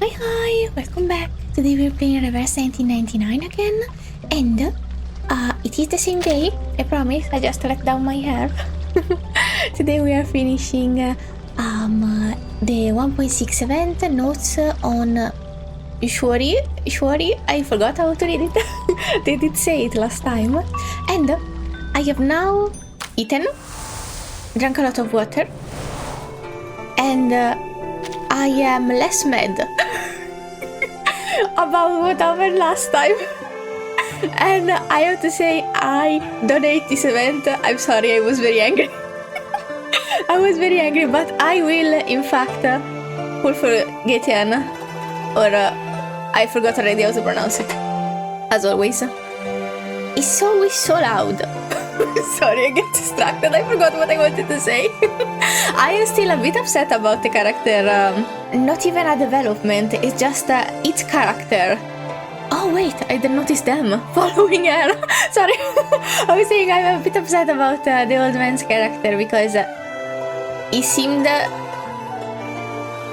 Hi, welcome back. Today we're playing Reverse 1999 again, and it is the same day, I promise. I just let down my hair. Today we are finishing the 1.6 event, notes on Shuori. I forgot how to read it. They did say it last time. And I have now eaten, drank a lot of water, and I am less mad about what happened last time. And I have to say, I don't hate this event. I'm sorry, I was very angry. I was very angry, but I will, in fact, pull for Getian. Or, I forgot already how to pronounce it. As always. It's always so loud. Sorry, I get distracted. I forgot what I wanted to say. I am still a bit upset about the character. Not even a development, it's just its character. Oh wait, I didn't notice them following her. Sorry. I was saying I'm a bit upset about the old man's character because he seemed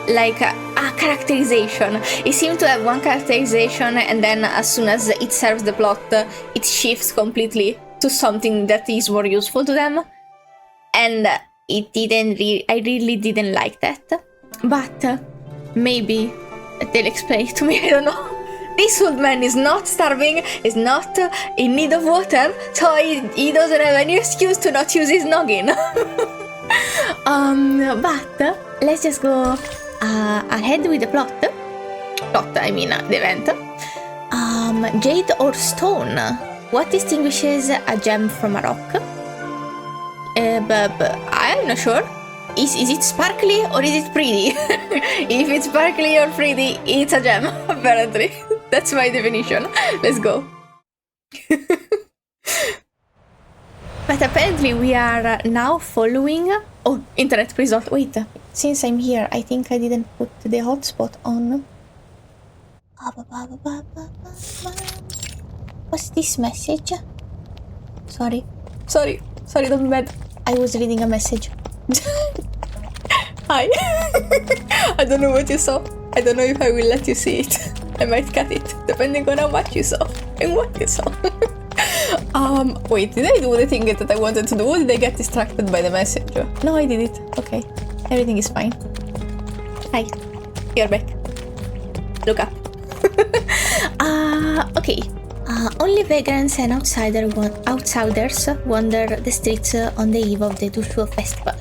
like a characterization. He seemed to have one characterization, and then as soon as it serves the plot, it shifts completely to something that is more useful to them. And it didn't I really didn't like that. But maybe they'll explain it to me, I don't know. This old man is not starving, is not in need of water, so he doesn't have any excuse to not use his noggin. But let's just go ahead with the plot. I mean the event. Jade or stone? What distinguishes a gem from a rock? But I'm not sure. Is it sparkly or is it pretty? If it's sparkly or pretty, it's a gem, apparently. That's my definition. Let's go. But apparently we are now following... Oh, internet result. Wait, since I'm here, I think I didn't put the hotspot on. What's this message? Sorry, don't be mad. I was reading a message. Hi. I don't know what you saw. I don't know if I will let you see it. I might cut it, depending on how much you saw and what you saw. Wait, did I do the thing that I wanted to do, or did I get distracted by the message? No, I did it. Okay, everything is fine. Hi, you're back. Look up. Okay. Only vagrants and outsiders wander the streets on the eve of the Dushu festival.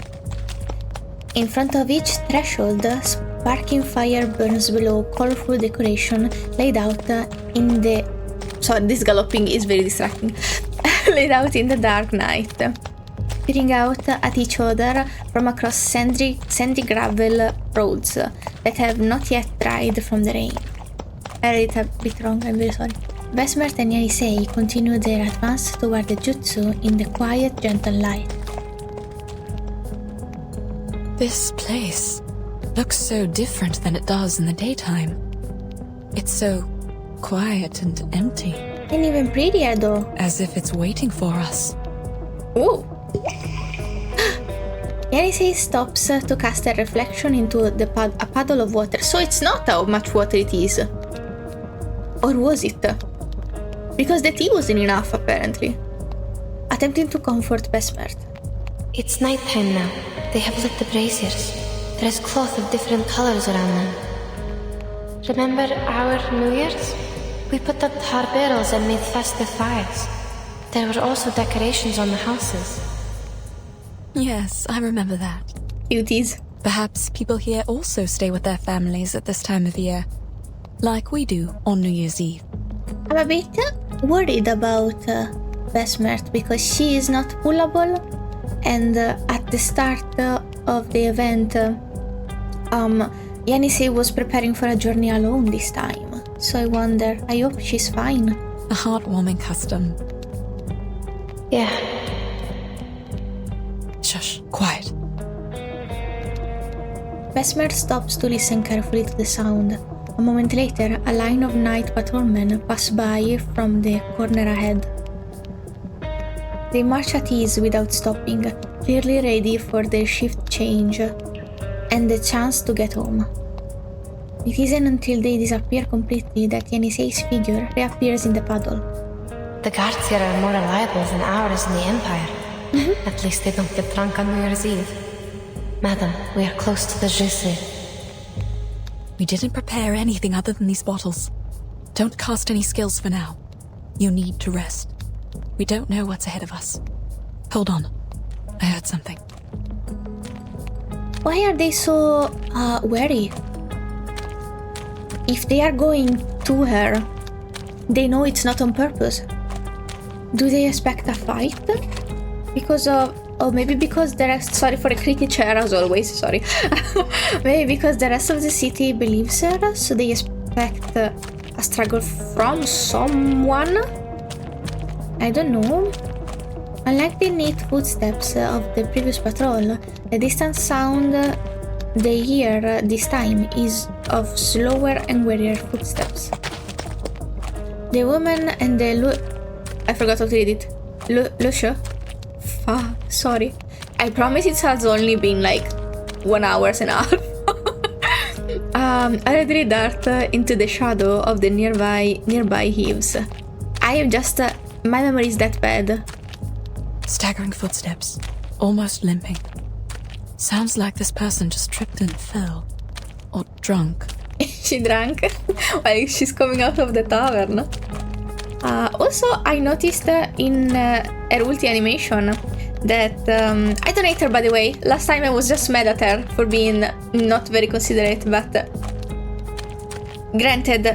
In front of each threshold, sparking fire burns below colorful decoration laid out in the... Sorry, this galloping is very distracting. Laid out in the dark night, peering out at each other from across sandy gravel roads that have not yet dried from the rain. I read it a bit wrong, I'm very sorry. Besmert and Niangzi continue their advance toward the jutsu in the quiet, gentle light. This place looks so different than it does in the daytime. It's so quiet and empty. And even prettier though. As if it's waiting for us. Ooh! Niangzi stops to cast a reflection into a puddle of water, so it's not how much water it is. Or was it? Because the tea wasn't enough, apparently. Attempting to comfort Besmert. It's nighttime now. They have lit the braziers. There is cloth of different colors around them. Remember our New Year's? We put up tar barrels and made festive fires. There were also decorations on the houses. Yes, I remember that. Cuties. Perhaps people here also stay with their families at this time of year, like we do on New Year's Eve. I'm a bit worried about Besmert because she is not pullable, and at the start of the event, Niangzi was preparing for a journey alone this time. So I wonder, I hope she's fine. A heartwarming custom. Yeah. Shush, quiet. Besmert stops to listen carefully to the sound. A moment later, a line of night patrolmen pass by from the corner ahead. They march at ease without stopping, clearly ready for their shift change and the chance to get home. It isn't until they disappear completely that Yenisei's figure reappears in the puddle. The guards here are more reliable than ours in the Empire. At least they don't get drunk on New Year's Eve. Madam, we are close to the Jisse. We didn't prepare anything other than these bottles. Don't cast any skills for now. You need to rest. We don't know what's ahead of us. Hold on. I heard something. Why are they so wary? If they are going to her, they know it's not on purpose. Do they expect a fight? Because of... Oh, maybe because the rest... Sorry for the creaky chair, as always, sorry. Maybe because the rest of the city believes her, so they expect a struggle from someone? I don't know. Unlike the neat footsteps of the previous patrol, the distant sound they hear this time is of slower and warier footsteps. The woman and the I forgot how to read it. Lusha? Sorry. I promise it has only been like 1 hour and a half. Hurriedly dart into the shadow of the nearby heaves. I am just... my memory is that bad. Staggering footsteps, almost limping. Sounds like this person just tripped and fell. Or drunk. She drank while she's coming out of the tavern. Also, I noticed in her ulti animation that I don't hate her, by the way. Last time I was just mad at her for being not very considerate, but granted,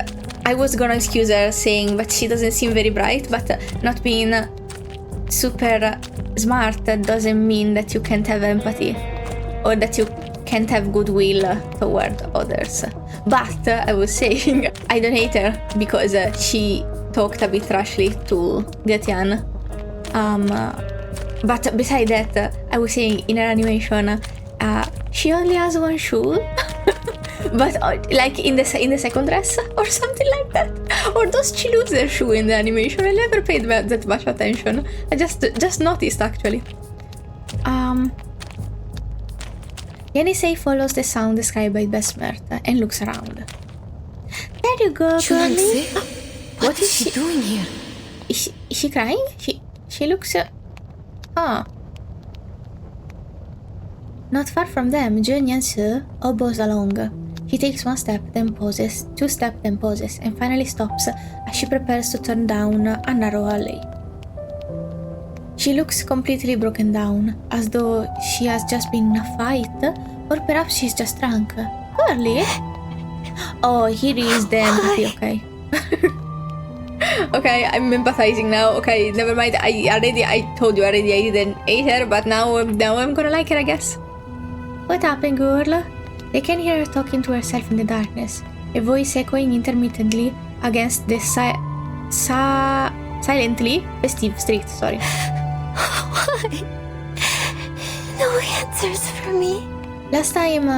I was gonna excuse her saying but she doesn't seem very bright, but not being super smart doesn't mean that you can't have empathy or that you can't have goodwill toward others. But I was saying I don't hate her because she talked a bit rashly to Getian. But besides that, I was saying in her animation, she only has one shoe, but like in the second dress or something like that. Or does she lose her shoe in the animation? I never paid that much attention. I just noticed actually. Yenisei follows the sound described by Besmert and looks around. There you go, Jiu girlie. Niangzi? What is she doing here? Is she crying? She looks... Not far from them, Jiu Niangzi hobbles along. She takes 1 step, then pauses, 2 steps, then pauses, and finally stops as she prepares to turn down a narrow alley. She looks completely broken down, as though she has just been in a fight, or perhaps she's just drunk. Girlie? Oh, here is the empathy, okay. Okay, I'm empathizing now. Okay, never mind. I told you already I didn't hate her, but now I'm gonna like her, I guess. What happened, girl? They can hear her talking to herself in the darkness, a voice echoing intermittently against the silently festive street. Sorry. Why? No answers for me. Last time,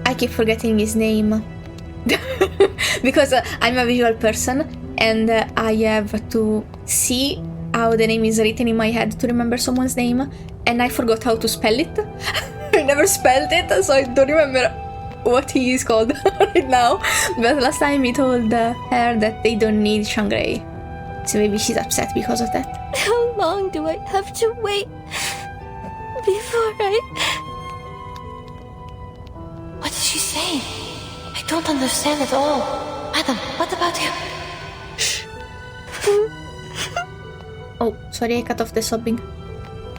I keep forgetting his name. Because I'm a visual person and I have to see how the name is written in my head to remember someone's name, and I forgot how to spell it. I never spelled it, so I don't remember what he is called right now. But last time he told her that they don't need Shangrai, so maybe she's upset because of that. How long do I have to wait before I... What is she saying? I don't understand at all. Madam, what about him? Shh. Oh, sorry, I cut off the sobbing.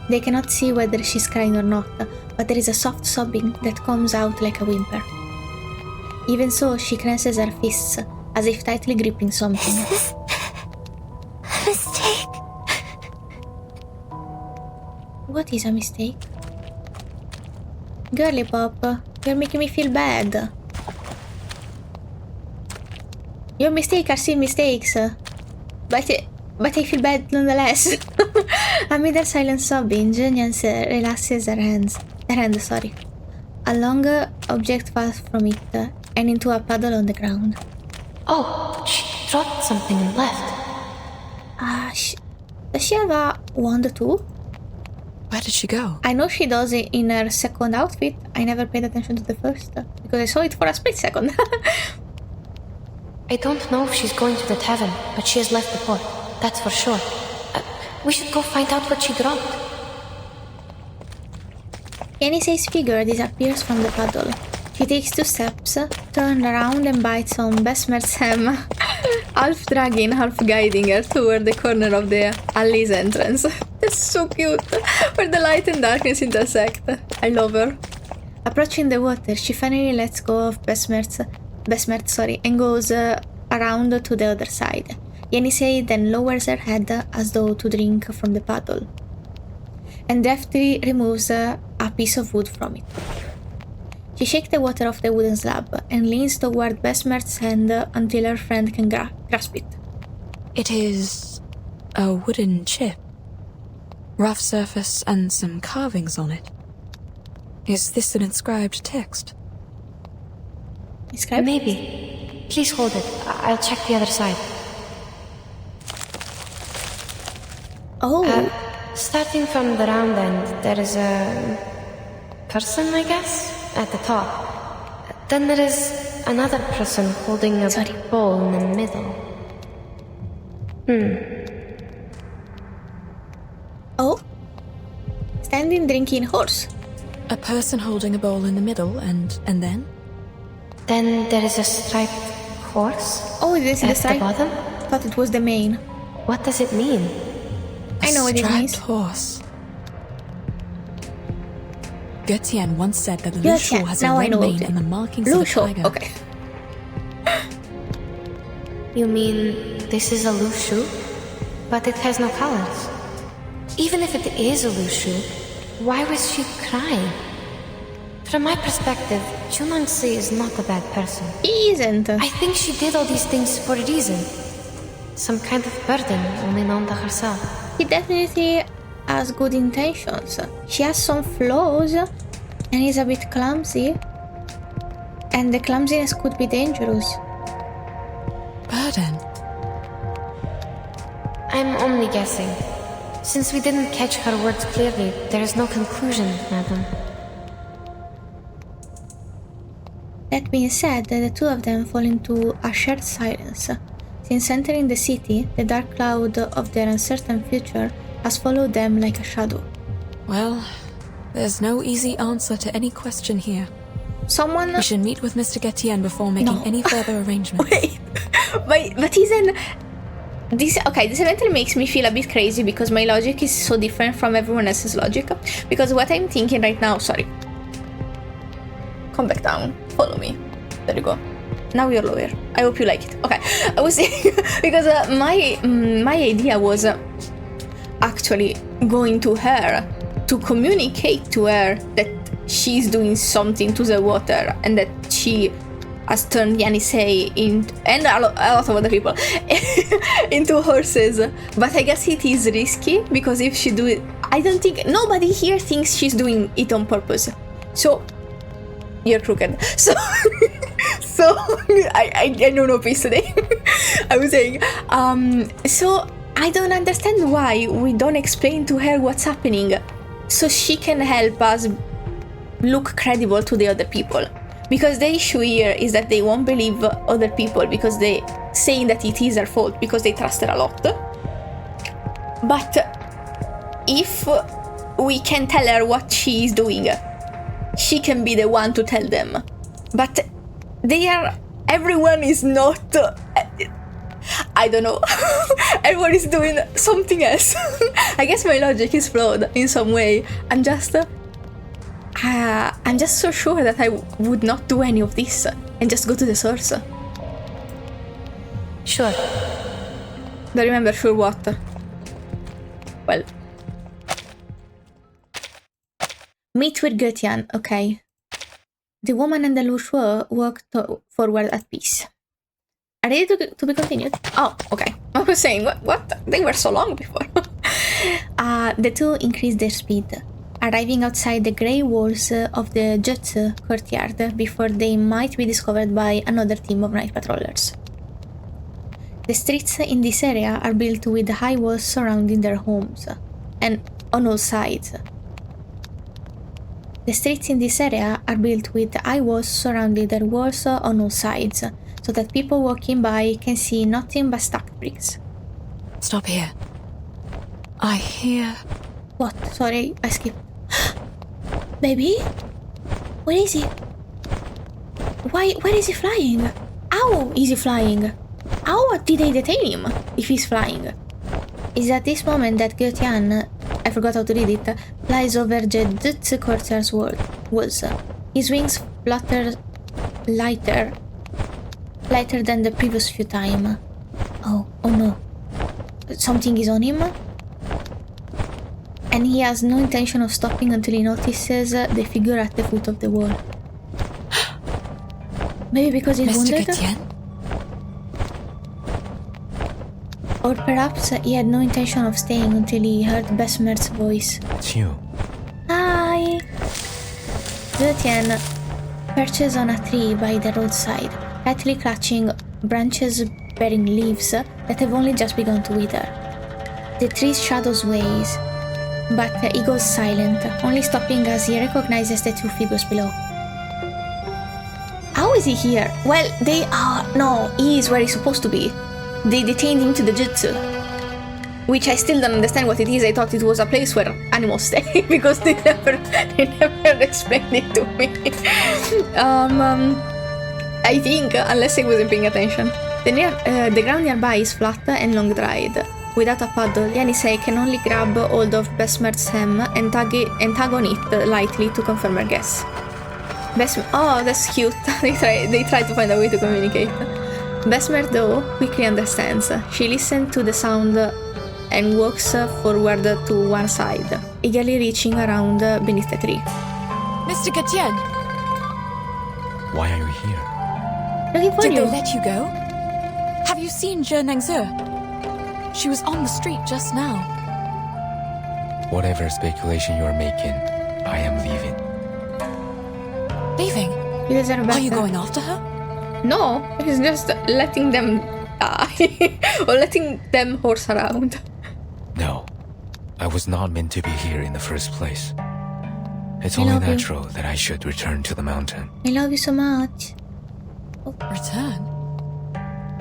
They cannot see whether she's crying or not, but there is a soft sobbing that comes out like a whimper. Even so, she clenches her fists, as if tightly gripping something. Is this a mistake? What is a mistake? Girly Pop, you're making me feel bad. Your mistakes are still mistakes, but I feel bad nonetheless. Amid her silent sobbing, Jiu Niangzi relaxes her hand. A long object falls from it and into a puddle on the ground. Oh, she dropped something and left. Does she have a wand too? Where did she go? I know she does it in her second outfit. I never paid attention to the first because I saw it for a split second. I don't know if she's going to the tavern, but she has left the port. That's for sure. We should go find out what she dropped. Yenisei's figure disappears from the puddle. She takes 2 steps, turns around and bites on Besmer's hem, half dragging, half guiding her toward the corner of the alley's entrance. That's so cute, where the light and darkness intersect. I love her. Approaching the water, she finally lets go of Besmer, and goes around to the other side. Yenisei then lowers her head as though to drink from the puddle, and deftly removes a piece of wood from it. She shakes the water off the wooden slab and leans toward Besmer's hand until her friend can grasp it. It is a wooden chip. Rough surface and some carvings on it. Is this an inscribed text? Inscribed? Maybe. Please hold it. I'll check the other side. Oh. Starting from the round end, there is a person, I guess, at the top. Then there is another person holding a bowl in the middle. Oh. Standing drinking horse. A person holding a bowl in the middle, and then? Then there is a striped horse. Oh, this is the at the bottom? Thought it was the main. What does it mean? I know what it means. A striped horse. Getian once said that the Lushu has a red mane and the markings of a tiger. Okay. You mean this is a Lushu? But it has no colors. Even if it is a Lushu, why was she crying? From my perspective, Jiu Niangzi is not a bad person. He isn't. I think she did all these things for a reason. Some kind of burden only known to herself. He definitely has good intentions. She has some flaws and is a bit clumsy. And the clumsiness could be dangerous. Burden? I'm only guessing. Since we didn't catch her words clearly, there is no conclusion, madam. That being said, the two of them fall into a shared silence. Since entering the city, the dark cloud of their uncertain future has followed them like a shadow. Well, there's no easy answer to any question here. We should meet with Mr. Getian before making any further arrangements. But isn't... This eventually makes me feel a bit crazy because my logic is so different from everyone else's logic. Because what I'm thinking right now... Sorry. Come back down. Follow me. There you go. Now you're lower. I hope you like it. Okay. I was saying... because my idea was actually going to her to communicate to her that she's doing something to the water and that she has turned Yenisei and a lot of other people into horses. But I guess it is risky because if she do it, I don't think nobody here thinks she's doing it on purpose. So you're crooked. So I know no peace today. I was saying so I don't understand why we don't explain to her what's happening so she can help us look credible to the other people. Because the issue here is that they won't believe other people because they saying that it is her fault because they trust her a lot. But if we can tell her what she is doing, she can be the one to tell them. But everyone is not... I don't know. Everyone is doing something else. I guess my logic is flawed in some way. I'm just so sure that I would not do any of this and just go to the source. Sure. Don't remember sure what. Well. Meet with Getian, okay. The woman and the Lushu walked forward at peace. Are they to be continued? Oh, okay. I was saying, what? They were so long before. The two increased their speed, arriving outside the grey walls of the Jutsu courtyard before they might be discovered by another team of night patrollers. The streets in this area are built with high walls surrounding their homes, and on all sides, The streets in this area are built with high walls surrounding their walls on all sides, so that people walking by can see nothing but stacked bricks. Stop here. I hear... What? Sorry, I skipped. Baby? Where is he? Where is he flying? How is he flying? How did they detain him if he's flying? It's at this moment that Getian, I forgot how to read it, flies over Jade's courtyard's walls. His wings flutter lighter than the previous few times. Oh no. Something is on him? And he has no intention of stopping until he notices the figure at the foot of the wall. Maybe because he's Mr. wounded? Getian? Or perhaps he had no intention of staying until he heard Besmer's voice. It's you. Hi! Getian perches on a tree by the roadside, tightly clutching branches bearing leaves that have only just begun to wither. The tree's shadow sways, but he goes silent, only stopping as he recognizes the two figures below. How is he here? Well, they are... No, he is where he's supposed to be. They detained him to the jutsu. Which I still don't understand what it is. I thought it was a place where animals stay, because they never explained it to me. I think, unless I wasn't paying attention. The ground nearby is flat and long-dried. Without a paddle, Yenisei can only grab hold of Besmer's hem and tug on it lightly to confirm her guess. Oh, that's cute. They try to find a way to communicate. Besmer, though, quickly understands. She listens to the sound and walks forward to one side, eagerly reaching around beneath the tree. Mr. Getian, Why are you here? Looking for did you. they let you go? Have you seen Jiu Niangzi? She was on the street just now. Whatever speculation you're making, I am leaving. Leaving? You deserve better. Are you going after her? No, he's just letting them die. Or letting them horse around. No, I was not meant to be here in the first place. It's I only love you. natural that I should return to the mountain. I love you so much. Return?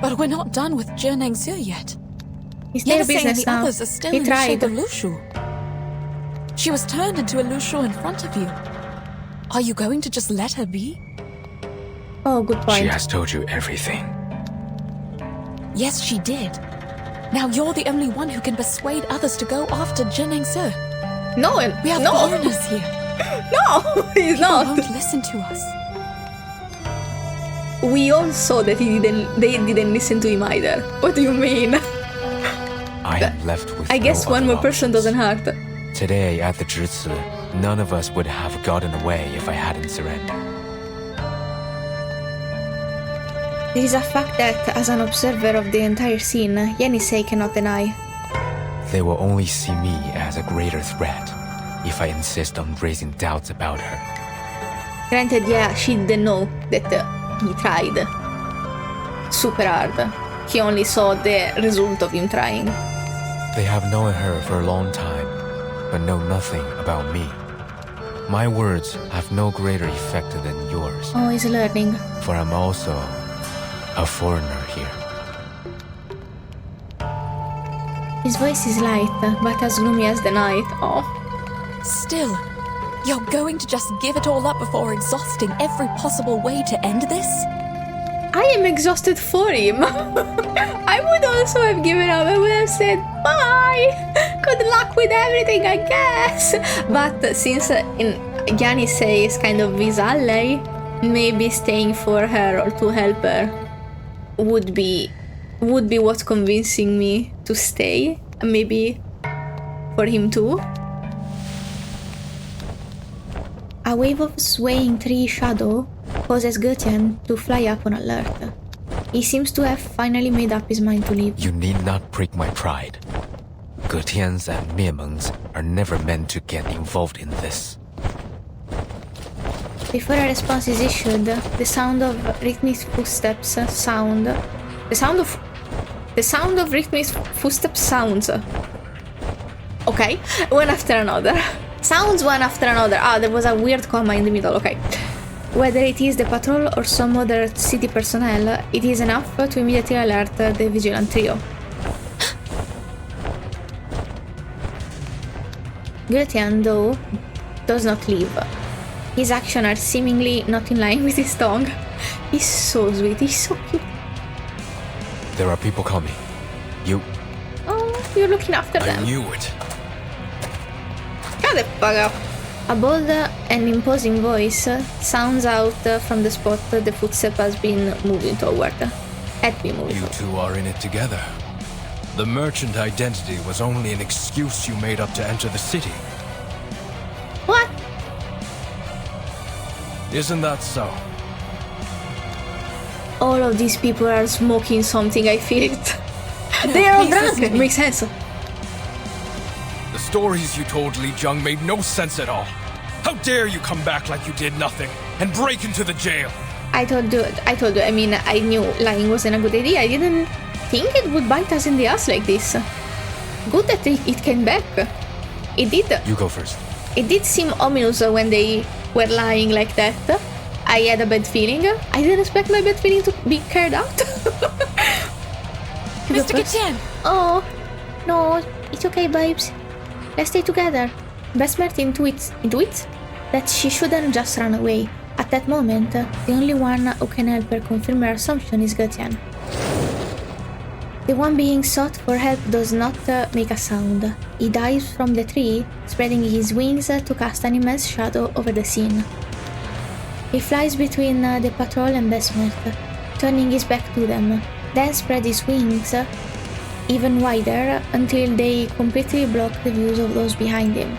But we're not done with Jiu Niangzi yet. It's their Yenisei and business the now. others are still He in the shape tried. of Lushu. She was turned into a Lushu in front of you. Are you going to just let her be? Oh, good point. She has told you everything. Yes, she did. Now you're the only one who can persuade others to go after Jiu Niangzi. No, We have no, foreigners here. no, he's People not. won't listen to us. We all saw that they didn't listen to him either. What do you mean? I am left with I guess no one other more person options. doesn't hurt. Today at the Jutsu, none of us would have gotten away if I hadn't surrendered. There is a fact that, as an observer of the entire scene, Yenisei cannot deny. They will only see me as a greater threat if I insist on raising doubts about her. Granted, yeah, she didn't know that he tried super hard. He only saw the result of him trying. They have known her for a long time, but know nothing about me. My words have no greater effect than yours, Oh, he's learning. for I'm also a foreigner here. His voice is light, but as gloomy as the night. Oh. Still, you're going to just give it all up before exhausting every possible way to end this? I am exhausted for him. I would also have given up. I would have said, bye! Good luck with everything, I guess. But since Yenisei is kind of his ally, maybe staying for her or to help her would be what's convincing me to stay. Maybe for him too. A wave of swaying tree shadow causes Getian to fly up on alert. He seems to have finally made up his mind to leave. You need not break my pride. Getians and Miemengs are never meant to get involved in this. Before a response is issued, the sound of rhythmic footsteps sounds. Okay, one after another. Sounds one after another. Ah, there was a weird comma in the middle, okay. Whether it is the patrol or some other city personnel, it is enough to immediately alert the vigilant trio. Getian, though, does not leave. His actions are seemingly not in line with his tongue. He's so sweet, he's so cute. There are people coming. You... Oh, you're looking after them. I knew it. Shut the fuck up. A bold and imposing voice sounds out from the spot the footstep has been moving toward. You two are in it together. The merchant identity was only an excuse you made up to enter the city. What? Isn't that so? All of these people are smoking something, I feel it. They are all drunk! Makes sense. The stories you told Li Jung made no sense at all. How dare you come back like you did nothing and break into the jail? I told you, I mean, I knew lying wasn't a good idea. I didn't think it would bite us in the ass like this. Good that it came back. It did. You go first. It did seem ominous when they were lying like that. I had a bad feeling. I didn't expect my bad feeling to be carried out. Mr. Getian! Oh, no, it's okay, babes. Let's stay together. Besmert intuits that she shouldn't just run away. At that moment, the only one who can help her confirm her assumption is Getian. The one being sought for help does not make a sound. He dives from the tree, spreading his wings to cast an immense shadow over the scene. He flies between the patrol and Besmert, turning his back to them, then spread his wings even wider until they completely block the views of those behind him.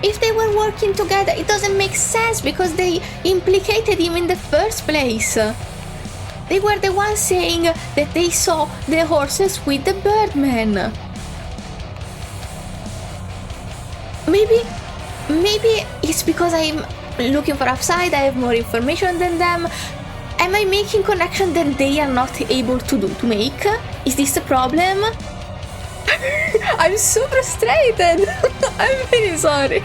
If they were working together, it doesn't make sense because they implicated him in the first place. They were the ones saying that they saw the horses with the birdman. Maybe it's because I'm looking for upside, I have more information than them. Am I making connection that they are not able to make? Is this the problem? I'm so frustrated. I'm very sorry.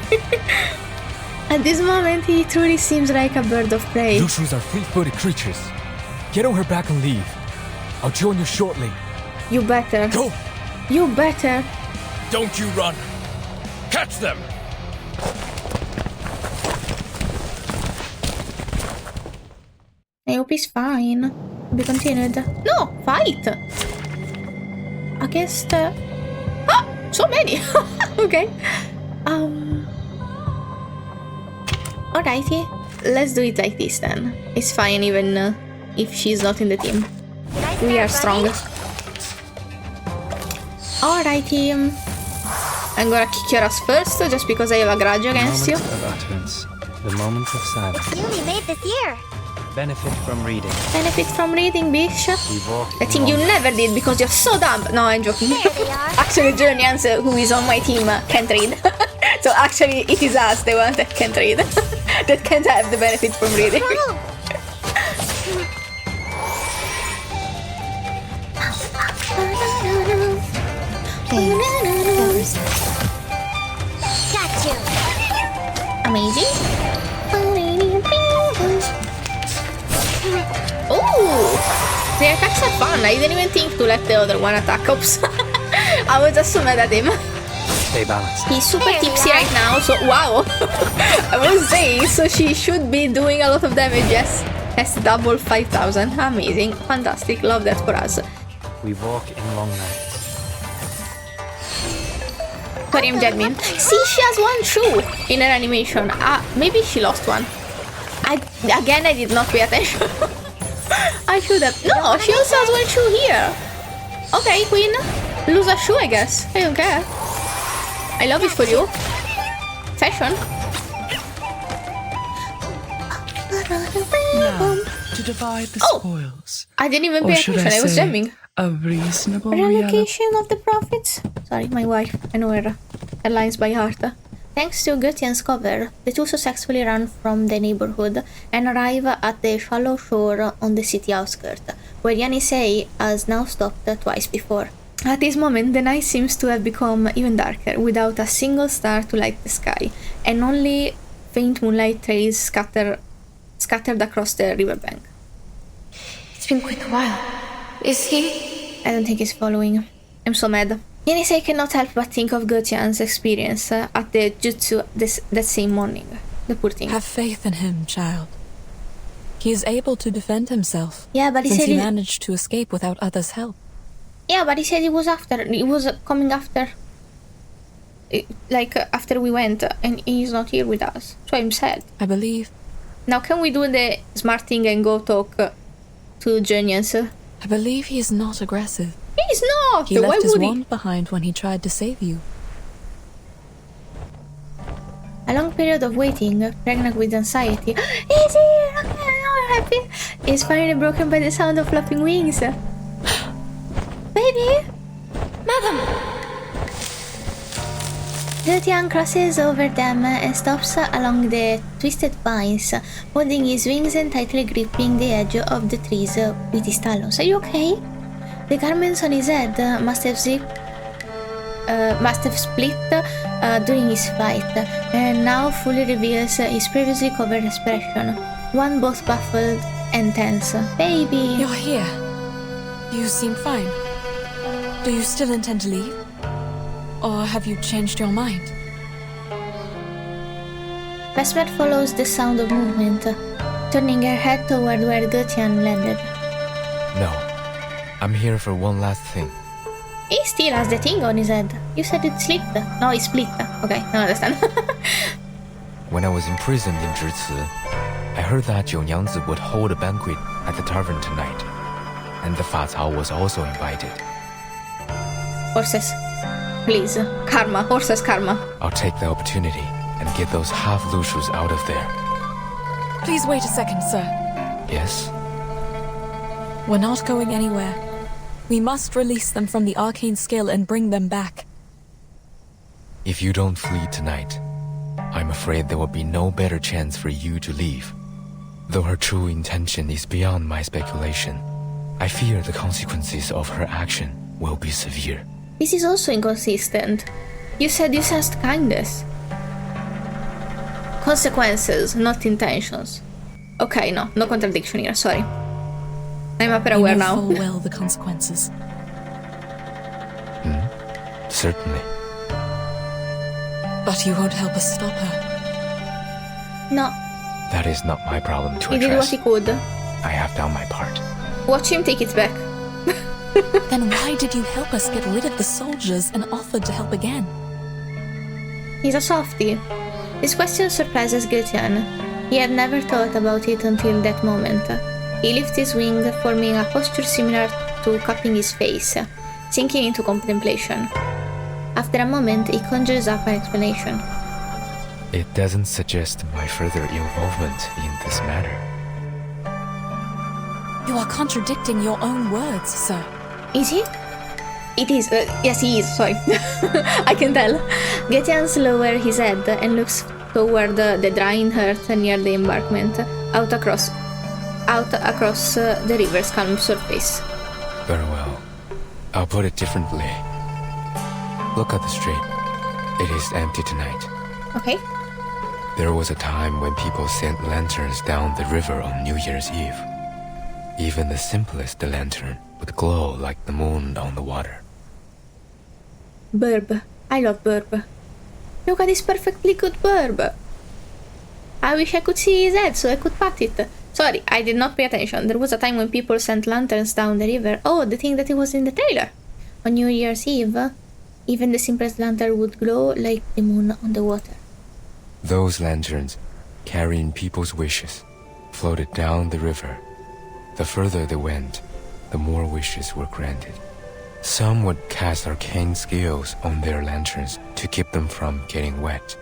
At this moment, he truly seems like a bird of prey. Lucians are fleet-footed creatures. Get on her back and leave. I'll join you shortly. You better. Go! You better. Don't you run! Catch them! I hope he's fine. To be continued. No! Fight! Against... Ah! So many! Okay. Alrighty. Let's do it like this then. It's fine even if she's not in the team. We are strong. Alrighty. I'm gonna kick your ass first just because I have a grudge against you. Of utterance. The moment of silence. You only made this year. Benefit from reading. Benefit from reading, bitch. We walk I think you never did because you're so dumb. No, I'm joking. There they are. Actually, Jiu Niangzi, who is on my team, can't read. So actually, it is us, the ones that can't read. That can't have the benefit from reading. Got you. Amazing. Oh, the attacks are fun. I didn't even think to let the other one attack. Oops. I was just so mad at him. Stay balanced. He's super There we tipsy are. right now, so wow. I was saying, so she should be doing a lot of damage, yes. That's double 5,000. Amazing. Fantastic. Love that for us. We walk in long nights. Aquarium Jasmine. See, she has one shoe in her animation. Maybe she lost one. I did not pay attention. I should have. No, she also has one shoe here. Okay, Queen. Lose a shoe, I guess. I don't care. I love it for you. Fashion. Now, to divide the Oh! spoils. I didn't even Or pay should attention. I was say, jamming. a reasonable reality. Relocation of the profits. Sorry, my wife. I know her lines by heart. Thanks to Getian's cover, the two successfully run from the neighborhood and arrive at the shallow shore on the city outskirts, where Yanisei has now stopped twice before. At this moment, the night seems to have become even darker, without a single star to light the sky, and only faint moonlight trails scattered across the riverbank. It's been quite a while. Is he? I don't think he's following. I'm so mad. Yenisei cannot help but think of Getian's experience at the jutsu that same morning. The poor thing. Have faith in him, child. He is able to defend himself. Yeah, but he since said he managed to escape without others' help. Yeah, but he said he was coming after. After we went, and he's not here with us. So I'm sad. I believe. Now can we do the smart thing and go talk to Jiu Niangzi? I believe he is not aggressive. He's not! He Why left his would he? wand behind when he tried to save you. A long period of waiting, pregnant with anxiety. He's here! Okay, I'm happy. Is finally broken by the sound of flapping wings. Baby! Madam! Getian crosses over them and stops along the twisted vines, holding his wings and tightly gripping the edge of the trees with his talons. Are you okay? The garments on his head must have split during his fight, and now fully reveals his previously covered expression, one both baffled and tense. Baby! You're here. You seem fine. Do you still intend to leave? Or have you changed your mind? Vesper follows the sound of movement, turning her head toward where Getian landed. No. I'm here for one last thing. He still has the thing on his head. You said it slipped. No, it split. Okay, I understand. When I was imprisoned in Zhici, I heard that Jiu Niangzi would hold a banquet at the tavern tonight, and the Fa Cao was also invited. Horses. Please. Karma. Horses karma. I'll take the opportunity and get those half-lushus out of there. Please wait a second, sir. Yes? We're not going anywhere. We must release them from the arcane skill and bring them back. If you don't flee tonight, I'm afraid there will be no better chance for you to leave. Though her true intention is beyond my speculation, I fear the consequences of her action will be severe. This is also inconsistent. You said you sensed kindness. Consequences, not intentions. Okay, no contradiction here, sorry. I'm upper aware now. You know full well the consequences. Certainly. But you won't help us stop her. No, That is not my problem to he did what address. he could. I have done my part. Watch him take it back. Then why did you help us get rid of the soldiers and offered to help again? He's a softie. This question surprises Getian. He had never thought about it until that moment. He lifts his wing, forming a posture similar to cupping his face, sinking into contemplation. After a moment, he conjures up an explanation. It doesn't suggest my further involvement in this matter. You are contradicting your own words, sir. Is he? It is. Yes, he is. Sorry. I can tell. Getian lowers his head and looks toward the drying earth near the embankment, out across the river's calm surface. Very well. I'll put it differently. Look at the street. It is empty tonight. Okay. There was a time when people sent lanterns down the river on New Year's Eve. Even the simplest lantern would glow like the moon on the water. Birb. I love birb. Look at this perfectly good birb. I wish I could see his head so I could pat it. Sorry, I did not pay attention. There was a time when people sent lanterns down the river. Oh, the thing that it was in the trailer. On New Year's Eve, even the simplest lantern would glow like the moon on the water. Those lanterns, carrying people's wishes, floated down the river. The further they went, the more wishes were granted. Some would cast arcane skills on their lanterns to keep them from getting wet.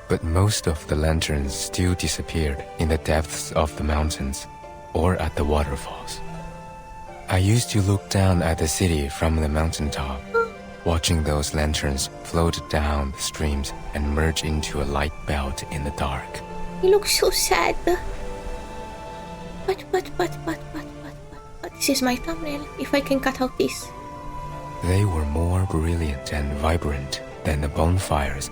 But most of the lanterns still disappeared in the depths of the mountains or at the waterfalls. I used to look down at the city from the mountaintop, watching those lanterns float down the streams and merge into a light belt in the dark. He looks so sad. But, this is my thumbnail, if I can cut out this. They were more brilliant and vibrant than the bonfires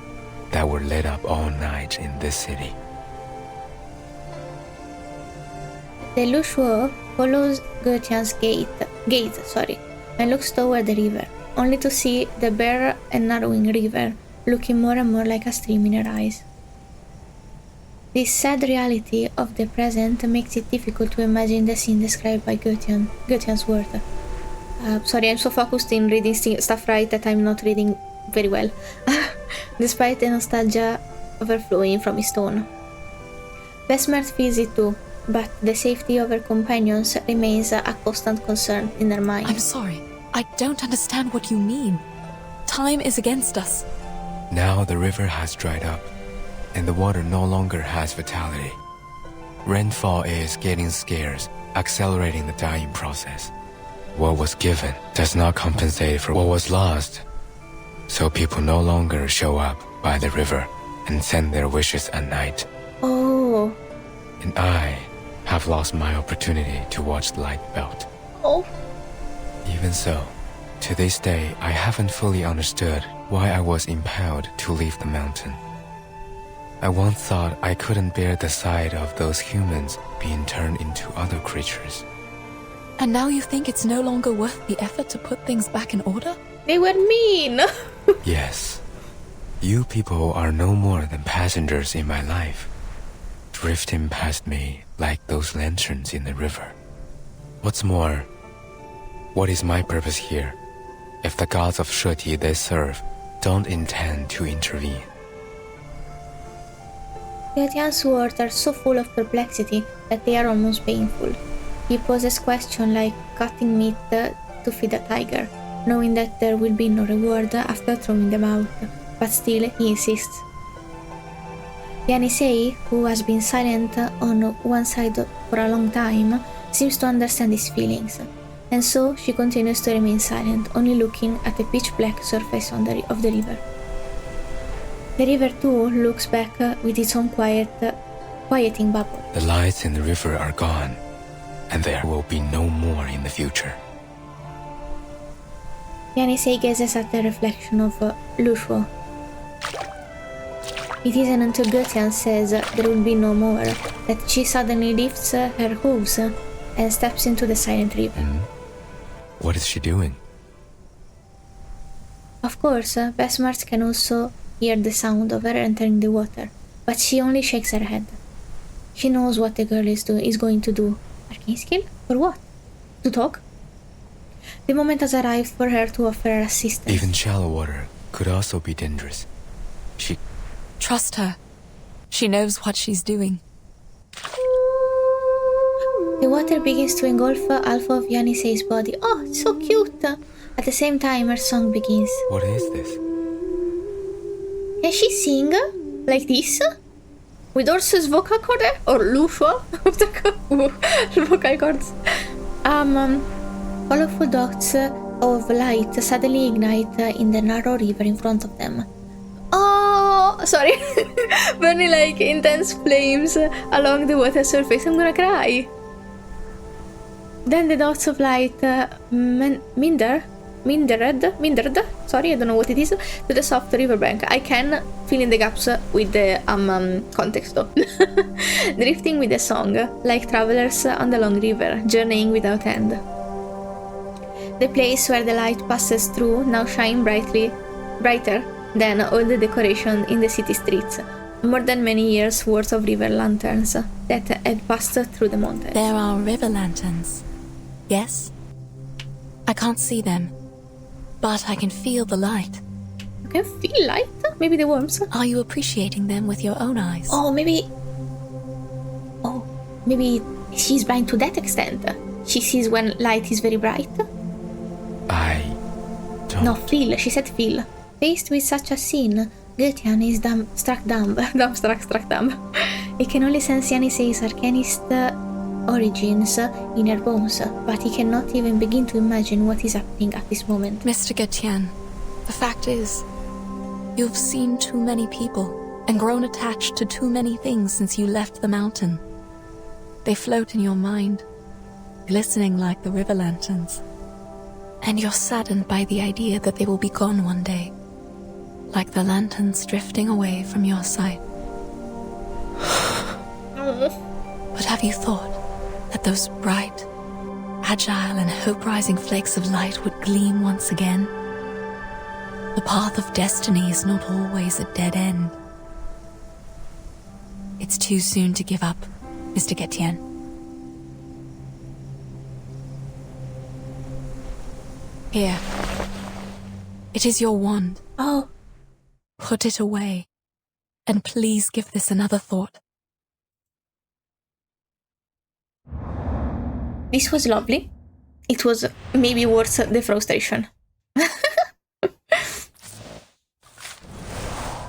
that were lit up all night in this city. The Shuori follows Getian's gaze, and looks toward the river, only to see the bare and narrowing river, looking more and more like a stream in her eyes. This sad reality of the present makes it difficult to imagine the scene described by Getian's word. Sorry, I'm so focused in reading stuff right that I'm not reading very well, despite the nostalgia overflowing from his tone. Besmart feels it too, but the safety of her companions remains a constant concern in her mind. I'm sorry. I don't understand what you mean. Time is against us. Now the river has dried up, and the water no longer has vitality. Rainfall is getting scarce, accelerating the dying process. What was given does not compensate for what was lost, so people no longer show up by the river and send their wishes at night. Oh. And I have lost my opportunity to watch the light belt. Oh. Even so, to this day, I haven't fully understood why I was impelled to leave the mountain. I once thought I couldn't bear the sight of those humans being turned into other creatures. And now you think it's no longer worth the effort to put things back in order? They were mean! Yes. You people are no more than passengers in my life, drifting past me like those lanterns in the river. What's more, what is my purpose here if the gods of Shuori they serve don't intend to intervene? Getian's words are so full of perplexity that they are almost painful. He poses questions like cutting meat to feed a tiger, knowing that there will be no reward after throwing them out, but still he insists. Niangzi, who has been silent on one side for a long time, seems to understand his feelings, and so she continues to remain silent, only looking at the pitch-black surface of the river. The river too looks back with its own quieting bubble. The lights in the river are gone, and there will be no more in the future. Niangzi gazes at the reflection of Shuori. It isn't until Getian says there will be no more that she suddenly lifts her hooves and steps into the silent river. What is she doing? Of course, Besmart can also hear the sound of her entering the water, but she only shakes her head. She knows what the girl is going to do. Arcane skill? For what? To talk? The moment has arrived for her to offer her assistance. Even shallow water could also be dangerous. Trust her. She knows what she's doing. The water begins to engulf half of Niangzi's body. Oh, it's so cute! At the same time, her song begins. What is this? Can she sing like this? With Orsa's vocal cord? Or Shuori? Vocal cords. Colorful dots of light suddenly ignite in the narrow river in front of them. Oh, sorry. Burning like intense flames along the water surface. I'm gonna cry. Then the dots of light mindered, sorry, I don't know what it is, to the soft riverbank. I can fill in the gaps with the context though. Drifting with a song, like travelers on the long river, journeying without end. The place where the light passes through now shines brighter than all the decoration in the city streets, more than many years' worth of river lanterns that had passed through the mountains. There are river lanterns. Yes? I can't see them, but I can feel the light. You can feel light? Maybe the worms? Are you appreciating them with your own eyes? Oh, maybe she's blind to that extent. She sees when light is very bright. I don't... No, feel. She said feel. Faced with such a scene, Getian is struck dumb. He can only sense Niangzi's arcanist origins in her bones, but he cannot even begin to imagine what is happening at this moment. Mr. Getian, the fact is, you've seen too many people and grown attached to too many things since you left the mountain. They float in your mind, glistening like the river lanterns. And you're saddened by the idea that they will be gone one day, like the lanterns drifting away from your sight. But have you thought that those bright, agile and hope-rising flakes of light would gleam once again? The path of destiny is not always a dead end. It's too soon to give up, Mr. Getian. Here. It is your wand. Oh. Put it away, and please give this another thought. This was lovely. It was maybe worth the frustration.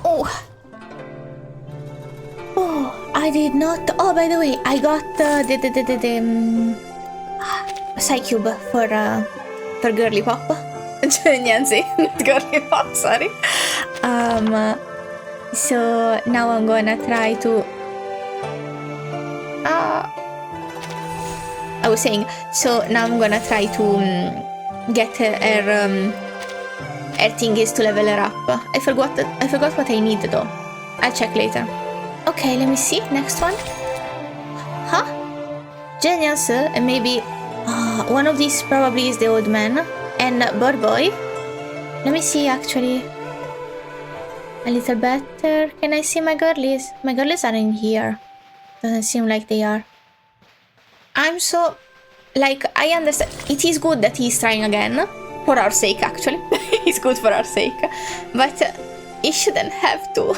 Oh, I did not. Oh, by the way, I got the Psy Cube for Girly Pop. Jiu Niangzi, not Girly Pop, sorry. So now I'm gonna try to. I was saying, so now I'm gonna try to get her thingies to level her up. I forgot what I need though. I'll check later. Okay, let me see. Next one. Huh? Genius, and maybe one of these probably is the old man and bird boy. Let me see actually. A little better. Can I see my girlies? My girlies are in here. Doesn't seem like they are. I'm so... Like, I understand. It is good that he's trying again. For our sake, actually. It's good for our sake. But he shouldn't have to.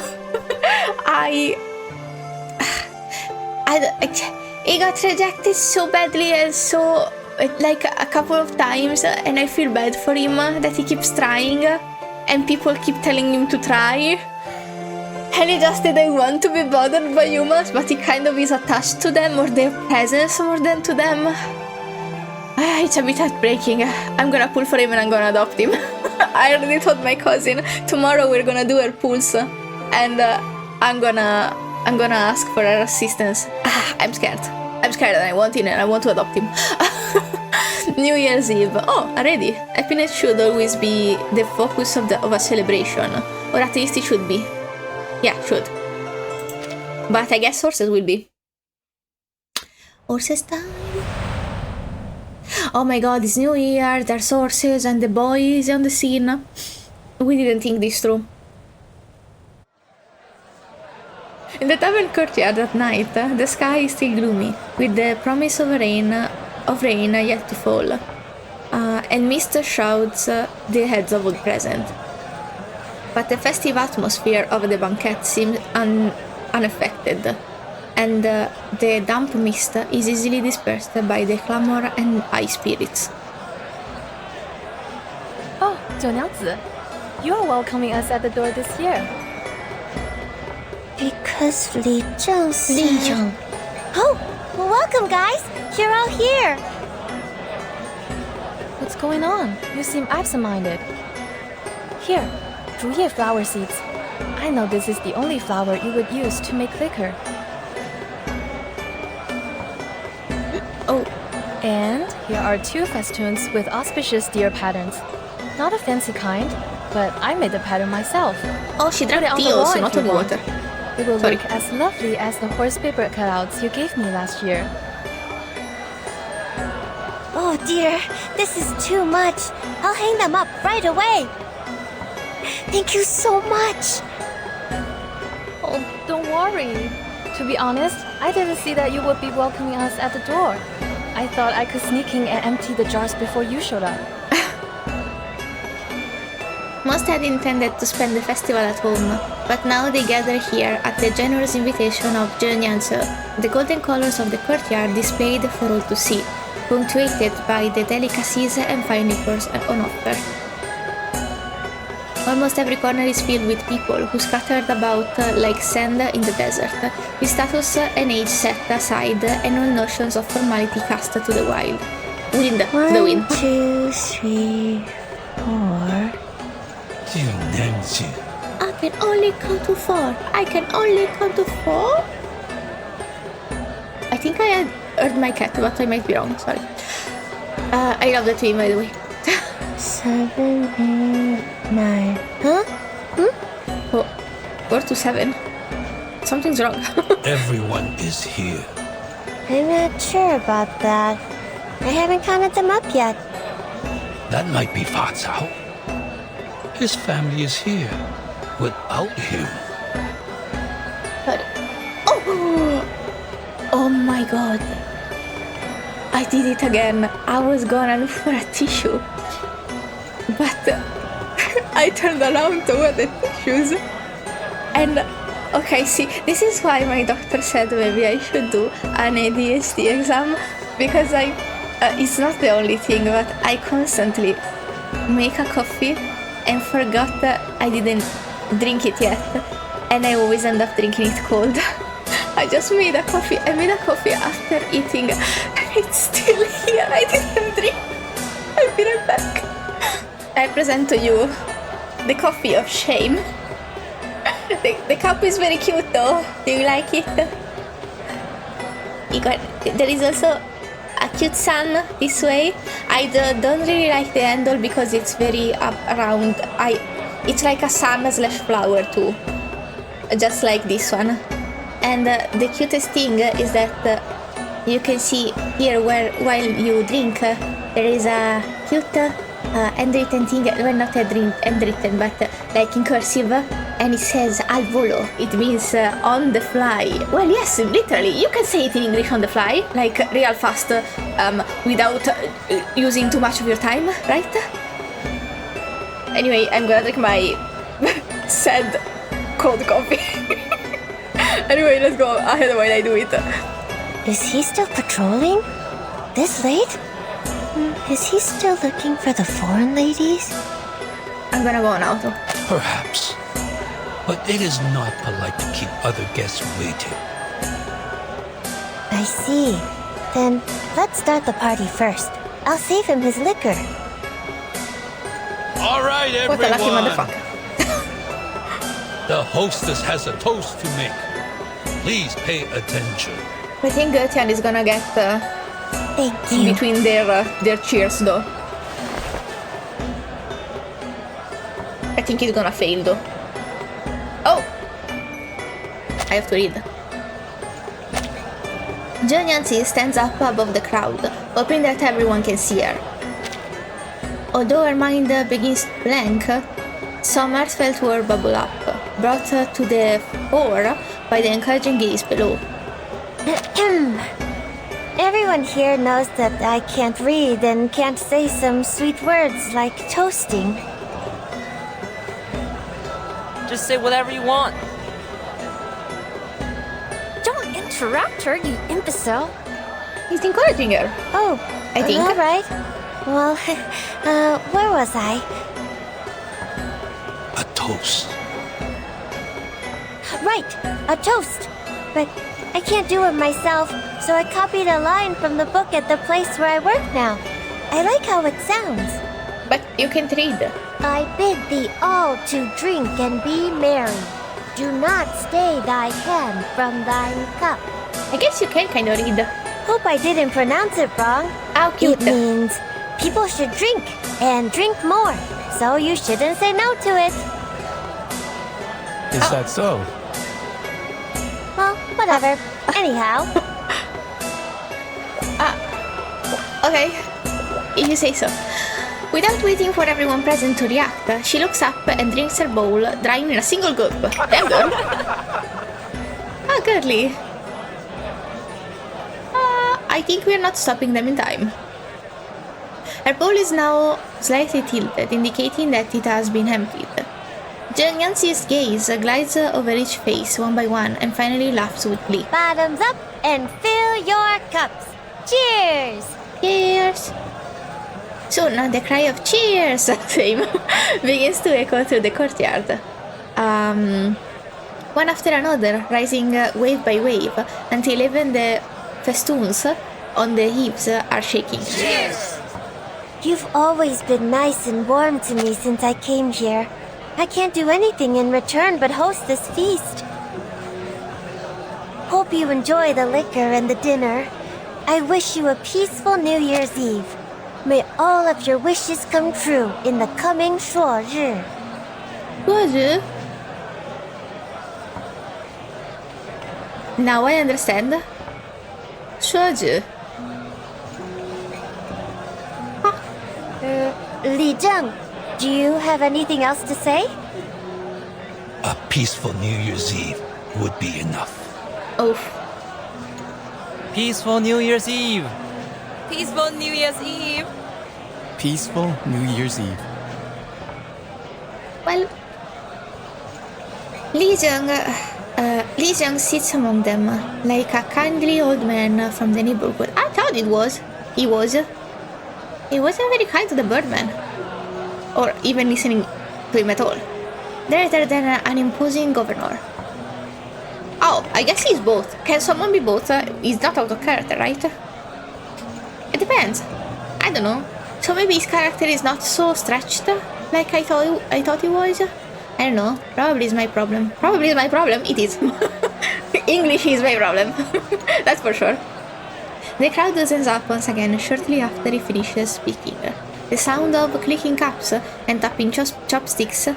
He got rejected so badly and so... Like, a couple of times. And I feel bad for him that he keeps trying. And people keep telling him to try. And he just didn't want to be bothered by humans, but he kind of is attached to them or their presence more than to them. It's a bit heartbreaking. I'm gonna pull for him and I'm gonna adopt him. I already told my cousin tomorrow we're gonna do her pulse, and I'm gonna ask for her assistance. I'm scared and I want him and I want to adopt him. New Year's Eve. Oh, already. Happiness should always be the focus of a celebration, or at least it should be. Yeah, should. But I guess horses will be. Horses time. Oh my god, it's New Year, there's horses and the boy is on the scene. We didn't think this through. In the tavern courtyard at night, the sky is still gloomy, with the promise of rain yet to fall. And mist shrouds the heads of all present. But the festive atmosphere of the banquet seems unaffected, and the damp mist is easily dispersed by the clamor and high spirits. Oh, Jiu Niangzi, you are welcoming us at the door this year. Because Li Zheng said... Li Zheng. Oh, well, welcome guys! You're all here! What's going on? You seem absent-minded. Here, Zhuye flower seeds. I know this is the only flower you would use to make liquor. Oh. And here are 2 festoons with auspicious deer patterns. Not a fancy kind, but I made the pattern myself. Oh, she Put it drank on tea the wall also, if not you only want. water. It will Sorry. look as lovely as the horse paper cutouts you gave me last year. Oh dear, this is too much. I'll hang them up right away. Thank you so much. Oh, don't worry. To be honest, I didn't see that you would be welcoming us at the door. I thought I could sneak in and empty the jars before you showed up. Most had intended to spend the festival at home, but now they gather here at the generous invitation of Jiu Niangzi, the golden colors of the courtyard displayed for all to see, punctuated by the delicacies and fine liquors on offer. Almost every corner is filled with people who scattered about like sand in the desert, with status and age set aside and all notions of formality cast to the wild. Wind, the wind. 1, 2, 3, 4. Jiu Niangzi. I can only count to 4. I can only count to 4? I think I had heard my cat, but I might be wrong, sorry. I love that tweet, by the way. 7, 8, 9. Huh? Oh, 4 to 7. Something's wrong. Everyone is here. I'm not sure about that. I haven't counted them up yet. That might be Fatsao. His family is here. Without him. But, oh my god. I did it again. I was gonna look for a tissue. But I turned around toward the tissues. And, okay, see, this is why my doctor said maybe I should do an ADHD exam. Because it's not the only thing, but I constantly make a coffee and forgot that I didn't drink it yet. And I always end up drinking it cold. I just made a coffee. I made a coffee after eating. And it's still here. I didn't drink. I'll be right back. I present to you the coffee of shame. The cup is very cute though. Do you like it? There is also a cute sun this way. I don't really like the handle because it's very up around. It's like a sun slash flower too. Just like this one. And the cutest thing is that you can see here where while you drink there is a cute handwritten thing, well not handwritten but like in cursive, and it says al volo. It means on the fly. Well yes, literally, you can say it in English, on the fly, like real fast, without using too much of your time, right? Anyway, I'm gonna drink my sad cold coffee. Anyway, let's go ahead while I do it. Is he still patrolling? This late? Is he still looking for the foreign ladies? I'm gonna go now too. Perhaps. But it is not polite to keep other guests waiting. I see. Then let's start the party first. I'll save him his liquor. All right, What a lucky everyone. motherfucker. The hostess has a toast to make. Please pay attention. I think Getian is gonna get Thank in you. between their cheers though. I think he's gonna fail though. Oh! I have to read. Jiu Niangzi stands up above the crowd, hoping that everyone can see her. Although her mind begins blank, some heartfelt word bubble up, brought to the fore by the encouraging gaze below. Everyone here knows that I can't read and can't say some sweet words like toasting. Just say whatever you want. Don't interrupt her, you imbecile. He's encouraging her. Oh, I think. all right. Well, where was I? A toast. Right, a toast. But I can't do it myself, so I copied a line from the book at the place where I work now. I like how it sounds. But you can't read. I bid thee all to drink and be merry. Do not stay thy hand from thine cup. I guess you can kind of read. Hope I didn't pronounce it wrong. How cute. It means people should drink and drink more, so you shouldn't say no to it. Is that so? Well, whatever. Anyhow. Okay, if you say so. Without waiting for everyone present to react, she looks up and drinks her bowl, drying in a single gulp. Damn girl. Ah, girly. I think we're not stopping them in time. Her bowl is now slightly tilted, indicating that it has been emptied. Jiu Niangzi's gaze glides over each face one by one and finally laughs with glee. Bottoms up and fill your cups. Cheers! Cheers! Soon, the cry of cheers same begins to echo through the courtyard. One after another, rising wave by wave, until even the festoons on the eaves are shaking. Cheers! You've always been nice and warm to me since I came here. I can't do anything in return but host this feast. Hope you enjoy the liquor and the dinner. I wish you a peaceful New Year's Eve. May all of your wishes come true in the coming Shuori. Shuori? Now I understand. Shuori. Li Zheng, do you have anything else to say? A peaceful New Year's Eve would be enough. Oof. Peaceful New Year's Eve. Peaceful New Year's Eve. Peaceful New Year's Eve. Well, Li Zheng sits among them like a kindly old man from the neighborhood. I thought it was. He wasn't very kind to the birdman, or even listening to him at all, rather than an imposing governor. Oh, I guess he's both. Can someone be both? He's not out of character, right? It depends. I don't know. So maybe his character is not so stretched like I thought he was. I don't know. Probably is my problem. Probably is my problem. It is. English is my problem. That's for sure. The crowd loosens up once again shortly after he finishes speaking. The sound of clicking cups and tapping chopsticks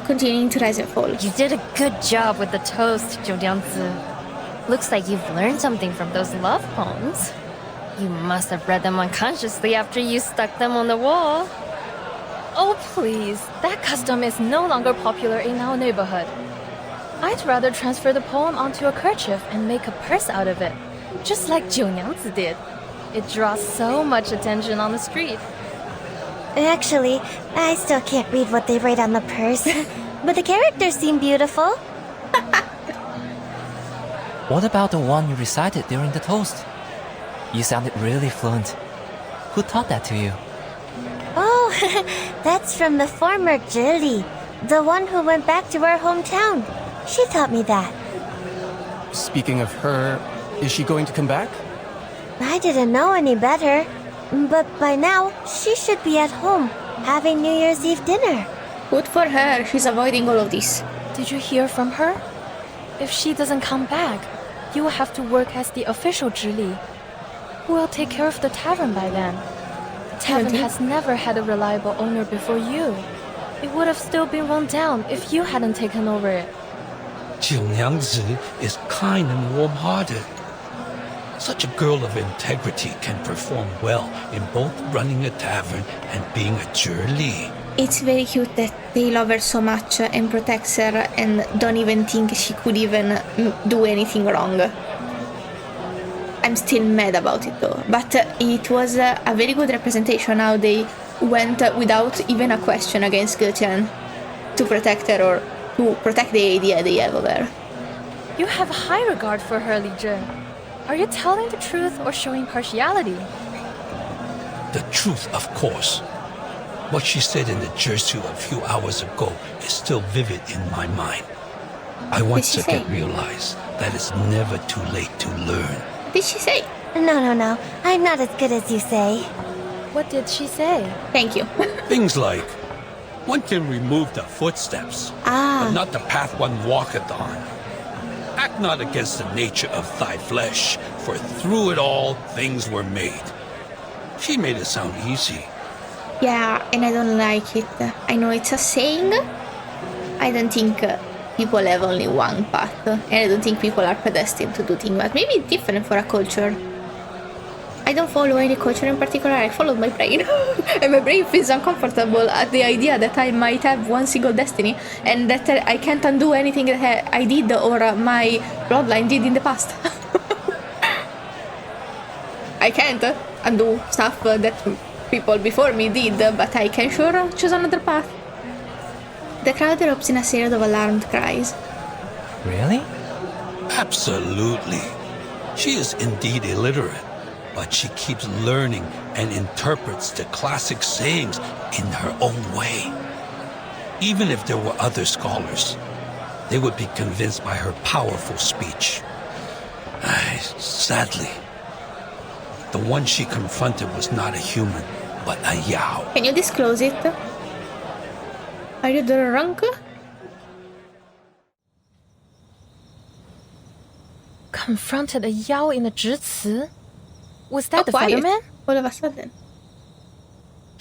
continuing to rise and fall. You did a good job with the toast, Jiu Niangzi. Looks like you've learned something from those love poems. You must have read them unconsciously after you stuck them on the wall. Oh, please. That custom is no longer popular in our neighborhood. I'd rather transfer the poem onto a kerchief and make a purse out of it, just like Jiu Niangzi did. It draws so much attention on the street. Actually, I still can't read what they write on the purse, but the characters seem beautiful. What about the one you recited during the toast? You sounded really fluent. Who taught that to you? Oh, that's from the former Zhili, the one who went back to our hometown. She taught me that. Speaking of her, is she going to come back? I didn't know any better, but by now she should be at home, having New Year's Eve dinner. Good for her, she's avoiding all of this. Did you hear from her? If she doesn't come back, you will have to work as the official Zhili. Who will take care of the tavern by then? The tavern has never had a reliable owner before you. It would have still been run down if you hadn't taken over it. Jiu Niangzi is kind and warm-hearted. Such a girl of integrity can perform well in both running a tavern and being a Zhili. It's very cute that they love her so much and protects her and don't even think she could even do anything wrong. I'm still mad about it though, but it was a very good representation how they went without even a question against Getian to protect her or to protect the idea they have of her. You have high regard for her, Li Zheng. Are you telling the truth or showing partiality? The truth, of course. What she said in the Jersey a few hours ago is still vivid in my mind. I once again realized that it's never too late to learn. What did she say? No. I'm not as good as you say. What did she say? Thank you. Things like, one can remove the footsteps, but not the path one walketh on. Act not against the nature of thy flesh, for through it all things were made. She made it sound easy. Yeah, and I don't like it. I know it's a saying. I don't think people have only one path, and I don't think people are predestined to do things, but maybe it's different for a culture. I don't follow any culture in particular, I follow my brain. And my brain feels uncomfortable at the idea that I might have one single destiny and that I can't undo anything that I did or my bloodline did in the past. I can't undo stuff that people before me did, but I can sure choose another path. The crowd erupts in a series of alarmed cries. Really? Absolutely. She is indeed illiterate, but she keeps learning and interprets the classic sayings in her own way. Even if there were other scholars, they would be convinced by her powerful speech. Sadly, the one she confronted was not a human, but a Yao. Can you disclose it? Are you drunk? Confronted a Yao in a Zhici? Was that the quiet. featherman? All of a sudden.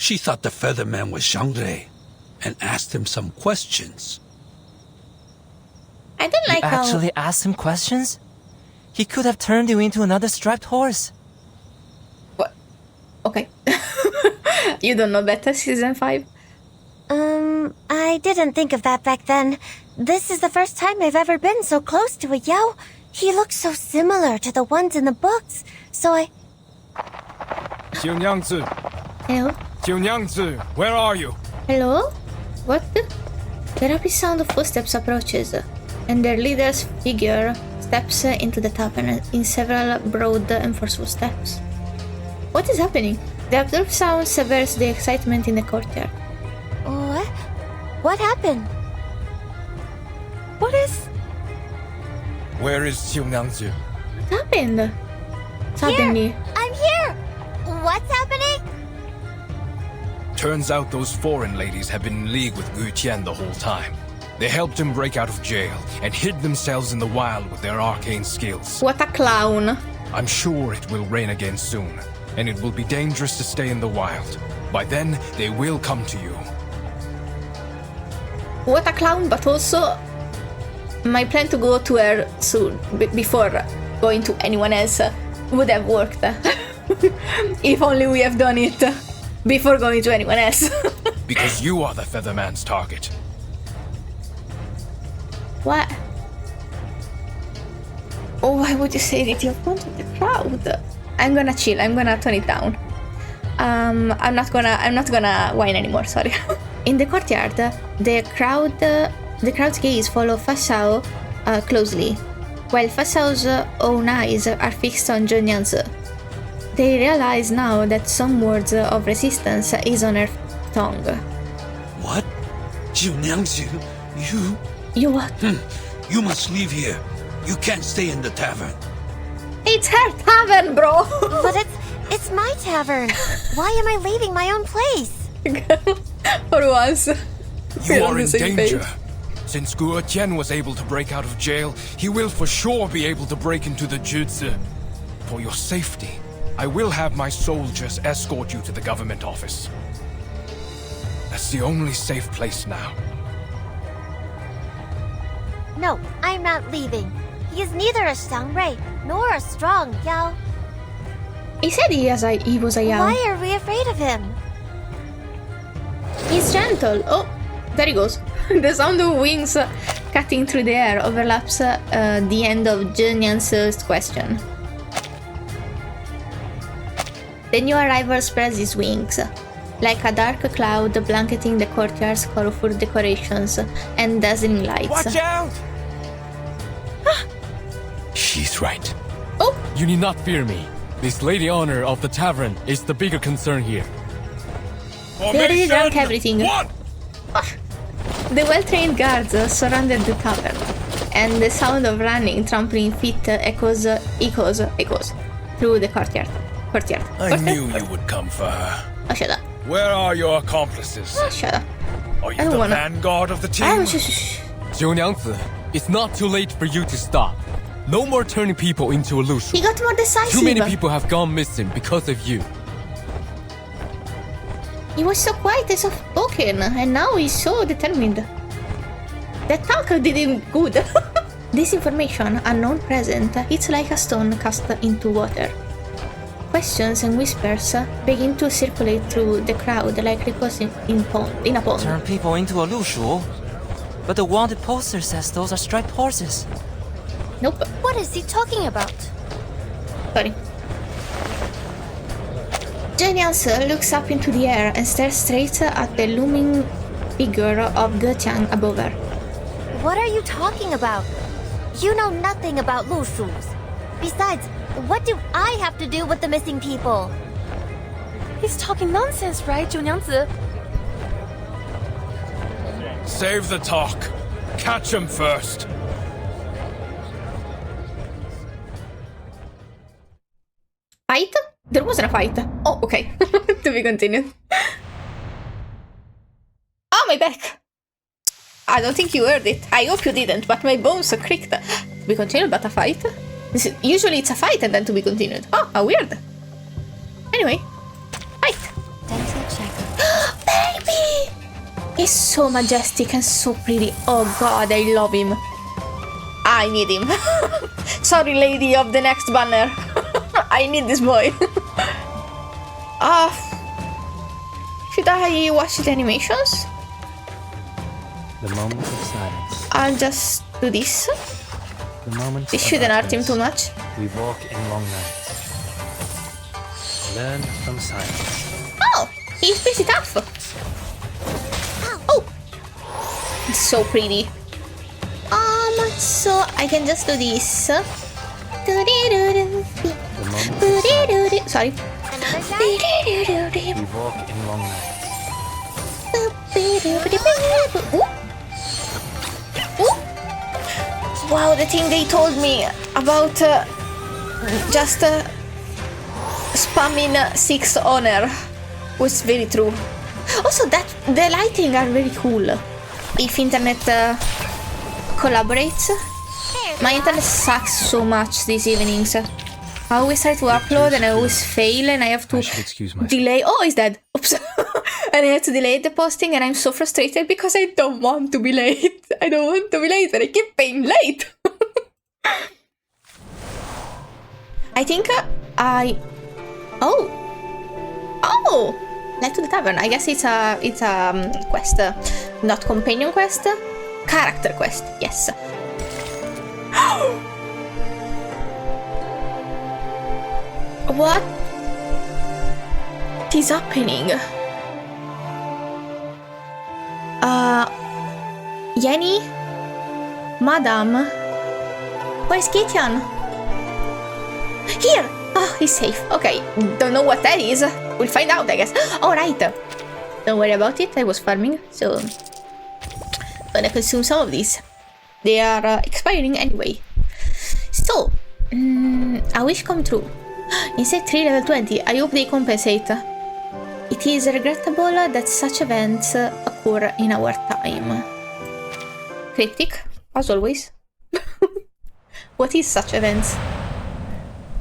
She thought the featherman was Shangre and asked him some questions. I don't like You how... actually asked him questions? He could have turned you into another striped horse. What? Okay. You don't know better, season 5? I didn't think of that back then. This is the first time I've ever been so close to a Yao. He looks so similar to the ones in the books, so I... Jiu Niangzi, Hello? Jiu Niangzi, where are you? Hello? What? The rapid sound of footsteps approaches, and their leader's figure steps into the tavern in several broad and forceful steps. What is happening? The absurd sound severs the excitement in the courtyard. What? What happened? What is... Where is Jiu Niangzi? What happened? Suddenly. Here! I'm here! What's happening? Turns out those foreign ladies have been in league with Getian the whole time. They helped him break out of jail and hid themselves in the wild with their arcane skills. What a clown. I'm sure it will rain again soon, and it will be dangerous to stay in the wild. By then, they will come to you. What a clown, but also my plan to go to her soon, before going to anyone else, would have worked. If only we have done it before going to anyone else. Because you are the Featherman's target. What? Oh, why would you say that in front of the crowd? I'm gonna chill, I'm gonna tone it down. I'm not gonna whine anymore, sorry. In the courtyard, the crowd's gaze follow Fasao closely, while Fasao's own eyes are fixed on Jiu Niangzi. They realize now that some words of resistance is on her tongue. What? Jiu Niangzi, you... You what? You must leave here. You can't stay in the tavern. It's her tavern, bro! But it's my tavern. Why am I leaving my own place? For once. You are in danger. Since Getian was able to break out of jail, he will for sure be able to break into the jutsu. For your safety, I will have my soldiers escort you to the government office. That's the only safe place now. No, I'm not leaving. He is neither a Shangre nor a strong Yao. He said he was a Yao. Why are we afraid of him? He's gentle. Oh, there he goes. The sound of wings cutting through the air overlaps the end of Jiu Niangzi's question. The new arrival spreads his wings, like a dark cloud blanketing the courtyard's colorful decorations and dazzling lights. Watch out! She's right. Oh! You need not fear me. This lady honor of the tavern is the bigger concern here. They already drank everything. What? The well-trained guards surrounded the tavern, and the sound of running, trampling feet echoes through the courtyard. I knew you would come for her. Oh, shut up. Where are your accomplices? Oh, shut up. Are you I don't the wanna... vanguard of the team? Oh, shh. Jiu Niangzi, it's not too late for you to stop. No more turning people into a loose. He got more decisive. Too many people have gone missing because of you. He was so quiet and soft-spoken, and now he's so determined. That talk did him good. This information, unknown present, it's like a stone cast into water. Questions and whispers begin to circulate through the crowd like ripples in a pond. Turn people into a lushu? But the wanted poster says those are striped horses. Nope. What is he talking about? Sorry. Jiu Niangzi looks up into the air and stares straight at the looming figure of Getian above her. What are you talking about? You know nothing about lushus. Besides, what do I have to do with the missing people? He's talking nonsense, right, Jiu Niangzi? Save the talk. Catch him first. Fight? There wasn't a fight. Oh, okay. To be continued. Oh, my back! I don't think you heard it. I hope you didn't, but my bones creaked. To be continued, but a fight? Usually it's a fight and then to be continued. Oh, how weird. Anyway, fight. Dental check. He's so majestic and so pretty. Oh god, I love him. I need him. Sorry, lady of the next banner. I need this boy. Should I watch the animations? The moment of silence. I'll just do this. The moment. This shouldn't hurt him too much. We walk in long nights. Learn from silence. Oh, he's pretty tough. Oh, it's so pretty. So I can just do this. Sorry. We walk in long nights. Wow, the thing they told me about just spamming 6 honor was very true. Also, that the lighting are very cool. If internet collaborates. My internet sucks so much these evenings. I always try to upload and I always fail and I have to delay. Oh, he's dead. Oops. And I have to delay the posting and I'm so frustrated because I don't want to be late. I don't want to be late and I keep being late. I think Oh! Led to the tavern. I guess it's a quest. Not companion quest. Character quest. Yes. What is happening? Yenny? Madam? Where's Getian? Here! Oh, he's safe. Okay, don't know what that is. We'll find out, I guess. Alright. Don't worry about it, I was farming, so... gonna consume some of these. They are expiring anyway. So, a wish come true. Insect 3 level 20, I hope they compensate. It is regrettable that such events occur in our time. Cryptic, as always. What is such events?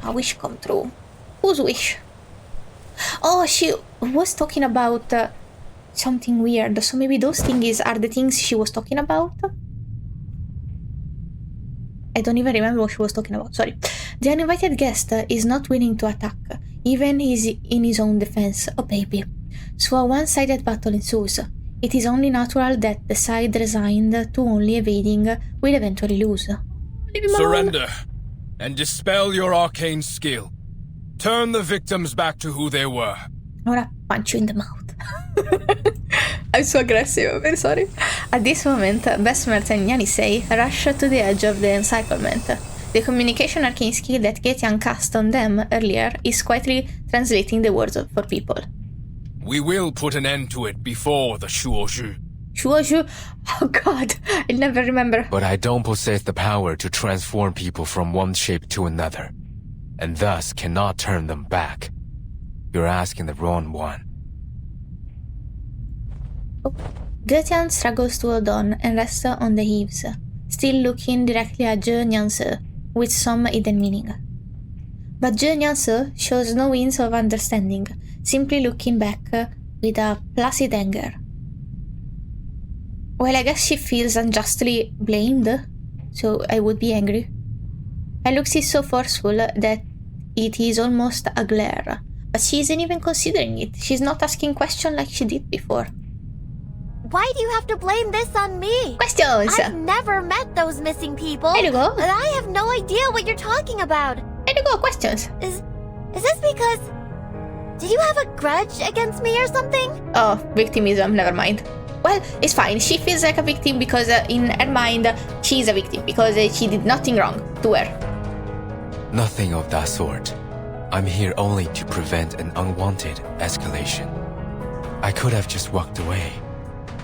A wish come true. Whose wish? Oh, she was talking about something weird, so maybe those things are the things she was talking about? I don't even remember what she was talking about, sorry. The uninvited guest is not willing to attack, even in his own defense. Oh baby. So a one-sided battle ensues. It is only natural that the side resigned to only evading will eventually lose. Surrender, and dispel your arcane skill. Turn the victims back to who they were. I wanna punch you in the mouth. I'm so aggressive, I'm very sorry. At this moment, Besmert and Yanisei rush to the edge of the encirclement. The communication arcane skill that Getian cast on them earlier is quietly translating the words for people. We will put an end to it before the Shuori. Shuori? Oh god, I never remember. But I don't possess the power to transform people from one shape to another, and thus cannot turn them back. You're asking the wrong one. Oh. Getian struggles to hold on and rests on the eaves, still looking directly at Jiu Niangzi with some hidden meaning. But Jiu Niangzi shows no hints of understanding, simply looking back with a placid anger. Well, I guess she feels unjustly blamed, so I would be angry. Her looks is so forceful that it is almost a glare, but she isn't even considering it. She's not asking questions like she did before. Why do you have to blame this on me? Questions! I've never met those missing people. There you go. And I have no idea what you're talking about. There you go, questions. Is this because... did you have a grudge against me or something? Oh, victimism, never mind. Well, it's fine. She feels like a victim because in her mind, she's a victim because she did nothing wrong to her. Nothing of that sort. I'm here only to prevent an unwanted escalation. I could have just walked away,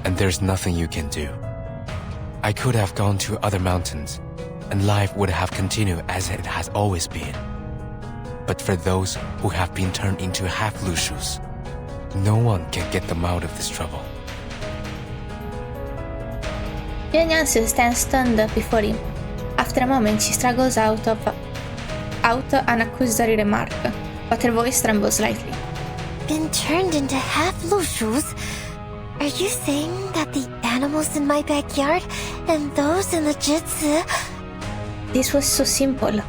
and there's nothing you can do. I could have gone to other mountains, and life would have continued as it has always been. But for those who have been turned into half-lushus, no one can get them out of this trouble. Jiu Niangzi stands stunned before him. After a moment, she struggles out an accusatory remark, but her voice trembles slightly. Been turned into half-lushus? Are you saying that the animals in my backyard and those in the Jitsu... This was so simple.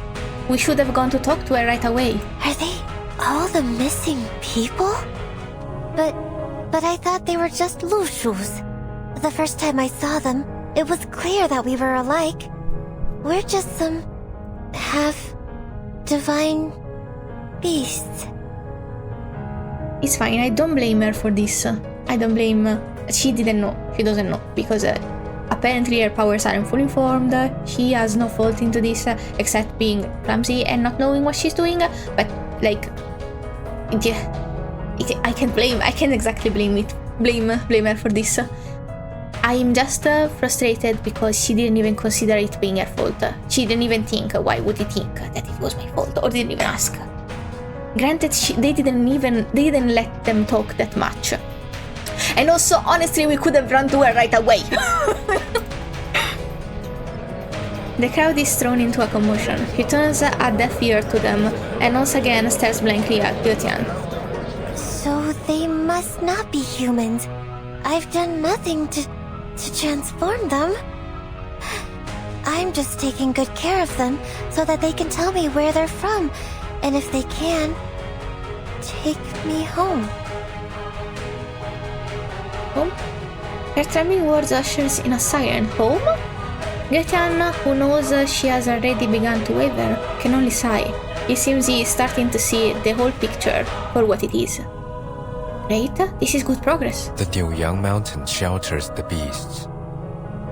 We should have gone to talk to her right away. Are they all the missing people? But I thought they were just Lushus. The first time I saw them, it was clear that we were alike. We're just some... half-divine... beasts. It's fine, I don't blame her for this. I don't blame... She didn't know. She doesn't know. Because apparently her powers aren't fully formed. She has no fault into this except being clumsy and not knowing what she's doing. But, like... yeah... I can't exactly blame her for this. I'm just frustrated because she didn't even consider it being her fault. She didn't even think, why would he think that it was my fault, or didn't even ask. Granted, they didn't let them talk that much. And also, honestly, we could have run to her right away. The crowd is thrown into a commotion. He turns a deaf ear to them and once again stares blankly at Getian. So they must not be humans. I've done nothing to transform them. I'm just taking good care of them so that they can tell me where they're from, and if they can, take me home. Home? Her trembling words ushers in a siren. Home? Getian, who knows she has already begun to waver, can only sigh. It seems he is starting to see the whole picture for what it is. Great, this is good progress. The Niuyang mountain shelters the beasts.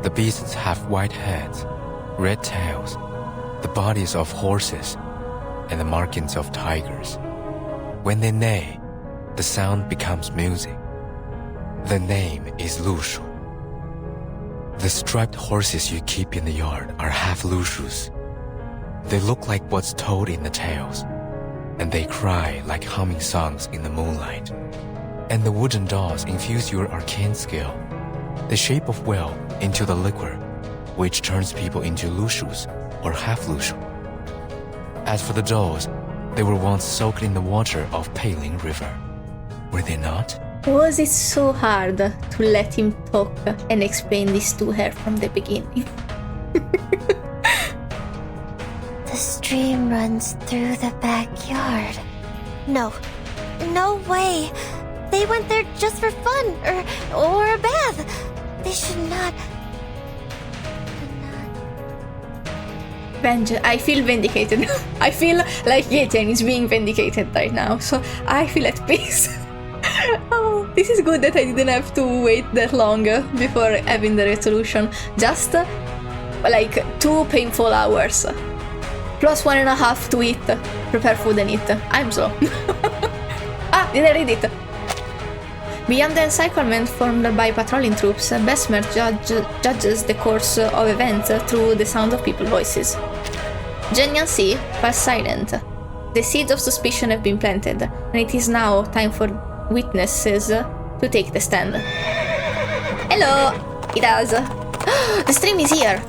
The beasts have white heads, red tails, the bodies of horses, and the markings of tigers. When they neigh, the sound becomes music. The name is Lushu. The striped horses you keep in the yard are half Lushus. They look like what's told in the tales, and they cry like humming songs in the moonlight. And the wooden dolls infuse your arcane skill, the shape of will, into the liquor, which turns people into Lushus or half Lushu. As for the dolls, they were once soaked in the water of Peiling River. Were they not? Was it so hard to let him talk and explain this to her from the beginning? The stream runs through the backyard. No way! They went there just for fun, or a bath. They should not... I feel vindicated. I feel like Getian is being vindicated right now, so I feel at peace. Oh, this is good that I didn't have to wait that long before having the resolution. Just like 2 painful hours. Plus 1.5 to eat. Prepare food and eat. I'm slow. Did I read it? Beyond the encirclement formed by patrolling troops, Besmer judges the course of events through the sound of people's voices. Jiu Niangzi falls silent. The seeds of suspicion have been planted, and it is now time for witnesses to take the stand. Hello! It does. The stream is here!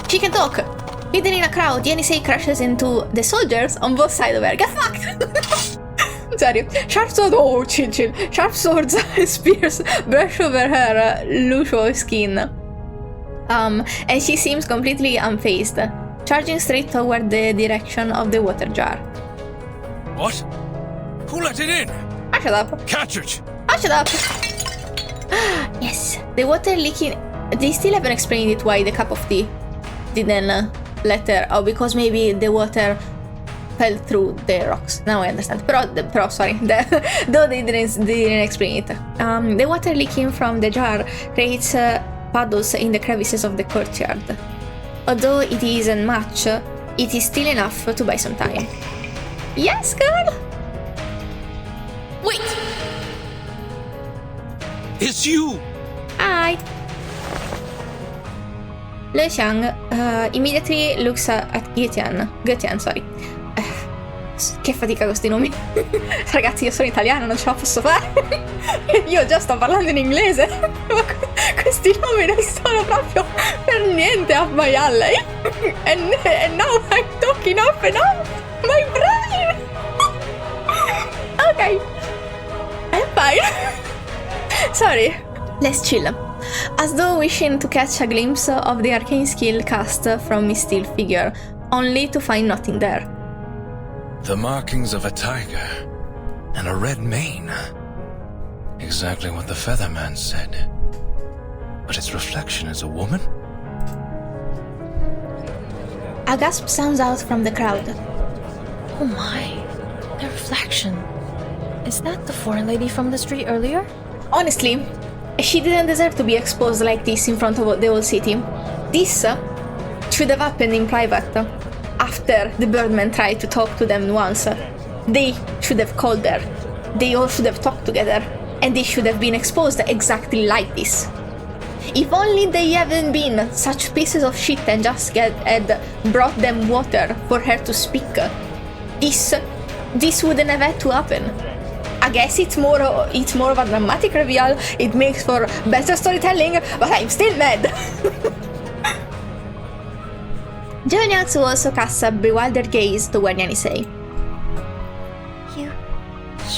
She can talk! Hidden in a crowd, Yenisei crashes into the soldiers on both sides of her. Get fucked! Sorry. Sharp sword, oh chill. Sharp swords and spears brush over her luscious skin. And she seems completely unfazed, charging straight toward the direction of the water jar. What? Who let it in? Shut up. Catch it! Shut up. Yes, the water leaking. They still haven't explained it why the cup of tea didn't let her. Oh, because maybe the water fell through the rocks. Now I understand. Però sorry, though they didn't explain it. The water leaking from the jar creates puddles in the crevices of the courtyard. Although it isn't much, it is still enough to buy some time. Yes, girl! Wait! It's you! Hi! Le Xiang immediately looks at Getian, sorry. Che fatica questi nomi. Ragazzi, io sono italiana, non ce la posso fare. Io già sto parlando in inglese. Ma questi nomi non sono proprio per niente up my alley. And now I'm talking off and on my brain. Okay. I'm fine. Sorry. Let's chill. As though wishing to catch a glimpse of the arcane skill cast from his still figure, only to find nothing there. The markings of a tiger and a red mane. Exactly what the Featherman said. But its reflection is a woman? A gasp sounds out from the crowd. Oh my, the reflection. Is that the foreign lady from the street earlier? Honestly, she didn't deserve to be exposed like this in front of the whole city. This should have happened in private. After the birdman tried to talk to them once, they should have called her. They all should have talked together, and they should have been exposed exactly like this. If only they hadn't been such pieces of shit and just had brought them water for her to speak, this wouldn't have had to happen. I guess it's more of a dramatic reveal. It makes for better storytelling, but I'm still mad. Jiu Niangzi also casts a bewildered gaze toward Yanisei.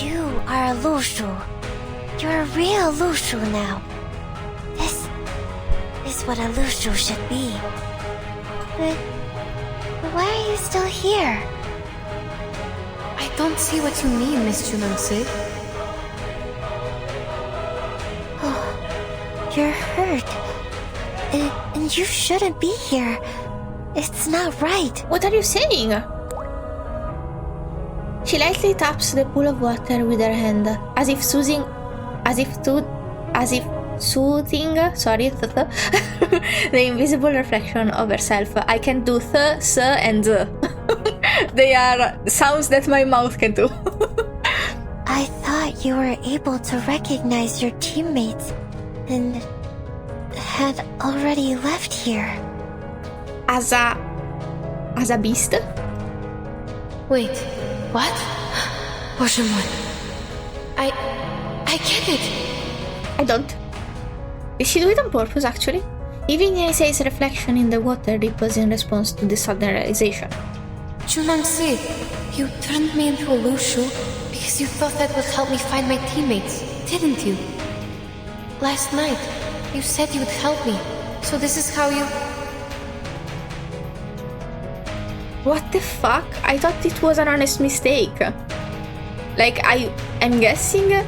You are a Lushu. You're a real Lushu now. This is what a Lushu should be. But why are you still here? I don't see what you mean, Miss Jiu Niangzi. Oh, you're hurt. And you shouldn't be here. It's not right. What are you saying? She lightly taps the pool of water with her hand, as if soothing, the invisible reflection of herself. I can do th, s, and z. They are sounds that my mouth can do. I thought you were able to recognize your teammates and had already left here. As a beast? Wait, what? Oceanwood. I get it. I don't. Did she do it on purpose, actually? Even Yanisei's reflection in the water ripples in response to this sudden realization. Jiu Niangzi, you turned me into a Lushu because you thought that would help me find my teammates, didn't you? Last night, you said you would help me, so this is how you... What the fuck? I thought it was an honest mistake. Like, I'm guessing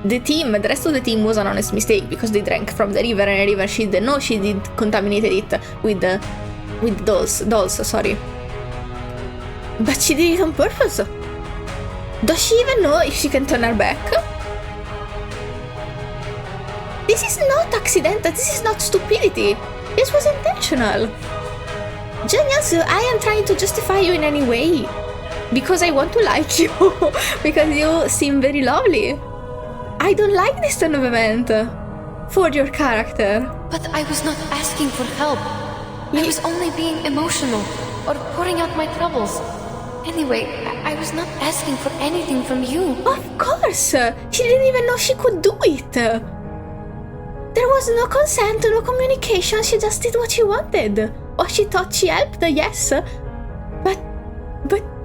the rest of the team was an honest mistake because they drank from the river, and the river she didn't know she did contaminated it with dolls, sorry. But she did it on purpose. Does she even know if she can turn her back? This is not accidental, this is not stupidity. This was intentional. Jiu Niangzi, I am trying to justify you in any way. Because I want to like you. Because you seem very lovely. I don't like this turn of event for your character. But I was not asking for help. I was only being emotional or pouring out my troubles. Anyway, I was not asking for anything from you. Of course! She didn't even know she could do it. There was no consent, no communication, she just did what she wanted. Or she thought she helped, yes. But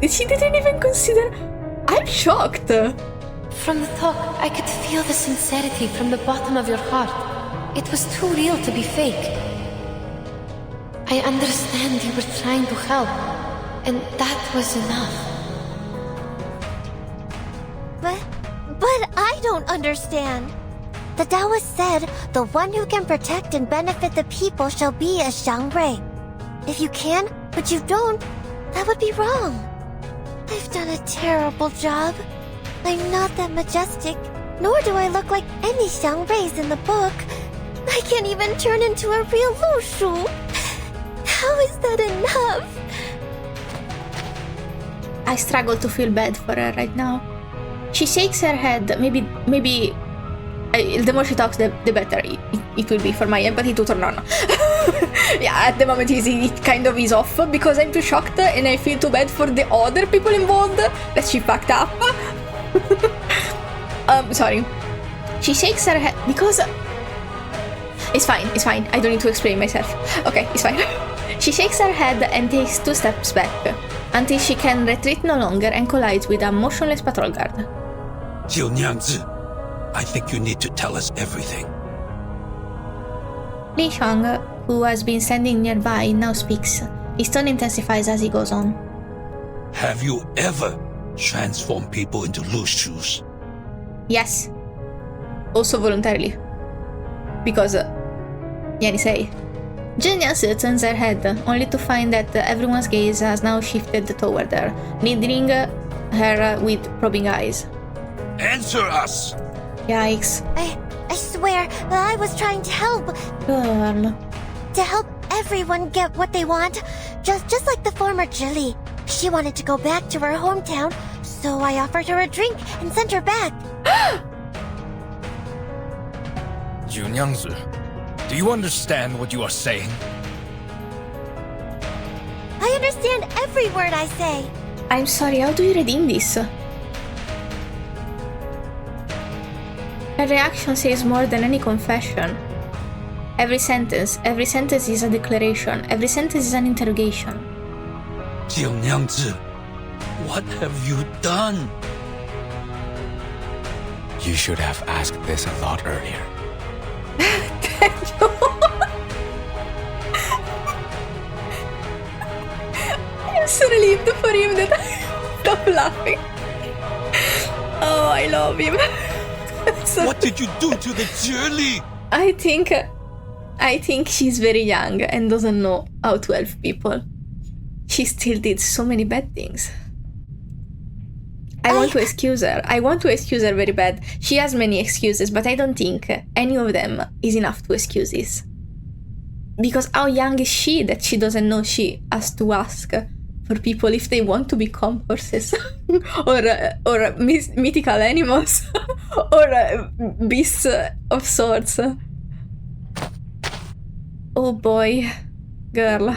she didn't even consider... I'm shocked. From the talk, I could feel the sincerity from the bottom of your heart. It was too real to be fake. I understand you were trying to help, and that was enough. But I don't understand. The Taoist said, the one who can protect and benefit the people shall be a Xiangrui. If you can, but you don't, that would be wrong. I've done a terrible job. I'm not that majestic, nor do I look like any Xiangruis in the book. I can't even turn into a real Lushu. How is that enough? I struggle to feel bad for her right now. She shakes her head. Maybe the more she talks, the better it will be for my empathy to turn on. Yeah, at the moment it kind of is off because I'm too shocked and I feel too bad for the other people involved that she fucked up. Sorry. She shakes her head because... It's fine. I don't need to explain myself. Okay, it's fine. She shakes her head and takes 2 steps back until she can retreat no longer and collides with a motionless patrol guard. Jiu Niangzi, I think you need to tell us everything. Li Shang, who has been standing nearby, now speaks. His tone intensifies as he goes on. Have you ever transformed people into loose shoes? Yes. Also voluntarily. Because, say. Jiu Niangzi turns her head, only to find that everyone's gaze has now shifted toward her, needling her with probing eyes. Answer us! Yikes. I swear, I was trying to help. Girl. To help everyone get what they want. Just like the former Jilly. She wanted to go back to her hometown, so I offered her a drink and sent her back. Jiu Niangzi, do you understand what you are saying? I understand every word I say. I'm sorry, how do you redeem this? Her reaction says more than any confession. Every sentence is a declaration. Every sentence is an interrogation. Jiu Niangzi, what have you done? You should have asked this a lot earlier. I'm so relieved for him that I stopped laughing. Oh, I love him. So what did you do to the Jilly? I think she's very young and doesn't know how to help people. She still did so many bad things. I want to excuse her. I want to excuse her very bad. She has many excuses, but I don't think any of them is enough to excuse this. Because how young is she that she doesn't know she has to ask for people if they want to become horses or mythical animals or beasts of sorts. Oh boy, girl.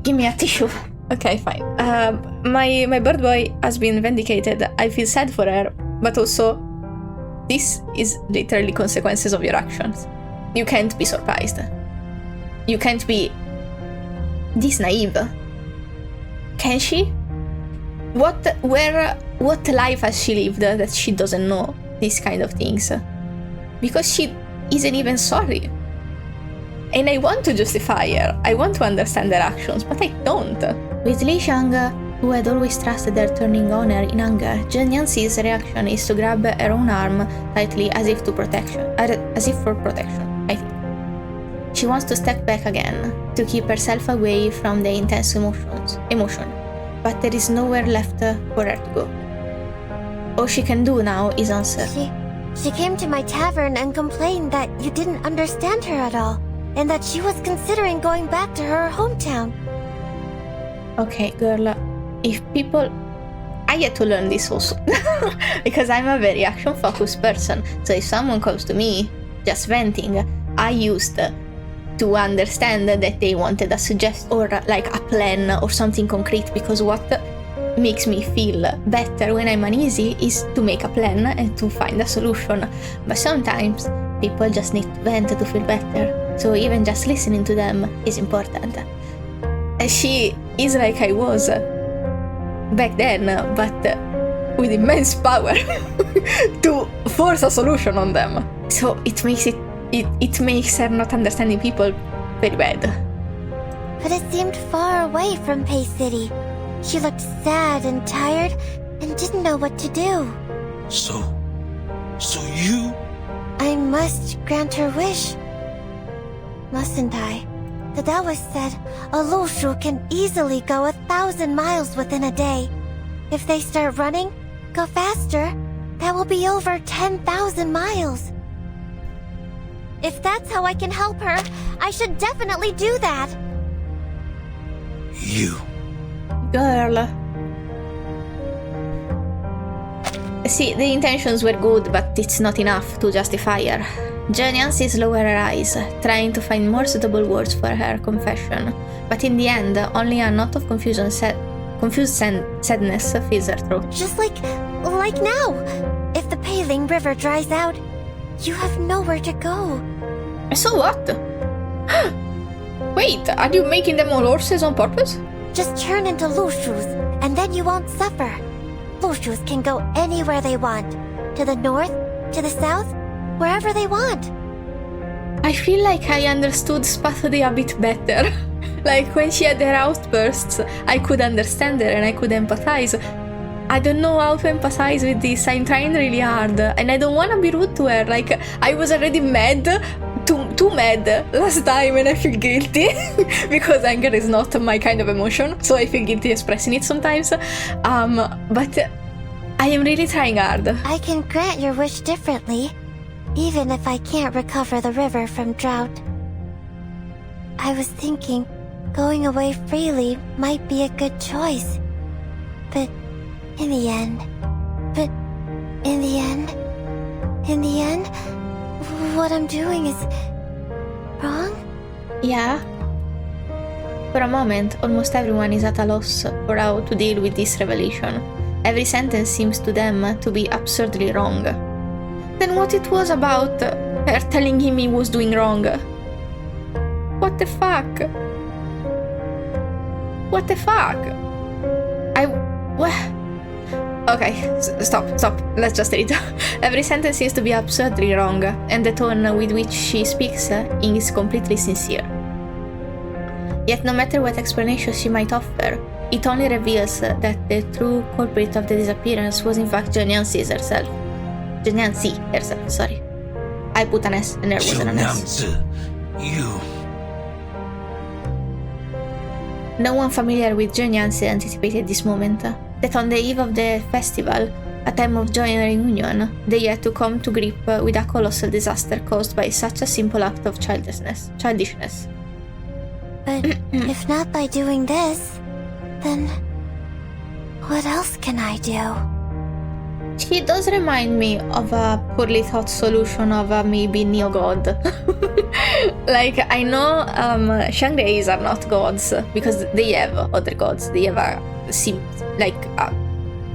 Give me a tissue. Okay, fine. My bird boy has been vindicated. I feel sad for her, but also this is literally consequences of your actions. You can't be surprised. You can't be this naive. Can she? What life has she lived that she doesn't know these kind of things? Because she isn't even sorry. And I want to justify her. I want to understand her actions, but I don't. With Li Shang, who had always trusted her, turning on her in anger, Jiu Niangzi's reaction is to grab her own arm tightly as if for protection, I think. She wants to step back again, to keep herself away from the intense emotion, but there is nowhere left for her to go. All she can do now is answer. She came to my tavern and complained that you didn't understand her at all, and that she was considering going back to her hometown. Okay, girl, if people... I had to learn this also, because I'm a very action-focused person, so if someone comes to me just venting, I used to understand that they wanted a suggestion or like a plan or something concrete, because what makes me feel better when I'm uneasy is to make a plan and to find a solution. But sometimes people just need to vent to feel better, so even just listening to them is important. She is like I was back then, but with immense power to force a solution on them. So it makes her not understanding people very bad. But it seemed far away from Pei City. She looked sad and tired and didn't know what to do. So you... I must grant her wish. Mustn't I? The Taoist said a Lushu can easily go 1,000 miles within a day. If they start running, go faster, that will be over 10,000 miles. If that's how I can help her, I should definitely do that. You. Girl. See, the intentions were good, but it's not enough to justify her. Jiu Niangzi lowered her eyes, trying to find more suitable words for her confession, but in the end, only a knot of confused sadness fills her throat. Just like now. If the Peiling River dries out, you have nowhere to go. So what? Wait, are you making them all horses on purpose? Just turn into Lushus, and then you won't suffer. Lushus can go anywhere they want. To the north, to the south, wherever they want. I feel like I understood Spathodie a bit better. Like, when she had her outbursts, I could understand her and I could empathize. I don't know how to empathize with this. I'm trying really hard, and I don't want to be rude to her. Like, I was already mad, too mad last time, and I feel guilty because anger is not my kind of emotion, so I feel guilty expressing it sometimes. But I am really trying hard. I can grant your wish differently, even if I can't recover the river from drought. I was thinking going away freely might be a good choice, but in the end, what I'm doing is wrong? Yeah. For a moment, almost everyone is at a loss for how to deal with this revelation. Every sentence seems to them to be absurdly wrong. Then what it was about her telling him he was doing wrong? What the fuck? What the fuck? Okay, stop. Let's just read. Every sentence seems to be absurdly wrong, and the tone with which she speaks is completely sincere. Yet no matter what explanation she might offer, it only reveals that the true culprit of the disappearance was in fact Jiu Niangzi herself. Jiu Niangzi herself, sorry. I put an S and there wasn't an S. You... No one familiar with Jiu Niangzi anticipated this moment. That on the eve of the festival, a time of joy and reunion, they had to come to grip with a colossal disaster caused by such a simple act of childishness. But if not by doing this, then what else can I do? She does remind me of a poorly thought solution of a maybe neo-god. Like, I know Shangrais are not gods, because they have other gods. They have a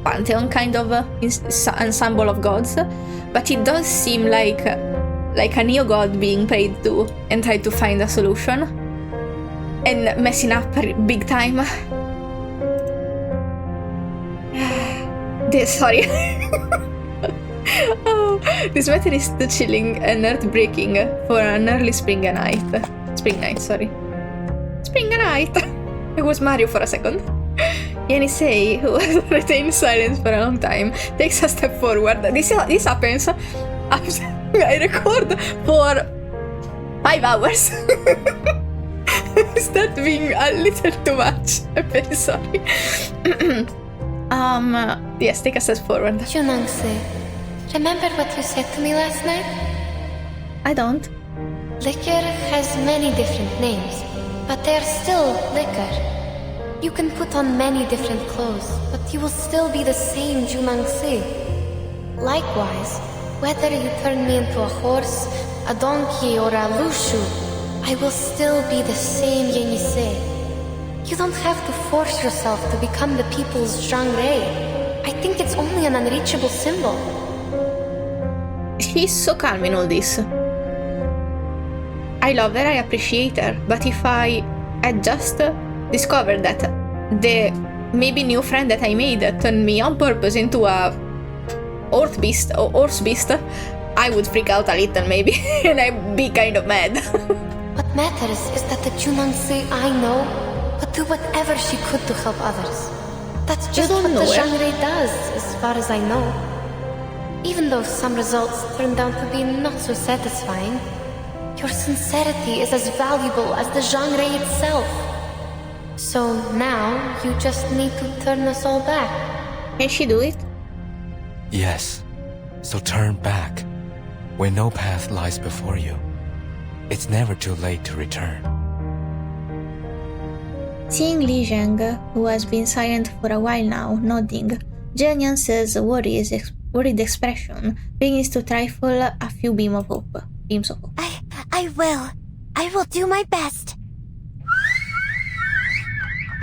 pantheon kind of ensemble of gods, but it does seem like a neo-god being prayed to and tried to find a solution and messing up big time. Sorry. Oh, this weather is too chilling and earth-breaking for an early spring night. Spring night. It was Mario for a second. Yenisei, who has retained silence for a long time, takes a step forward. This happens after I record for 5 hours. Is that being a little too much? I'm very sorry. Yes, take a step forward. Jiu Niangzi, remember what you said to me last night? I don't. Liquor has many different names, but they're still liquor. You can put on many different clothes, but you will still be the same Jiu Niangzi. Likewise, whether you turn me into a horse, a donkey, or a lushu, I will still be the same Yenisei. You don't have to force yourself to become the people's Zhangrei. I think it's only an unreachable symbol. She's so calm in all this. I love her, I appreciate her, but if I had just discovered that the maybe new friend that I made turned me on purpose into a horse beast, I would freak out a little maybe, and I'd be kind of mad. What matters is that the Jiu Niangzi I know would do whatever she could to help others. That's just what the Zhangrei does, as far as I know. Even though some results turned out to be not so satisfying, your sincerity is as valuable as the Zhangrei itself. So now, you just need to turn us all back. Can she do it? Yes. So turn back. When no path lies before you, it's never too late to return. Seeing Li Zheng, who has been silent for a while now, nodding, Jiu Niangzi's worried expression begins to trifle a few beams of hope. I will do my best.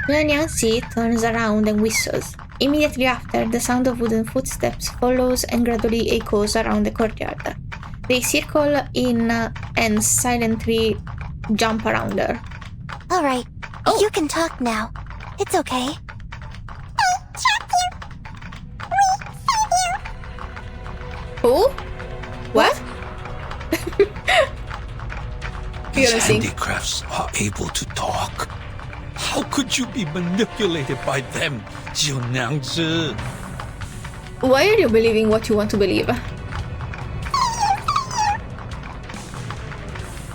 Jiu Niangzi turns around and whistles. Immediately after, the sound of wooden footsteps follows and gradually echoes around the courtyard. They circle in and silently jump around her. Alright, you can talk now. It's okay. Hey, Chapter! We Who? What? These handicrafts are able to talk. How could you be manipulated by them, Jiu Niangzi? Why are you believing what you want to believe?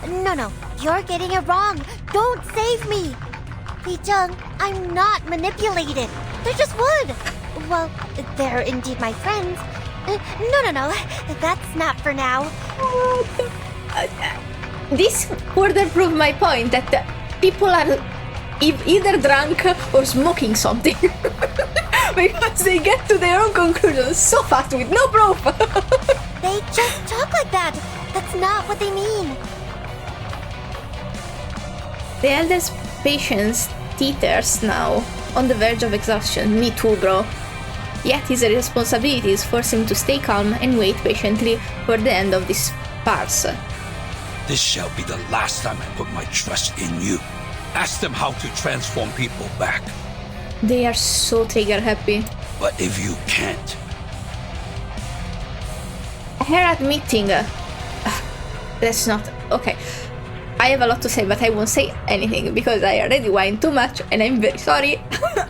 No, you're getting it wrong. Don't save me. Li-jung, I'm not manipulated. They're just wood. Well, they're indeed my friends. No. That's not for now. This further proves my point that people are either drunk or smoking something. Because they get to their own conclusions so fast with no proof. They just talk like that. That's not what they mean. The eldest patience teeters now, on the verge of exhaustion. Me too, bro. Yet his responsibilities force him to stay calm and wait patiently for the end of this farce. This shall be the last time I put my trust in you. Ask them how to transform people back. They are so trigger happy. But if you can't... Her admitting... that's not... Okay. I have a lot to say, but I won't say anything because I already whined too much and I'm very sorry.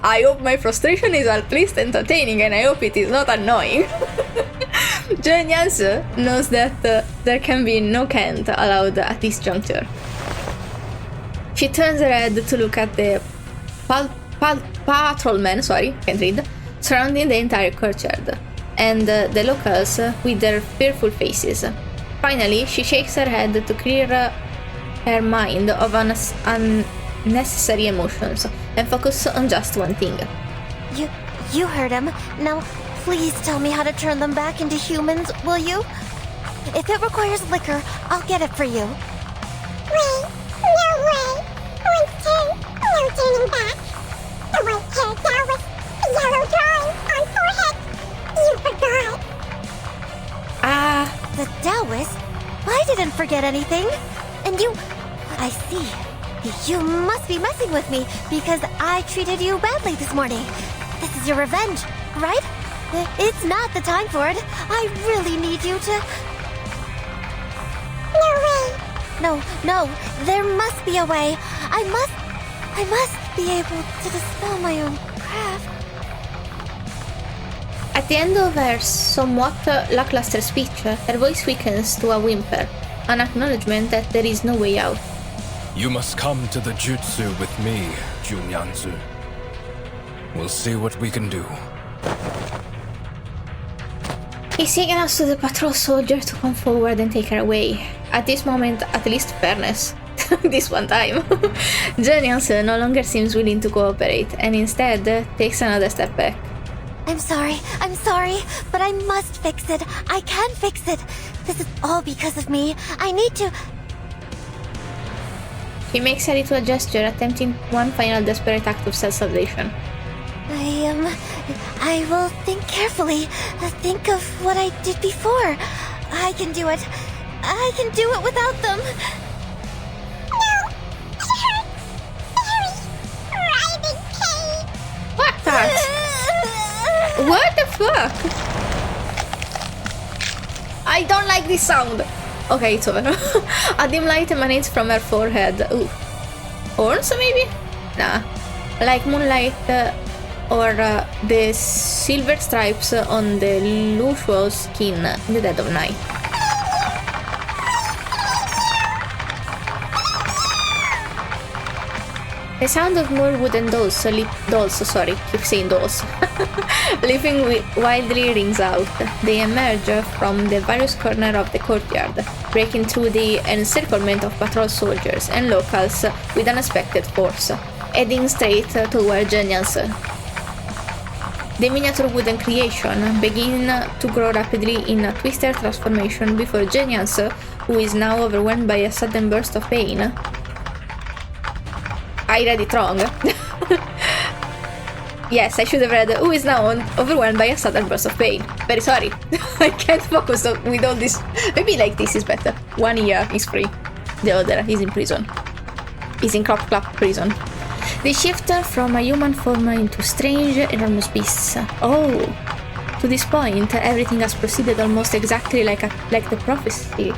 I hope my frustration is at least entertaining and I hope it is not annoying. Jiu Niangzi knows that there can be no cant allowed at this juncture. She turns her head to look at the patrolmen, surrounding the entire courtyard, and the locals with their fearful faces. Finally, she shakes her head to clear her mind of unnecessary emotions and focus on just one thing. You heard him. Now, please tell me how to turn them back into humans, will you? If it requires liquor, I'll get it for you. Wait, no way. No turning back. The white-haired Taoist, the yellow drawing on forehead. You forgot. The Taoist? I didn't forget anything. And you... I see. You must be messing with me because I treated you badly this morning. This is your revenge, right? It's not the time for it. I really need you to... No way. No, there must be a way. I must be able to dispel my own craft. At the end of her somewhat lackluster speech, her voice weakens to a whimper, an acknowledgement that there is no way out. You must come to the jutsu with me, Jiu Niangzi. We'll see what we can do. He signals to the patrol soldier to come forward and take her away. At this moment, at least fairness. This one time. Jiu Niangzi no longer seems willing to cooperate, and instead takes another step back. I'm sorry, but I must fix it. I can fix it. This is all because of me. I need to... He makes a little gesture, attempting one final desperate act of self-salvation. I will think carefully. Think of what I did before. I can do it. I can do it without them. No, it hurts. Very writhing pain. What that? What the fuck? I don't like this sound. Okay, it's over. A dim light emanates from her forehead. Ooh. Horns, maybe? Nah. Like moonlight or the silver stripes on the luscious skin in the dead of night. The sound of more wooden dolls, leaping wildly rings out. They emerge from the various corners of the courtyard, breaking through the encirclement of patrol soldiers and locals with unexpected force, heading straight toward Jiu Niangzi. The miniature wooden creation begin to grow rapidly in a twister transformation before Jiu Niangzi, who is now overwhelmed by a sudden burst of pain. I read it wrong. Yes, I should have read who is now overwhelmed by a sudden burst of pain. Very sorry. I can't focus with all this. Maybe like this is better. 1 year is free. The other is in prison. Is in clap prison. They shift from a human form into strange, enormous beasts. Oh, To this point, everything has proceeded almost exactly like the prophecy.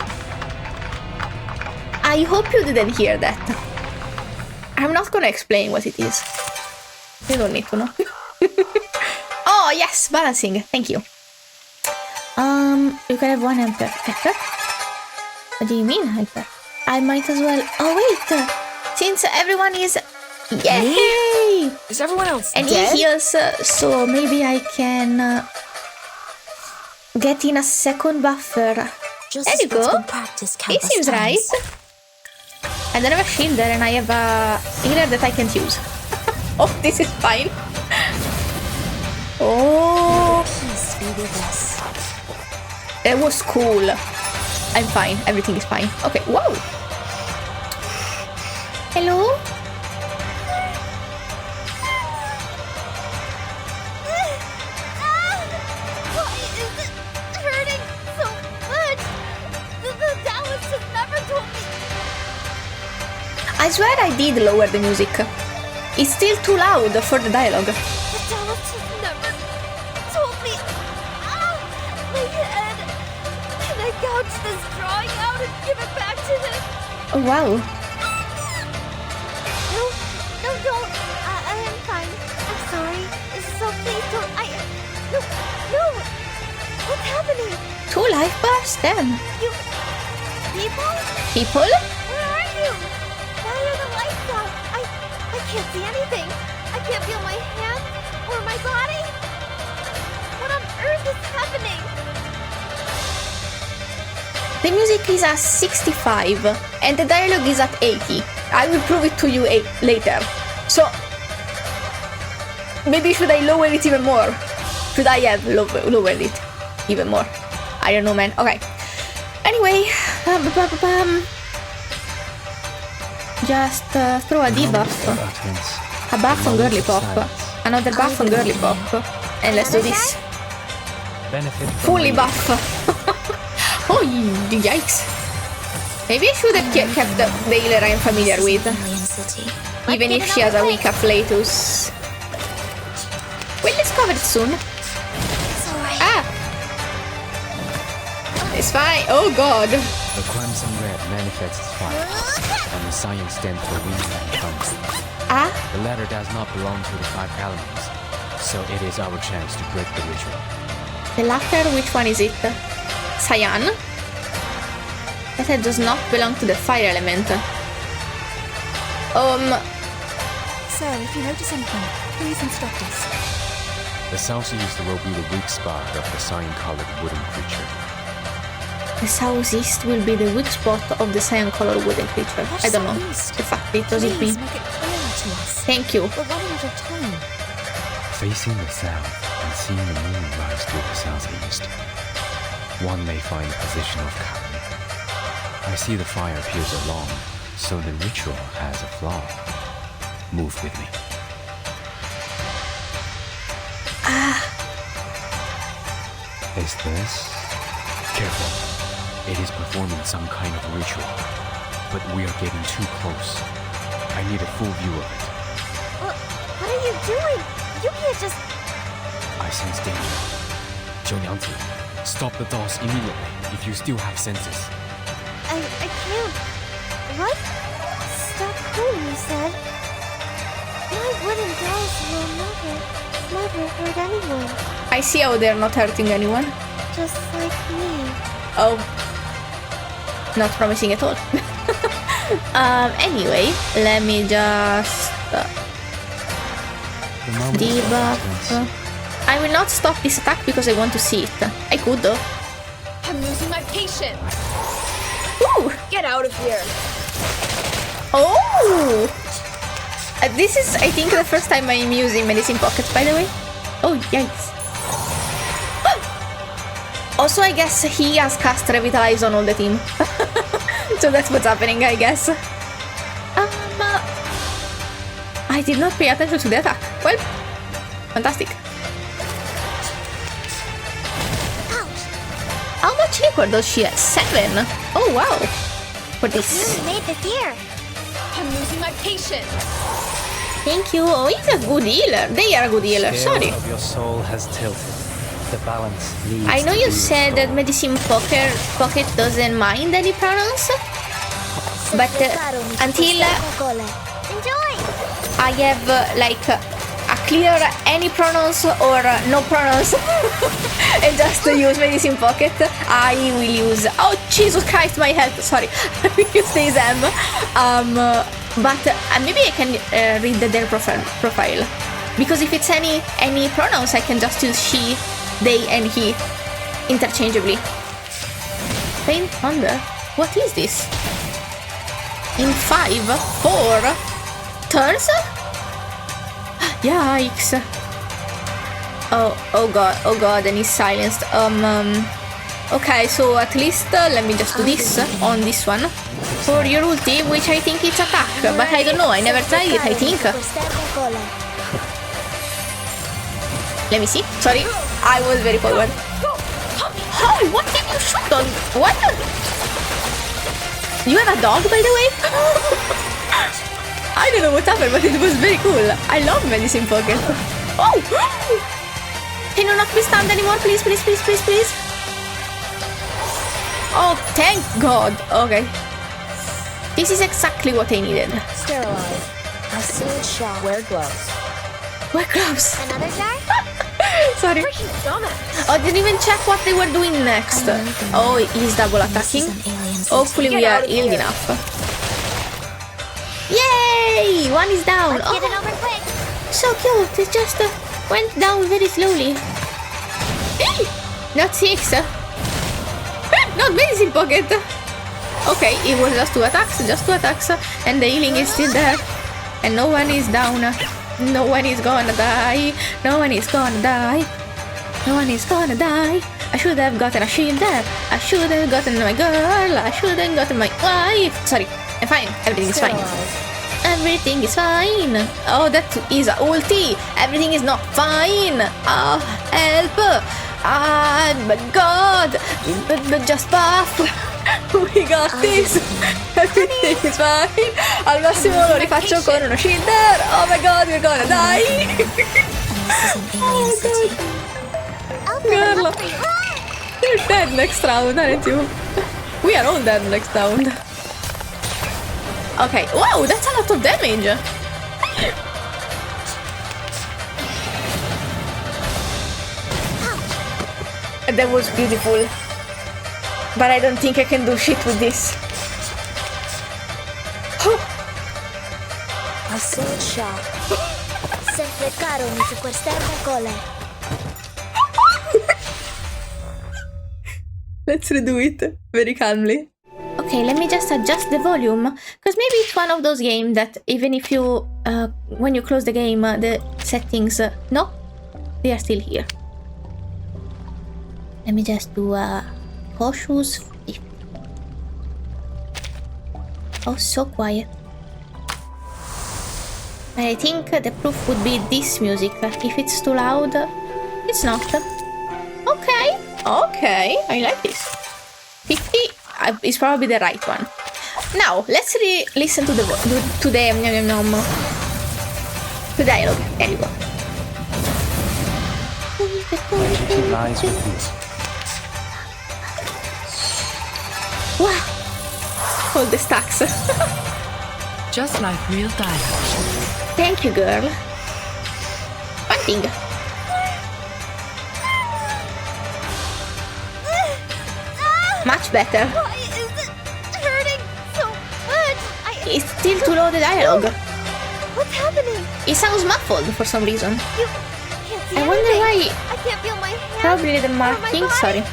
I hope you didn't hear that. I'm not gonna explain what it is. You don't need to know. Oh, yes, balancing. Thank you. You can have one helper. Helper? What do you mean, helper? I might as well. Oh, wait. Since everyone is. Yay! Is everyone else and dead? he heals, so maybe I can get in a second buffer. Just there you go. It seems right. I don't have a shielder and I have a healer that I can't use. Oh, this is fine. Oh, Peace be with us. That was cool. I'm fine. Everything is fine. Okay. Whoa. Hello. Why is it hurting so much? The Taoist has never told me. I swear I did lower the music. It's still too loud for the dialogue. The Taoist has never told me. My head. Can I gouge this drawing out and give it back to him? Oh, wow. No, don't. I am fine. I'm sorry. So please don't. No. What's happening? 2 life bars? Damn. You. People? People? Where are you? Why are the lights out? I can't see anything. I can't feel my hand or my body. What on earth is happening? The music is at 65 and the dialogue is at 80. I will prove it to you later. So, maybe should I lower it even more? Should I have lowered it even more? I don't know, man. Okay. Anyway, just throw a debuff. A buff on Girly Pop. Another buff on Girly Pop. And let's do this. Fully buff. Oh, yikes. Maybe I should have kept the healer I'm familiar with. Even if she has a weak afflatus. We'll discover it soon. Ah! It's fine. Oh god. The crimson red manifests fire, and the cyan stands for wind and thunder. Ah? The latter does not belong to the 5 elements, so it is our chance to break the ritual. The latter, which one is it? Cyan? That does not belong to the fire element. Sir, if you notice anything, please instruct us. The southeast will be the weak spot of the cyan-colored wooden creature. The southeast will be the weak spot of the cyan-colored wooden creature. I don't know. The fact it does it mean? Thank you. We're running out of time. Facing the south and seeing the moon rise through the southeast, one may find a position of calm. I see the fire appears along, so the ritual has a flaw. Move with me. Is this? Careful. It is performing some kind of ritual, but we are getting too close. I need a full view of it. What are you doing? You can't just... I sense danger. Jiu Niangzi, stop the dolls immediately if you still have senses. I can't. What? Stop who, you said? My wooden dolls will never hurt anyone. I see how they're not hurting anyone. Just like me. Oh. Not promising at all. Anyway, let me just... debuff. I will not stop this attack because I want to see it. I could though. I'm losing my patience. Ooh! Get out of here. Oh! This is, I think, the first time I'm using medicine pockets, by the way. Oh, yikes. Also, I guess he has cast Revitalize on all the team. So that's what's happening, I guess. I did not pay attention to the attack. Well, fantastic. How much liquor does she have? 7. Oh, wow. For this. You made this year. I'm losing my patience. Thank you. Oh, he's a good healer. They are a good healer. Scale Sorry. of your soul has tilted. The balance needs I know to you be said that Medicine Pocket doesn't mind any pronouns, but until I have like a clear any pronouns or no pronouns and just use Medicine Pocket, I will use, oh Jesus Christ, my head, sorry, I will use this M, but maybe I can read their profile, because if it's any pronouns I can just use she, they and he interchangeably. Faint Thunder, what is this? In 5, 4 turns? Yikes. Oh god, and he's silenced. Okay, so at least let me just do this on this one for your ulti, which I think it's attack, but I don't know, I never tried it, I think. Let me see, sorry, I was very forward. Oh, what did you shoot on? What? You have a dog, by the way? I don't know what happened, but it was very cool. I love Medicine Pocket. Oh! Can you not be stunned anymore? Please, please, please, please, please. Oh, thank God. Okay. This is exactly what I needed. Sterilize. A sealed shot. Wear gloves. Wear gloves. Another jar? Sorry. Oh, didn't even check what they were doing next. Oh, he's double attacking. Hopefully we are healed enough. Yay! One is down. Let's get it over quick. So cute. It just went down very slowly. Not 6. Not Medicine Pocket. Okay, it was just 2 attacks, and the healing is still there. And no one is down. No one is gonna die. No one is gonna die. No one is gonna die. I should have gotten a shield there. I should have gotten my girl. I should have gotten my wife. Sorry, I'm fine. Everything is fine. Everything is fine. Oh, that is a ulti. Everything is not fine. Ah, help. Ah, my God. Just buff. We got this. Everything is fine. Al massimo lo rifaccio con uno shielder. Oh my God, we're gonna die. Oh God. Girl, you're dead next round, aren't you? We are all dead next round. Okay. Wow, that's a lot of damage. That was beautiful. But I don't think I can do shit with this. A sealed shot. Se flecaron y secuestraron cole. Let's redo it very calmly. Okay, let me just adjust the volume, because maybe it's one of those games that even if you, when you close the game, the settings, no, they are still here. Let me just do a cautious 50. Oh, so quiet. I think the proof would be this music. If it's too loud, it's not. Okay, okay, I like this. 50 is probably the right one. Now let's listen to the dialogue. There you go. She lies with you. Wow! All the stacks. Just like real dialogue. Thank you, girl. Fighting. Much better. Why is it hurting so much? It's still too low, the dialogue. What's happening? It sounds muffled for some reason. You can't see I wonder anything. why. I can't feel my hands. Probably the or my marking. body. Sorry.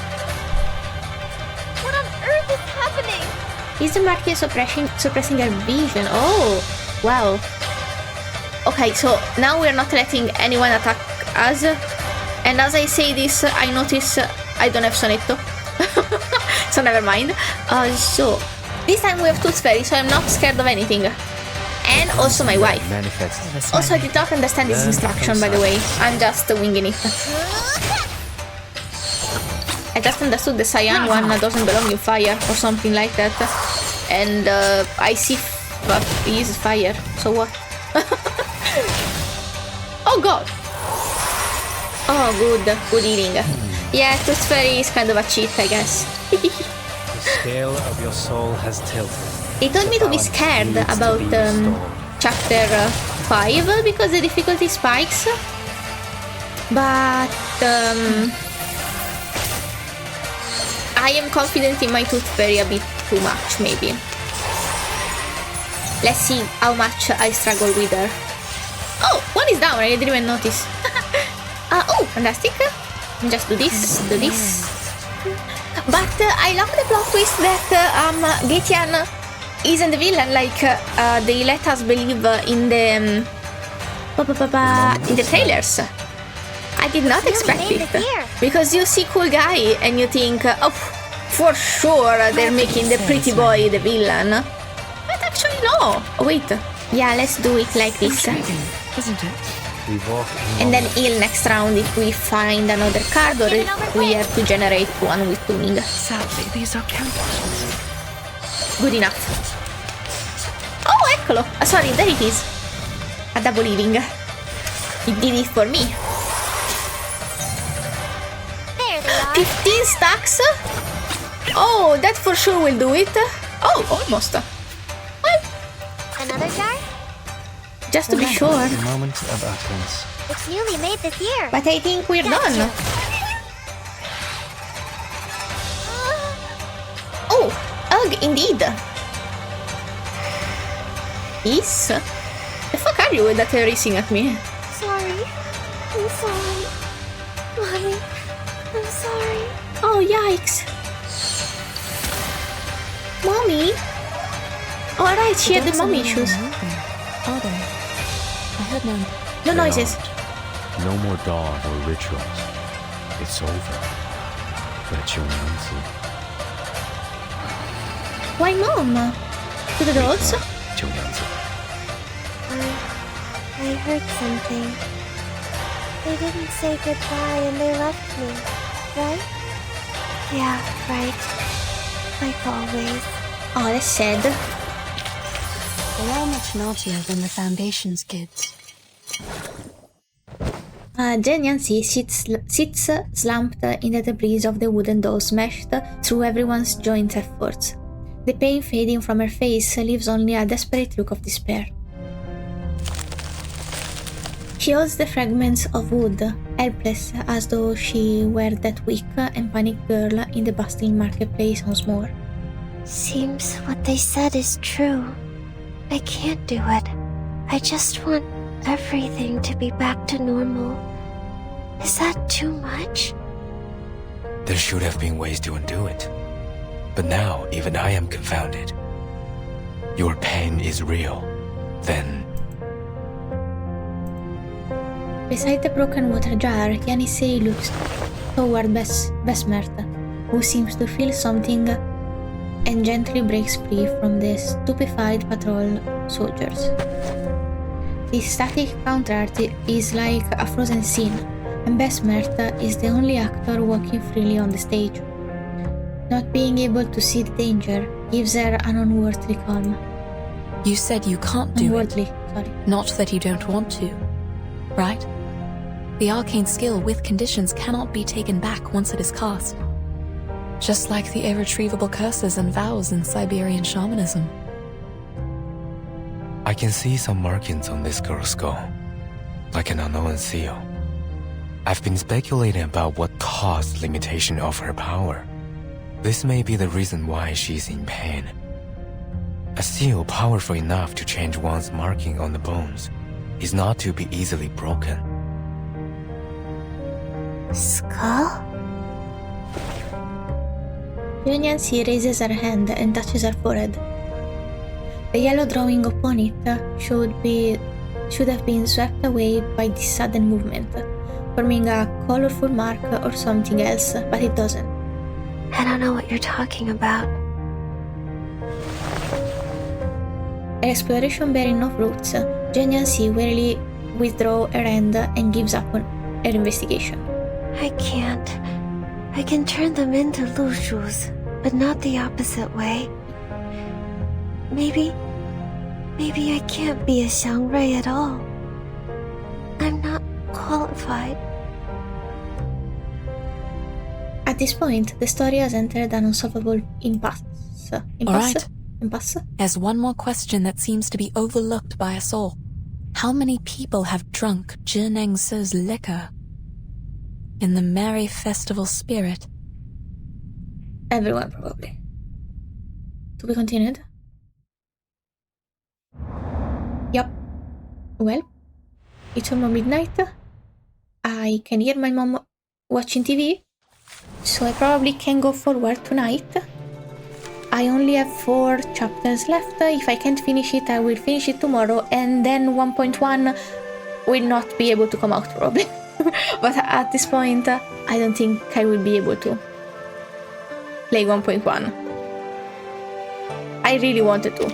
What on earth is happening? Is the marking suppressing her vision? Oh, wow. Okay, so now we're not letting anyone attack us. And as I say this, I notice I don't have Sonetto. So never mind. So this time we have Tooth Fairy, so I'm not scared of anything. And also my wife. Also, I did not understand this instruction, by the way. I'm just winging it. I just understood the cyan one doesn't belong in fire or something like that. And I see he is fire. So what? Oh God. Oh, good healing. Yeah, Tooth Fairy is kind of a cheat, I guess. The scale of your soul has tilted. They told me to be scared about chapter 5 because the difficulty spikes. But I am confident in my Tooth Fairy a bit too much, maybe. Let's see how much I struggle with her. Oh, one is down, I didn't even notice. Oh, fantastic. Just do this, do this. But I love the plot twist that Getian isn't the villain like they let us believe in the trailers. I did not expect it. Because you see cool guy and you think, oh, for sure they're making the pretty boy the villain. But actually no. Wait. Yeah, let's do it like this. Isn't it? And then heal next round if we find another card, or we have to generate one with tuning. Sadly, these are counterfeits. Good enough. Oh, eccolo! Sorry, there it is. A double healing. It did it for me. There they are. 15 stacks? Oh, that for sure will do it. Oh, almost. Well, Another jar? just to be sure. The moment of utterance. It's newly made this year. But I think we're done. Oh, ugh, indeed. Is? The fuck are you that are racing at me? Sorry. I'm sorry. Mommy, I'm sorry. Oh, yikes. Mommy? Alright, she had the mom issues. Are they? I heard none. No noises. No more dawn or rituals. It's over. For Jiu Niangzi. Why, Mom? To the dogs? Jiu Niangzi. I heard something. They didn't say goodbye and they left me, right? Yeah, right. Like always. Oh, that's sad. They are much naughtier than the Foundation's kids. Jiu Niangzi sits slumped in the debris of the wooden door smashed through everyone's joint efforts. The pain fading from her face leaves only a desperate look of despair. She holds the fragments of wood, helpless as though she were that weak and panicked girl in the bustling marketplace once more. Seems what they said is true. I can't do it. I just want everything to be back to normal. Is that too much? There should have been ways to undo it. But now, even I am confounded. Your pain is real. Then... Beside the broken water jar, Yanisei looks toward Besmert, who seems to feel something and gently breaks free from the stupefied patrol soldiers. This static counterart is like a frozen scene, and Besmert is the only actor walking freely on the stage. Not being able to see the danger gives her an unworldly calm. You said you can't do Unworldly, sorry. Not that you don't want to, right? The arcane skill with conditions cannot be taken back once it is cast. Just like the irretrievable curses and vows in Siberian shamanism. I can see some markings on this girl's skull, like an unknown seal. I've been speculating about what caused limitation of her power. This may be the reason why she's in pain. A seal powerful enough to change one's marking on the bones is not to be easily broken. Skull? Jiu Niangzi raises her hand and touches her forehead. The yellow drawing upon it should have been swept away by this sudden movement, forming a colorful mark or something else, but it doesn't. I don't know what you're talking about. Exploration bearing no fruits, Jiu Niangzi wearily withdraws her hand and gives up on her investigation. I can't. I can turn them into Lushu's, but not the opposite way. Maybe I can't be a Xiangrui at all. I'm not qualified. this point, the story has entered an unsolvable impasse. All right. Impasse? There's one more question that seems to be overlooked by us all. How many people have drunk Jiu Niangzi's liquor? In the merry festival spirit? Everyone, probably. To be continued? Yep. Well, it's almost midnight. I can hear my mom watching TV, so I probably can go forward tonight. I only have 4 chapters left. If I can't finish it, I will finish it tomorrow, and then 1.1 will not be able to come out probably. But at this point, I don't think I will be able to play 1.1. I really wanted to.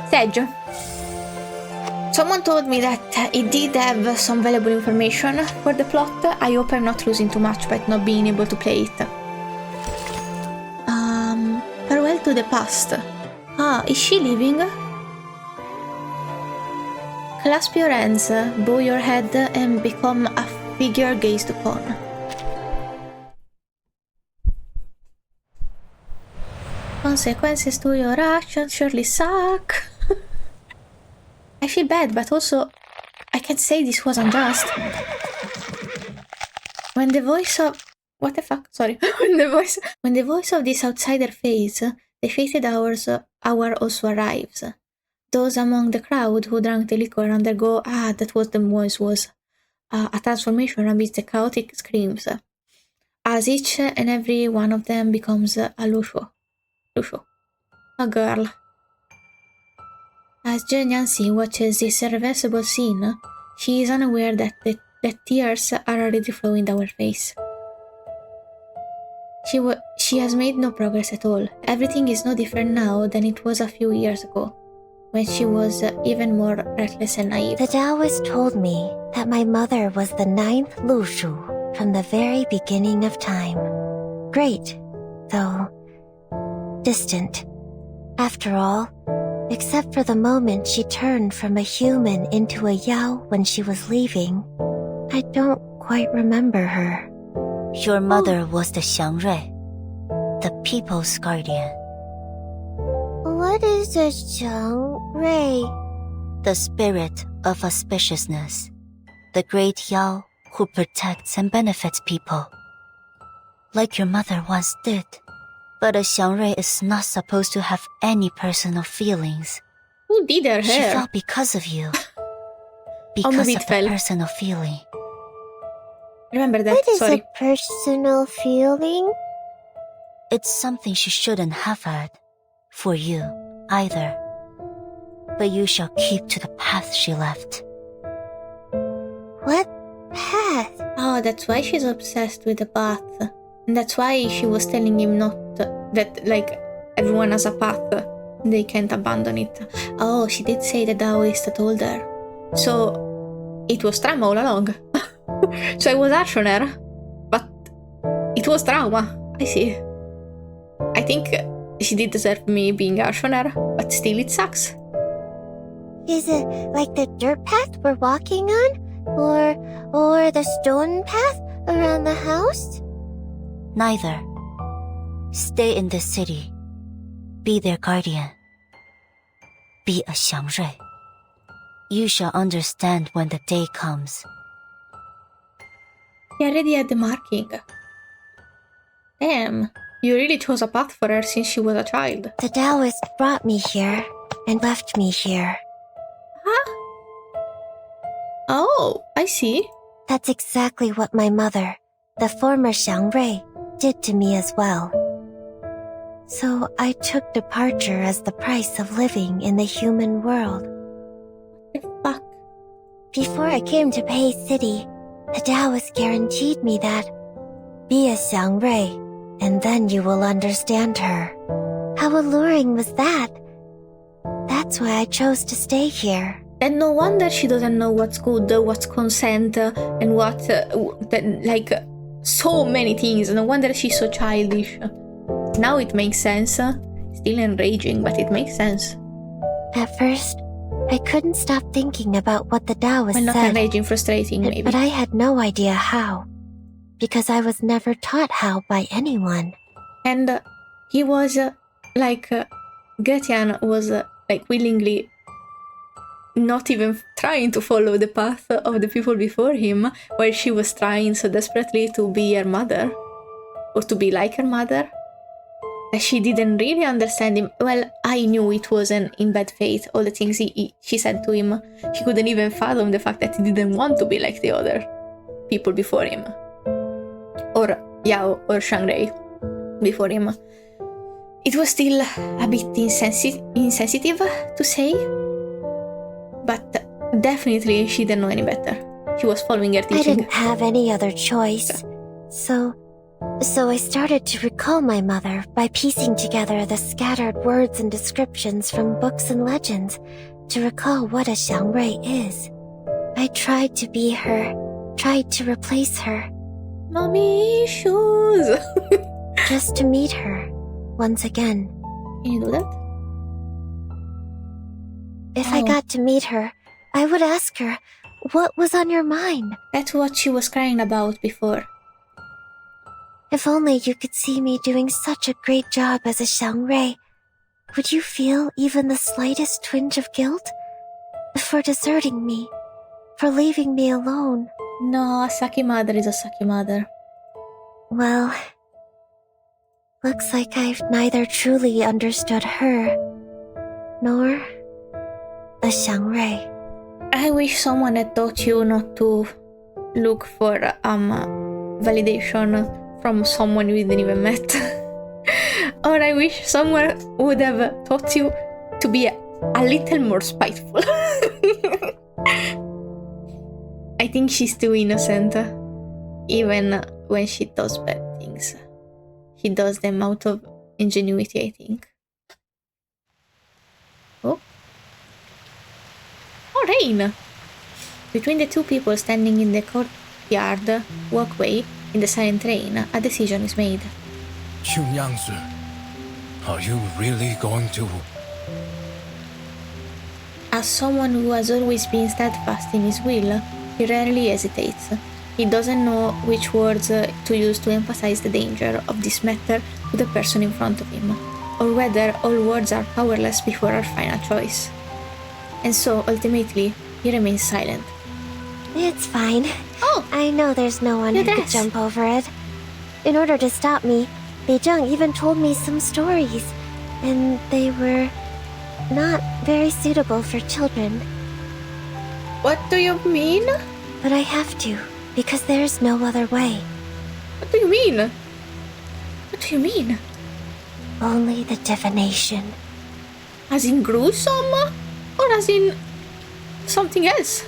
Sedge. Someone told me that it did have some valuable information for the plot. I hope I'm not losing too much by not being able to play it. Farewell to the past. Ah, is she leaving? Clasp your hands, bow your head, and become a figure gazed upon. Consequences to your actions surely suck. I feel bad, but also I can't say this was unjust. When the voice of... What the fuck? Sorry. When the voice of this outsider fades, the fated hour also arrives. Those among the crowd who drank the liquor undergo, that was the voice was, a transformation amidst the chaotic screams, as each and every one of them becomes a Lusho, a girl. As Jiu Niangzi watches this irreversible scene, she is unaware that tears are already flowing down her face. She has made no progress at all. Everything is no different now than it was a few years ago, when she was even more reckless and naive. The Taoist told me that my mother was the 9th Lushu from the very beginning of time. Great, though distant. After all, except for the moment she turned from a human into a Yao when she was leaving, I don't quite remember her. Your mother was the Xiangrui, the people's guardian. What is a Xiangrui? The spirit of auspiciousness, the great Yao who protects and benefits people. Like your mother once did. But a Xiangrui is not supposed to have any personal feelings. Who did her hair? She felt because of you. Because of the personal feeling. Remember that, What is sorry. a personal feeling? It's something she shouldn't have had. For you, either. But you shall keep to the path she left. What path? Oh, that's why she's obsessed with the path. And that's why she was telling him not that, like, everyone has a path. They can't abandon it. Oh, she did say the Taoist told her. So, it was trauma all along. So I was harsh on her. But it was trauma. I see. I think she did deserve me being harsh on her. But still, it sucks. Is it like the dirt path we're walking on? Or the stone path around the house? Neither. Stay in the city. Be their guardian. Be a Xiangrui. You shall understand when the day comes. He already had the marking. Damn, you really chose a path for her since she was a child. The Taoist brought me here and left me here. Huh? Oh, I see. That's exactly what my mother, the former Xiangrui, did to me as well. So I took departure as the price of living in the human world. What the fuck? Before I came to Pei City, the Taoist guaranteed me that, be a Xiangrui, and then you will understand her. How alluring was that? That's why I chose to stay here. And no wonder she doesn't know what's good, what's consent, and what, like, so many things. No wonder she's so childish. Now it makes sense. Still enraging, but it makes sense. At first, I couldn't stop thinking about what the Taoist Well, not said. enraging, frustrating, maybe. But I had no idea how. because I was never taught how by anyone. And he was Getian was willingly not even trying to follow the path of the people before him, while she was trying so desperately to be her mother, or to be like her mother. She didn't really understand him. Well, I knew it wasn't in bad faith, all the things she said to him. She couldn't even fathom the fact that he didn't want to be like the other people before him. Or Yao or Shangrai before him. It was still a bit insensitive to say, but definitely she didn't know any better. She was following her teaching. I didn't have any other choice, so I started to recall my mother by piecing together the scattered words and descriptions from books and legends to recall what a Xiangrui is. I tried to be her, tried to replace her. Mommy issues! Just to meet her once again. Can you do that? If I got to meet her, I would ask her, what was on your mind? That's what she was crying about before. If only you could see me doing such a great job as a Xiangrui, would you feel even the slightest twinge of guilt? For deserting me, for leaving me alone. No, a Saki mother is a Saki mother. Well, looks like I've neither truly understood her, nor a Xiangrui. I wish someone had taught you not to look for validation from someone you didn't even met. Or I wish someone would have taught you to be a little more spiteful. I think she's too innocent, even when she does bad things. She does them out of ingenuity, I think. Oh, rain! Between the two people standing in the courtyard walkway in the silent rain, a decision is made. Jiu Niangzi, are you really going to... As someone who has always been steadfast in his will, he rarely hesitates. He doesn't know which words to use to emphasize the danger of this matter to the person in front of him, or whether all words are powerless before our final choice. And so, ultimately, he remains silent. It's fine. Oh! I know there's no one who could jump over it. In order to stop me, Beijing even told me some stories, and they were not very suitable for children. What do you mean? But I have to, because there's no other way. What do you mean? What do you mean? Only the divination. As in gruesome? Or as in something else?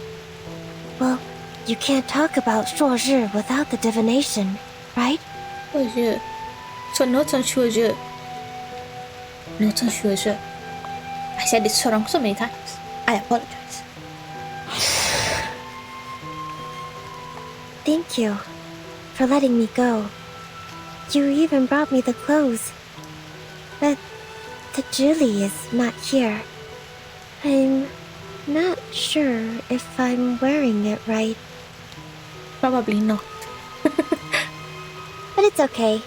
Well, you can't talk about Shuori without the divination, right? Shuori. So not on Shuori. Not on Shuori. I said it so wrong so many times. I apologize. Thank you for letting me go. You even brought me the clothes. But the Julie is not here. I'm not sure if I'm wearing it right. Probably not. But it's okay.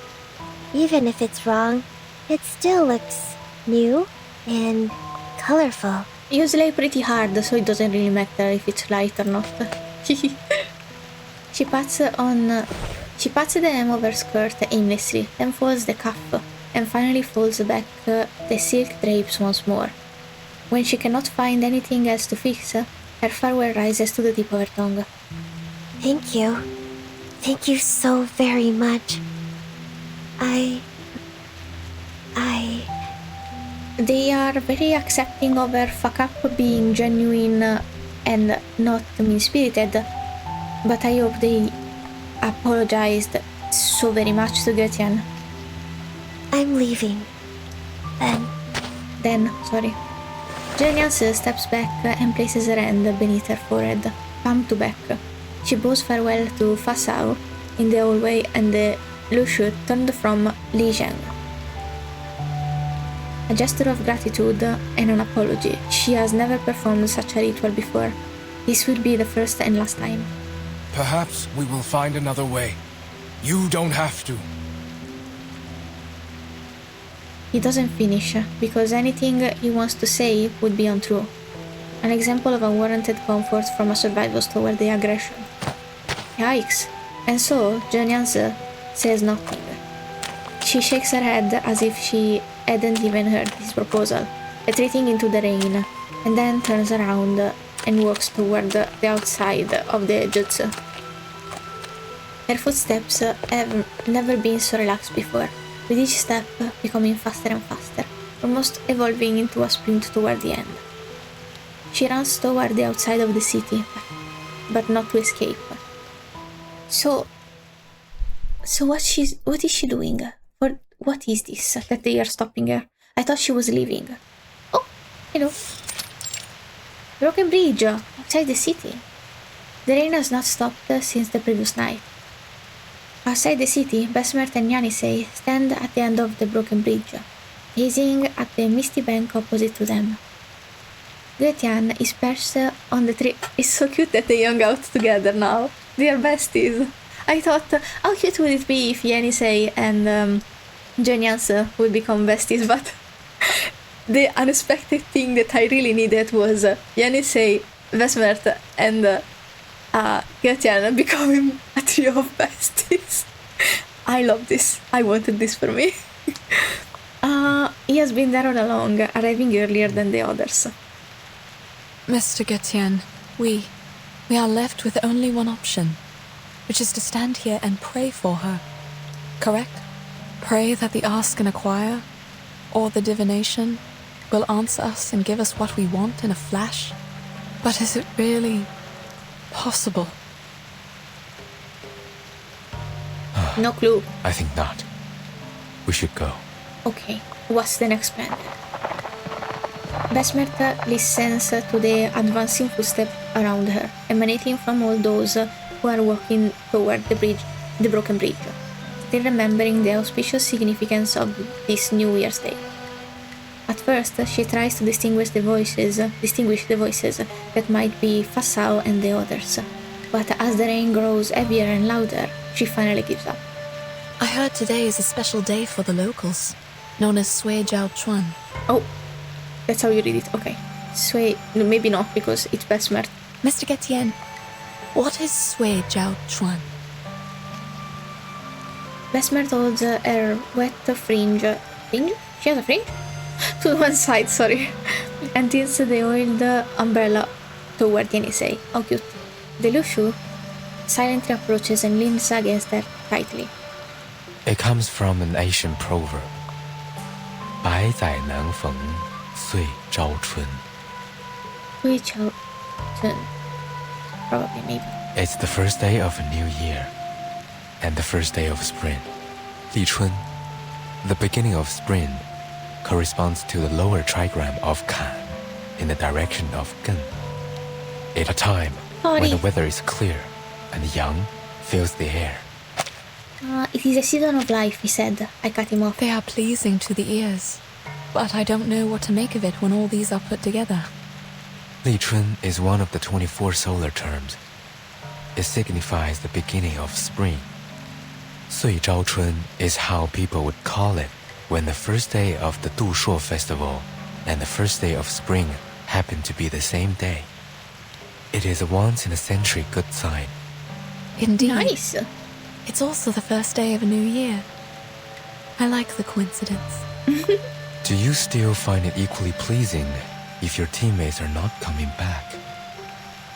Even if it's wrong, it still looks new and colorful. You slay pretty hard, so it doesn't really matter if it's light or not. She pats the hem of her skirt aimlessly, then folds the cuff, and finally folds back the silk drapes once more. When she cannot find anything else to fix, her farewell rises to the tip of her tongue. Thank you. Thank you so very much. They are very accepting of her fuck-up being genuine and not mean-spirited, but I hope they apologized so very much to Getian. I'm leaving. Then, sorry. Jiu Niangzi steps back and places her hand beneath her forehead, palm to back. She bows farewell to Fa Sao in the hallway, and the Lu Shu turned from Li Zheng. A gesture of gratitude and an apology. She has never performed such a ritual before. This will be the first and last time. Perhaps we will find another way. You don't have to. He doesn't finish, because anything he wants to say would be untrue. An example of unwarranted comfort from a survival toward the aggression. Yikes. And so, Jiu Niangzi says nothing. She shakes her head as if she hadn't even heard his proposal, retreating into the rain, and then turns around and walks toward the outside of the jutsu. Her footsteps have never been so relaxed before, with each step becoming faster and faster, almost evolving into a sprint toward the end. She runs toward the outside of the city, but not to escape. So what is she doing? Or what is this that they are stopping her? I thought she was leaving. Oh, hello. Broken bridge outside the city. The rain has not stopped since the previous night. Outside the city, Besmert and Yanisei stand at the end of the broken bridge, gazing at the misty bank opposite to them. Getian is perched on the tree. It's so cute that they hung out together now. They are besties. I thought, how cute would it be if Yanisei and Jiu Niangzi would become besties, but the unexpected thing that I really needed was Yanisei, Besmert, and Getian becoming a trio of besties. I love this. I wanted this for me. He has been there all along, arriving earlier than the others. Mr. Getian, we are left with only one option, which is to stand here and pray for her. Correct? Pray that the Ask and Acquire, or the divination, will answer us and give us what we want in a flash. But is it really possible? No clue. I think not. We should go. Okay, what's the next plan? Besmert listens to the advancing footsteps around her, emanating from all those who are walking toward the broken bridge, still remembering the auspicious significance of this New Year's Day. At first, she tries to distinguish the voices that might be Fasao and the others, but as the rain grows heavier and louder, she finally gives up. I heard today is a special day for the locals, known as Sui Jiao Chuan. Oh, that's how you read it, okay. Sui, no, maybe not, because it's Besmert. Mr. Getian, what is Sui Jiao Chuan? Besmert holds her wet fringe? She has a fringe? To one side, sorry, and tilts the oiled umbrella toward Yanisei. How cute. The Lushu silently approaches and leans against her tightly. It comes from an Asian proverb. 百载难逢，岁朝春. Probably, maybe. It's the first day of a new year, and the first day of spring. 立春, the beginning of spring, corresponds to the lower trigram of Kan, in the direction of Gen. It's a time when the weather is clear and young fills the air. It is a season of life, he said. I cut him off. They are pleasing to the ears, but I don't know what to make of it when all these are put together. 立春 is one of the 24 solar terms. It signifies the beginning of spring. 岁朝春 is how people would call it when the first day of the Du Shuo festival and the first day of spring happen to be the same day. It is a once-in-a-century good sign. Indeed. Nice. It's also the first day of a new year. I like the coincidence. Do you still find it equally pleasing if your teammates are not coming back?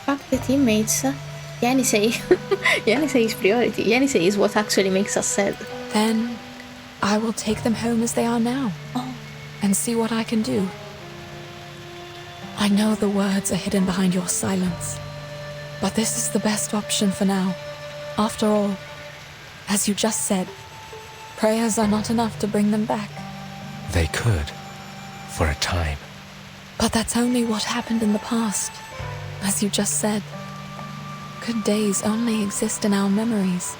Fuck the teammates. Yanisei. Yanisei is priority. Yanisei is what actually makes us sad. Then I will take them home as they are now. And see what I can do. I know the words are hidden behind your silence, but this is the best option for now. After all, as you just said, prayers are not enough to bring them back. They could, for a time. But that's only what happened in the past. As you just said, good days only exist in our memories.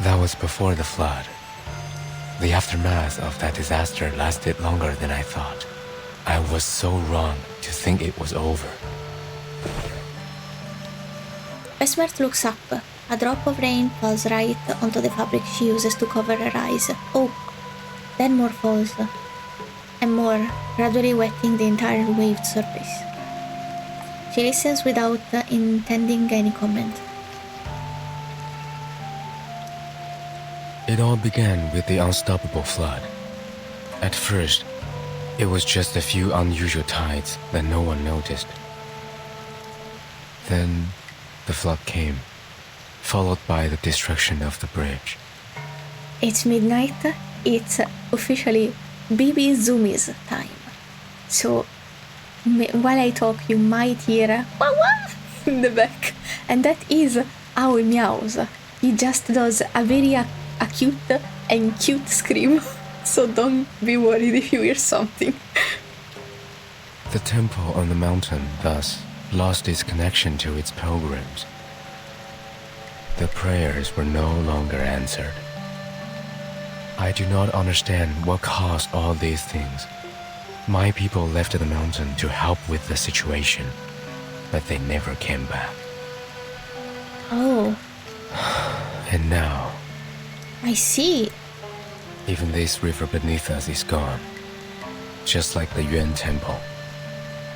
That was before the flood. The aftermath of that disaster lasted longer than I thought. I was so wrong to think it was over. Besmert looks up, A drop of rain falls right onto the fabric she uses to cover her eyes. Oh, then more falls. And more, gradually wetting the entire waved surface. She listens without intending any comment. It all began with the unstoppable flood. At first, it was just a few unusual tides that no one noticed. Then, the flood came, followed by the destruction of the bridge. It's midnight. It's officially BB Zoomies time. So, while I talk, you might hear wah wah in the back. And that is Aoi meows. He just does a very acute and cute scream. So don't be worried if you hear something. The temple on the mountain, thus, lost its connection to its pilgrims. The prayers were no longer answered. I do not understand what caused all these things. My people left the mountain to help with the situation, but they never came back. Oh. And now, I see. Even this river beneath us is gone, just like the Yuan temple,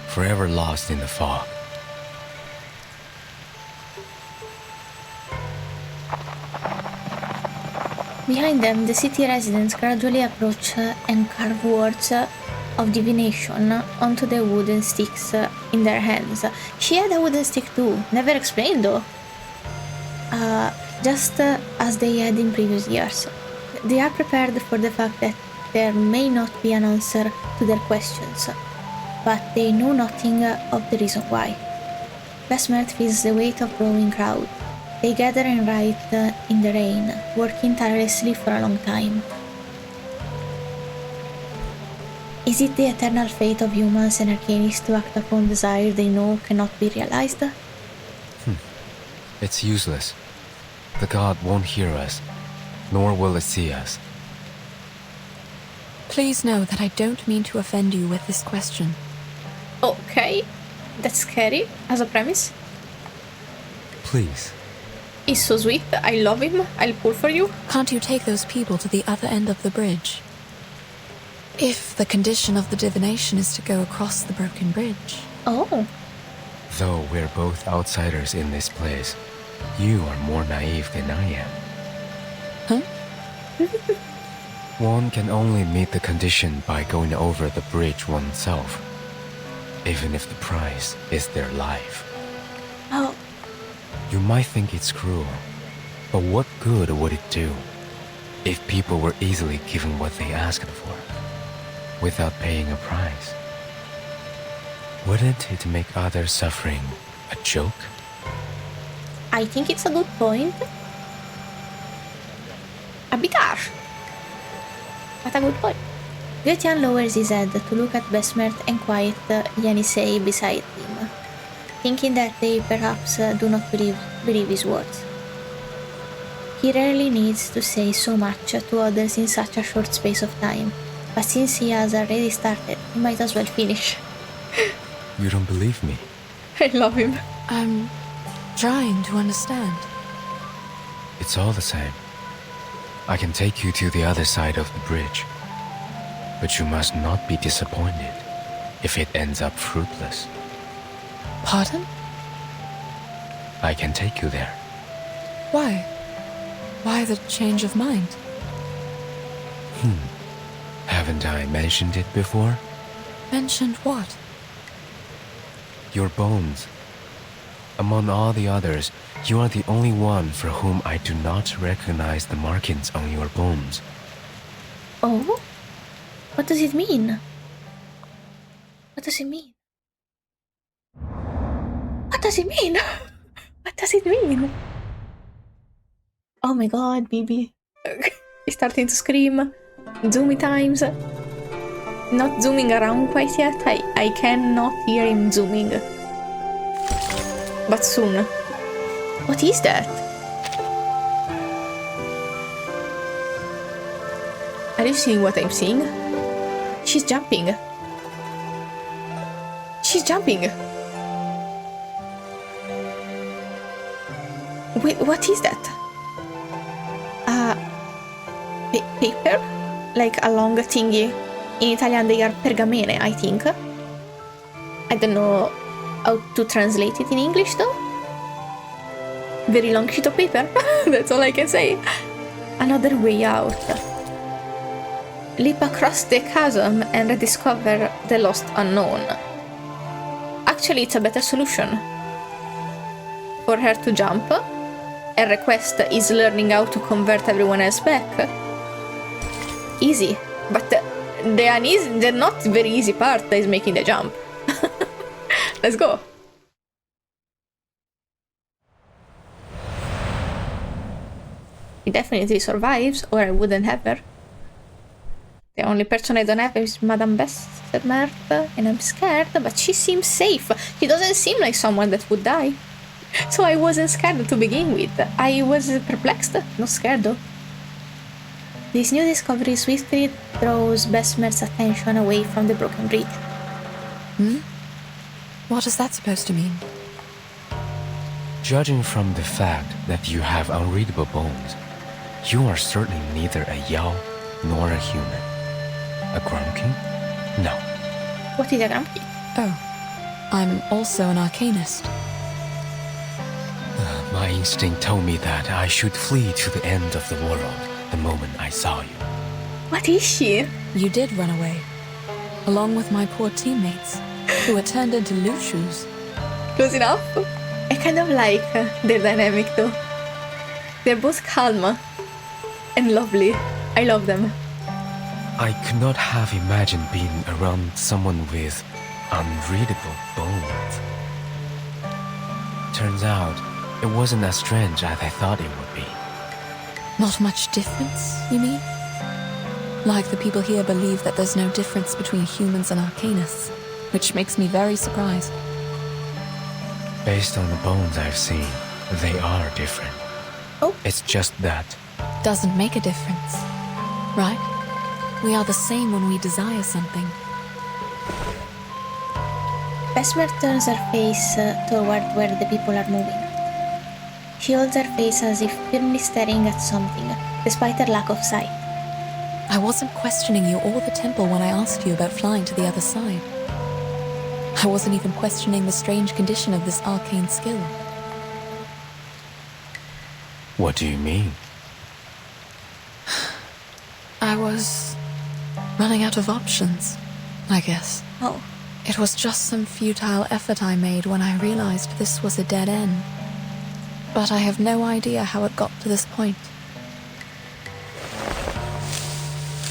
forever lost in the fog. Behind them, the city residents gradually approach and carve words of divination onto the wooden sticks in their hands. She had a wooden stick too, never explained though. Just as they had in previous years. They are prepared for the fact that there may not be an answer to their questions, but they know nothing of the reason why. Besmert feels the weight of growing crowd. They gather and write in the rain, working tirelessly for a long time. Is it the eternal fate of humans and arcanists to act upon desire they know cannot be realized? It's useless. The god won't hear us, nor will it see us. Please know that I don't mean to offend you with this question. Okay, that's scary as a premise. Please. He's so sweet, I love him, I'll pull for you. Can't you take those people to the other end of the bridge? If the condition of the divination is to go across the broken bridge. Oh. Though we're both outsiders in this place, you are more naive than I am. Huh? One can only meet the condition by going over the bridge oneself, even if the price is their life. Oh. You might think it's cruel, but what good would it do if people were easily given what they asked for, without paying a price? Wouldn't it make others' suffering a joke? I think it's a good point. A bit harsh, but a good point. Getian lowers his head to look at Besmert and quiet Yenisei beside him, thinking that they perhaps do not believe his words. He rarely needs to say so much to others in such a short space of time, but since he has already started, he might as well finish. You don't believe me? I love him. I'm trying to understand. It's all the same. I can take you to the other side of the bridge, but you must not be disappointed if it ends up fruitless. Pardon? I can take you there. Why? Why the change of mind? Haven't I mentioned it before? Mentioned what? Your bones. Among all the others, you are the only one for whom I do not recognize the markings on your bones. Oh? What does it mean? What does it mean? What does it mean? What does it mean? Oh my god, BB. He's starting to scream. Zoomy times. Not zooming around quite yet. I cannot hear him zooming. But soon. What is that? Are you seeing what I'm seeing? She's jumping. She's jumping. Wait, what is that? Paper? Like a long thingy. In Italian they are pergamene, I think. I don't know how to translate it in English though. Very long sheet of paper. That's all I can say. Another way out. Leap across the chasm and rediscover the lost unknown. Actually, it's a better solution. For her to jump. Her request is learning how to convert everyone else back. Easy. But the not very easy part is making the jump. Let's go. He definitely survives, or I wouldn't have her. The only person I don't have is Madame Besmer, and I'm scared, but she seems safe. She doesn't seem like someone that would die. So I wasn't scared to begin with. I was perplexed, not scared though. This new discovery swiftly draws Besmer's attention away from the broken bridge. What is that supposed to mean? Judging from the fact that you have unreadable bones, you are certainly neither a Yao nor a human. A Grumkin? No. What is a Grumkin? Oh, I'm also an arcanist. My instinct told me that I should flee to the end of the world the moment I saw you. What is she? You did run away, along with my poor teammates, who were turned into lushus. Close enough? I kind of like their dynamic though. They're both calm and lovely. I love them. I could not have imagined being around someone with unreadable bones. Turns out, it wasn't as strange as I thought it would be. Not much difference, you mean? Like the people here believe that there's no difference between humans and arcanists, which makes me very surprised. Based on the bones I've seen, they are different. Oh. It's just that. Doesn't make a difference, right? We are the same when we desire something. Besmer turns her face toward where the people are moving. She holds her face as if firmly staring at something, despite her lack of sight. I wasn't questioning you or the temple when I asked you about flying to the other side. I wasn't even questioning the strange condition of this arcane skill. What do you mean? I was running out of options, I guess. Oh. It was just some futile effort I made when I realized this was a dead end. But I have no idea how it got to this point.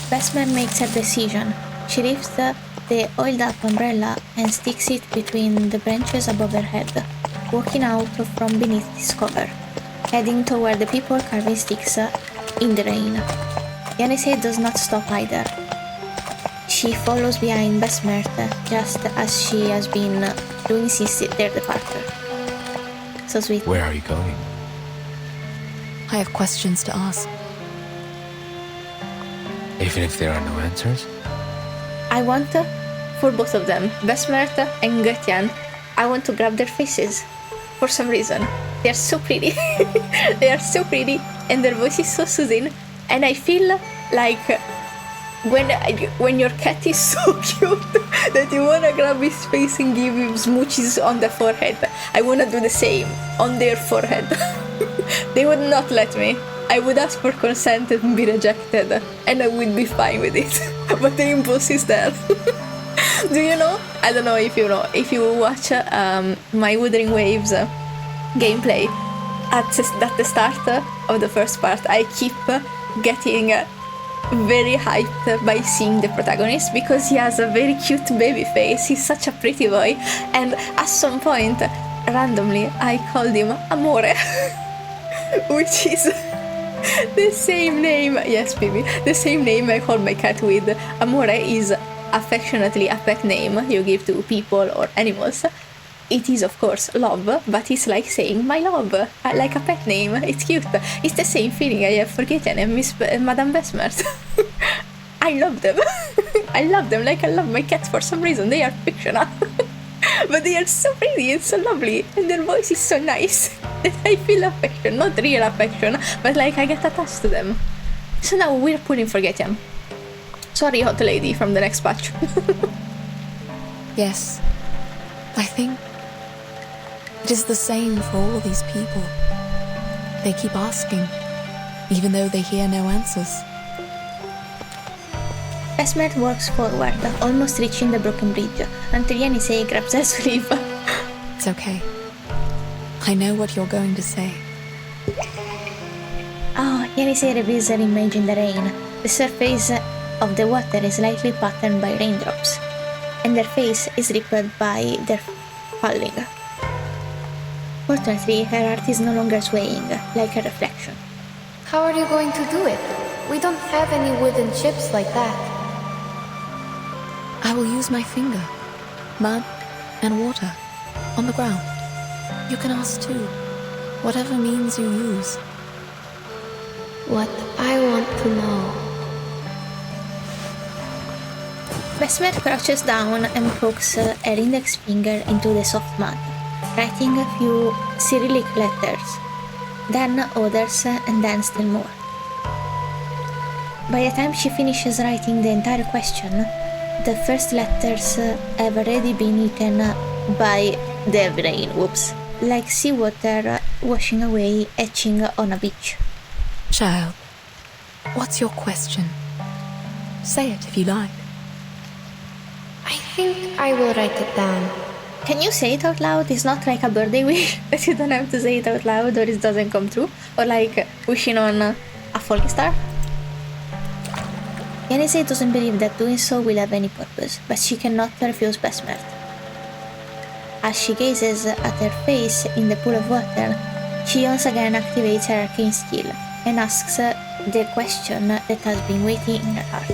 Besmer makes her decision. She lifts the oiled-up umbrella and sticks it between the branches above her head, walking out from beneath this cover, heading toward the people carving sticks in the rain. Yanise does not stop either. She follows behind Besmer, just as she has been doing since their departure. So sweet. Where are you going? I have questions to ask. Even if there are no answers? I want, for both of them, Besmer and Getian, I want to grab their faces. For some reason. They are so pretty. They are so pretty, and their voice is so soothing. And I feel like when your cat is so cute that you wanna grab his face and give him smooches on the forehead, I wanna do the same on their forehead. They would not let me. I would ask for consent and be rejected, and I would be fine with it. But the impulse is there. Do you know? I don't know if you know. If you watch my Wuthering Waves gameplay, at the start of the first part, I keep getting very hyped by seeing the protagonist because he has a very cute baby face. He's such a pretty boy, and at some point, randomly, I called him Amore, which is the same name. Yes, baby, the same name I call my cat with. Amore is affectionately a pet name you give to people or animals. It is, of course, love, but it's like saying my love, like a pet name. It's cute. It's the same feeling I have for Getian and Madame Besmer. I love them. I love them like I love my cats for some reason. They are fictional. But they are so pretty and so lovely, and their voice is so nice. that I feel affection, not real affection, but like I get attached to them. So now we're pulling for Getian. Sorry, hot lady from the next patch. Yes, I think it is the same for all these people. They keep asking, even though they hear no answers. Esmer walks forward, almost reaching the broken bridge, until Yenisei grabs her sleeve. It's okay. I know what you're going to say. Oh, Yenisei reveals her image in the rain. The surface of the water is lightly patterned by raindrops, and their face is rippled by their falling. Fortunately, her heart is no longer swaying, like a reflection. How are you going to do it? We don't have any wooden chips like that. I will use my finger, mud and water, on the ground. You can ask too, whatever means you use. What I want to know. Esmer crouches down and pokes her index finger into the soft mud, writing a few Cyrillic letters, then others, and then still more. By the time she finishes writing the entire question, the first letters have already been eaten by the rain, whoops, like seawater washing away, etching on a beach. Child, what's your question? Say it if you like. I think I will write it down. Can you say it out loud? It's not like a birthday wish that you don't have to say it out loud or it doesn't come true, or like wishing on a falling star. Yenisei doesn't believe that doing so will have any purpose, but she cannot refuse Besmer. As she gazes at her face in the pool of water, she once again activates her arcane skill and asks the question that has been waiting in her heart.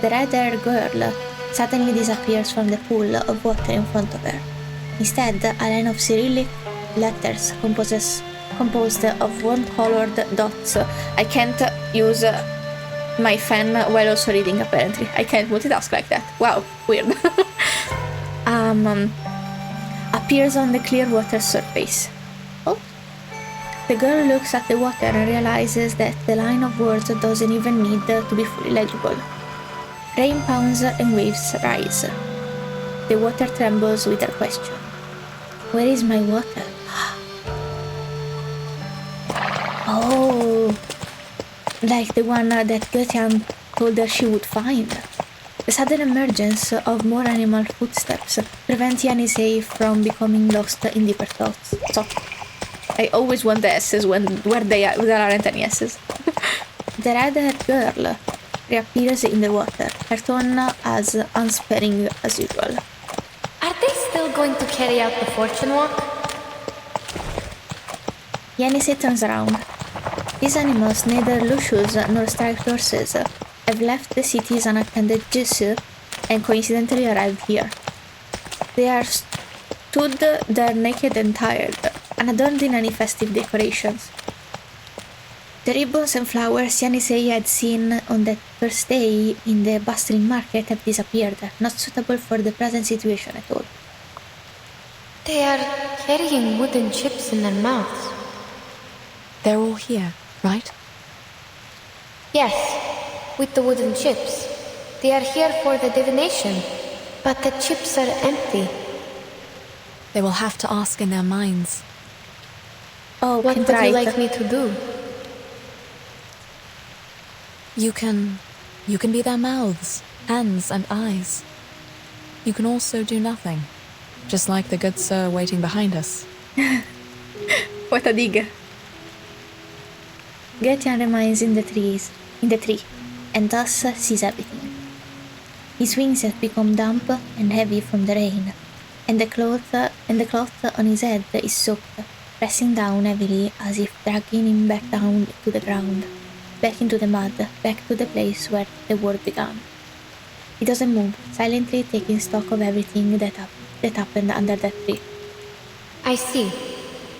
The red-haired girl suddenly disappears from the pool of water in front of her. Instead, a line of Cyrillic letters composed of worm-colored dots. I can't use my fan while also reading, apparently. I can't multitask like that. Wow, weird. Appears on the clear water surface. Oh. The girl looks at the water and realizes that the line of words doesn't even need to be fully legible. Rain pounds and waves rise. The water trembles with her question. Where is my water? Oh, like the one that Getian told her she would find. The sudden emergence of more animal footsteps prevents Yenisei from becoming lost in deeper thoughts. So, I always want the S's where there aren't any S's. The red-haired girl reappears in the water, her tone as unsparing as usual. Are they still going to carry out the fortune walk? Yenisei turns around. These animals, neither Lucius nor striped horses, have left the city's unattended Jiu and coincidentally arrived here. They are stood there naked and tired, unadorned in any festive decorations. The ribbons and flowers Yenisei had seen on that first day in the bustling market have disappeared, not suitable for the present situation at all. They are carrying wooden chips in their mouths. They're all here, right? Yes, with the wooden chips. They are here for the divination, but the chips are empty. They will have to ask in their minds. Oh, what would you like me to do? You can be their mouths, hands, and eyes. You can also do nothing, just like the good sir waiting behind us. What a dig. Getian remains in the tree, and thus sees everything. His wings have become damp and heavy from the rain, and the cloth on his head is soaked, pressing down heavily as if dragging him back down to the ground, back into the mud, back to the place where the war began. He doesn't move, silently taking stock of everything that happened under that tree. I see.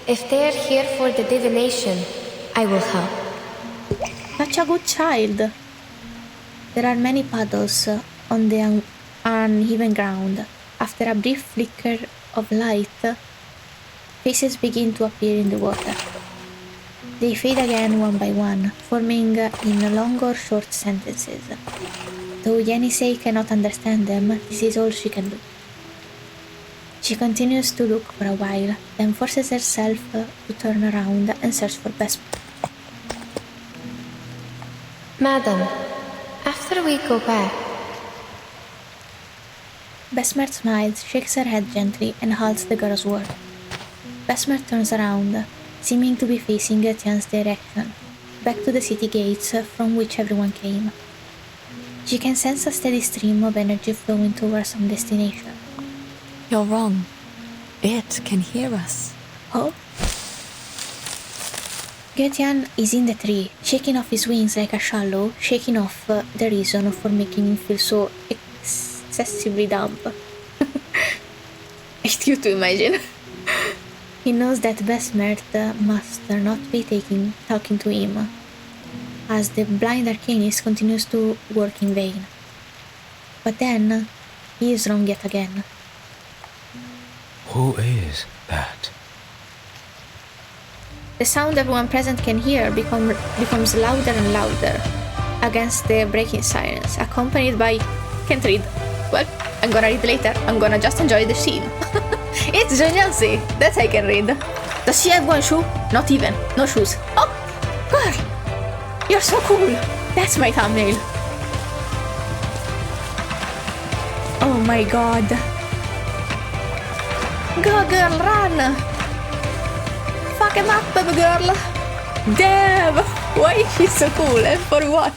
If they are here for the divination, I will help. Such a good child. There are many puddles on the uneven ground. After a brief flicker of light Faces begin to appear in the water. They fade again one by one, forming in long or short sentences. Though Yenisei cannot understand them, this is all she can do. She continues to look for a while, then forces herself to turn around and search for Besmer. Madam, after we go back... Besmer smiles, shakes her head gently, and halts the girl's work. Besmer turns around, seeming to be facing Getian's direction, back to the city gates from which everyone came. She can sense a steady stream of energy flowing towards some destination. You're wrong. It can hear us. Oh? Getian is in the tree, shaking off his wings like a shallow, shaking off the reason for making him feel so excessively dumb. It's cute to imagine. He knows that Besmer must not be talking to him, as the blind arcanist continues to work in vain. But then, he is wrong yet again. Who is that? The sound everyone present can hear becomes louder and louder against the breaking silence, accompanied by... Can't read. Well, I'm gonna read later. I'm gonna just enjoy the scene. It's Jiu Niangzi. That I can read. Does she have one shoe? Not even. No shoes. Oh, girl! You're so cool! That's my thumbnail. Oh my god. Go girl, run! Fuck him up, baby girl! Damn! Why is she so cool and for what?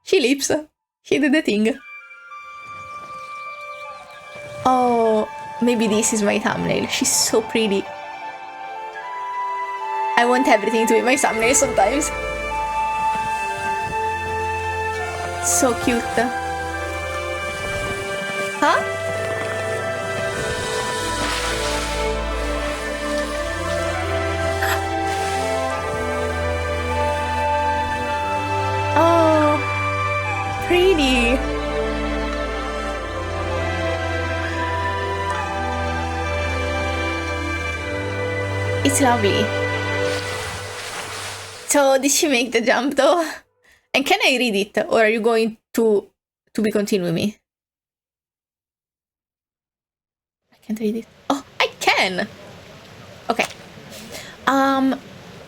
She leaps. She did the thing. Oh, maybe this is my thumbnail. She's so pretty. I want everything to be my thumbnail sometimes. So cute. Huh? Oh, pretty. It's lovely. So, did she make the jump though? And can I read it? Or are you going to be continuing me? I can't read it. Oh, I can! Okay.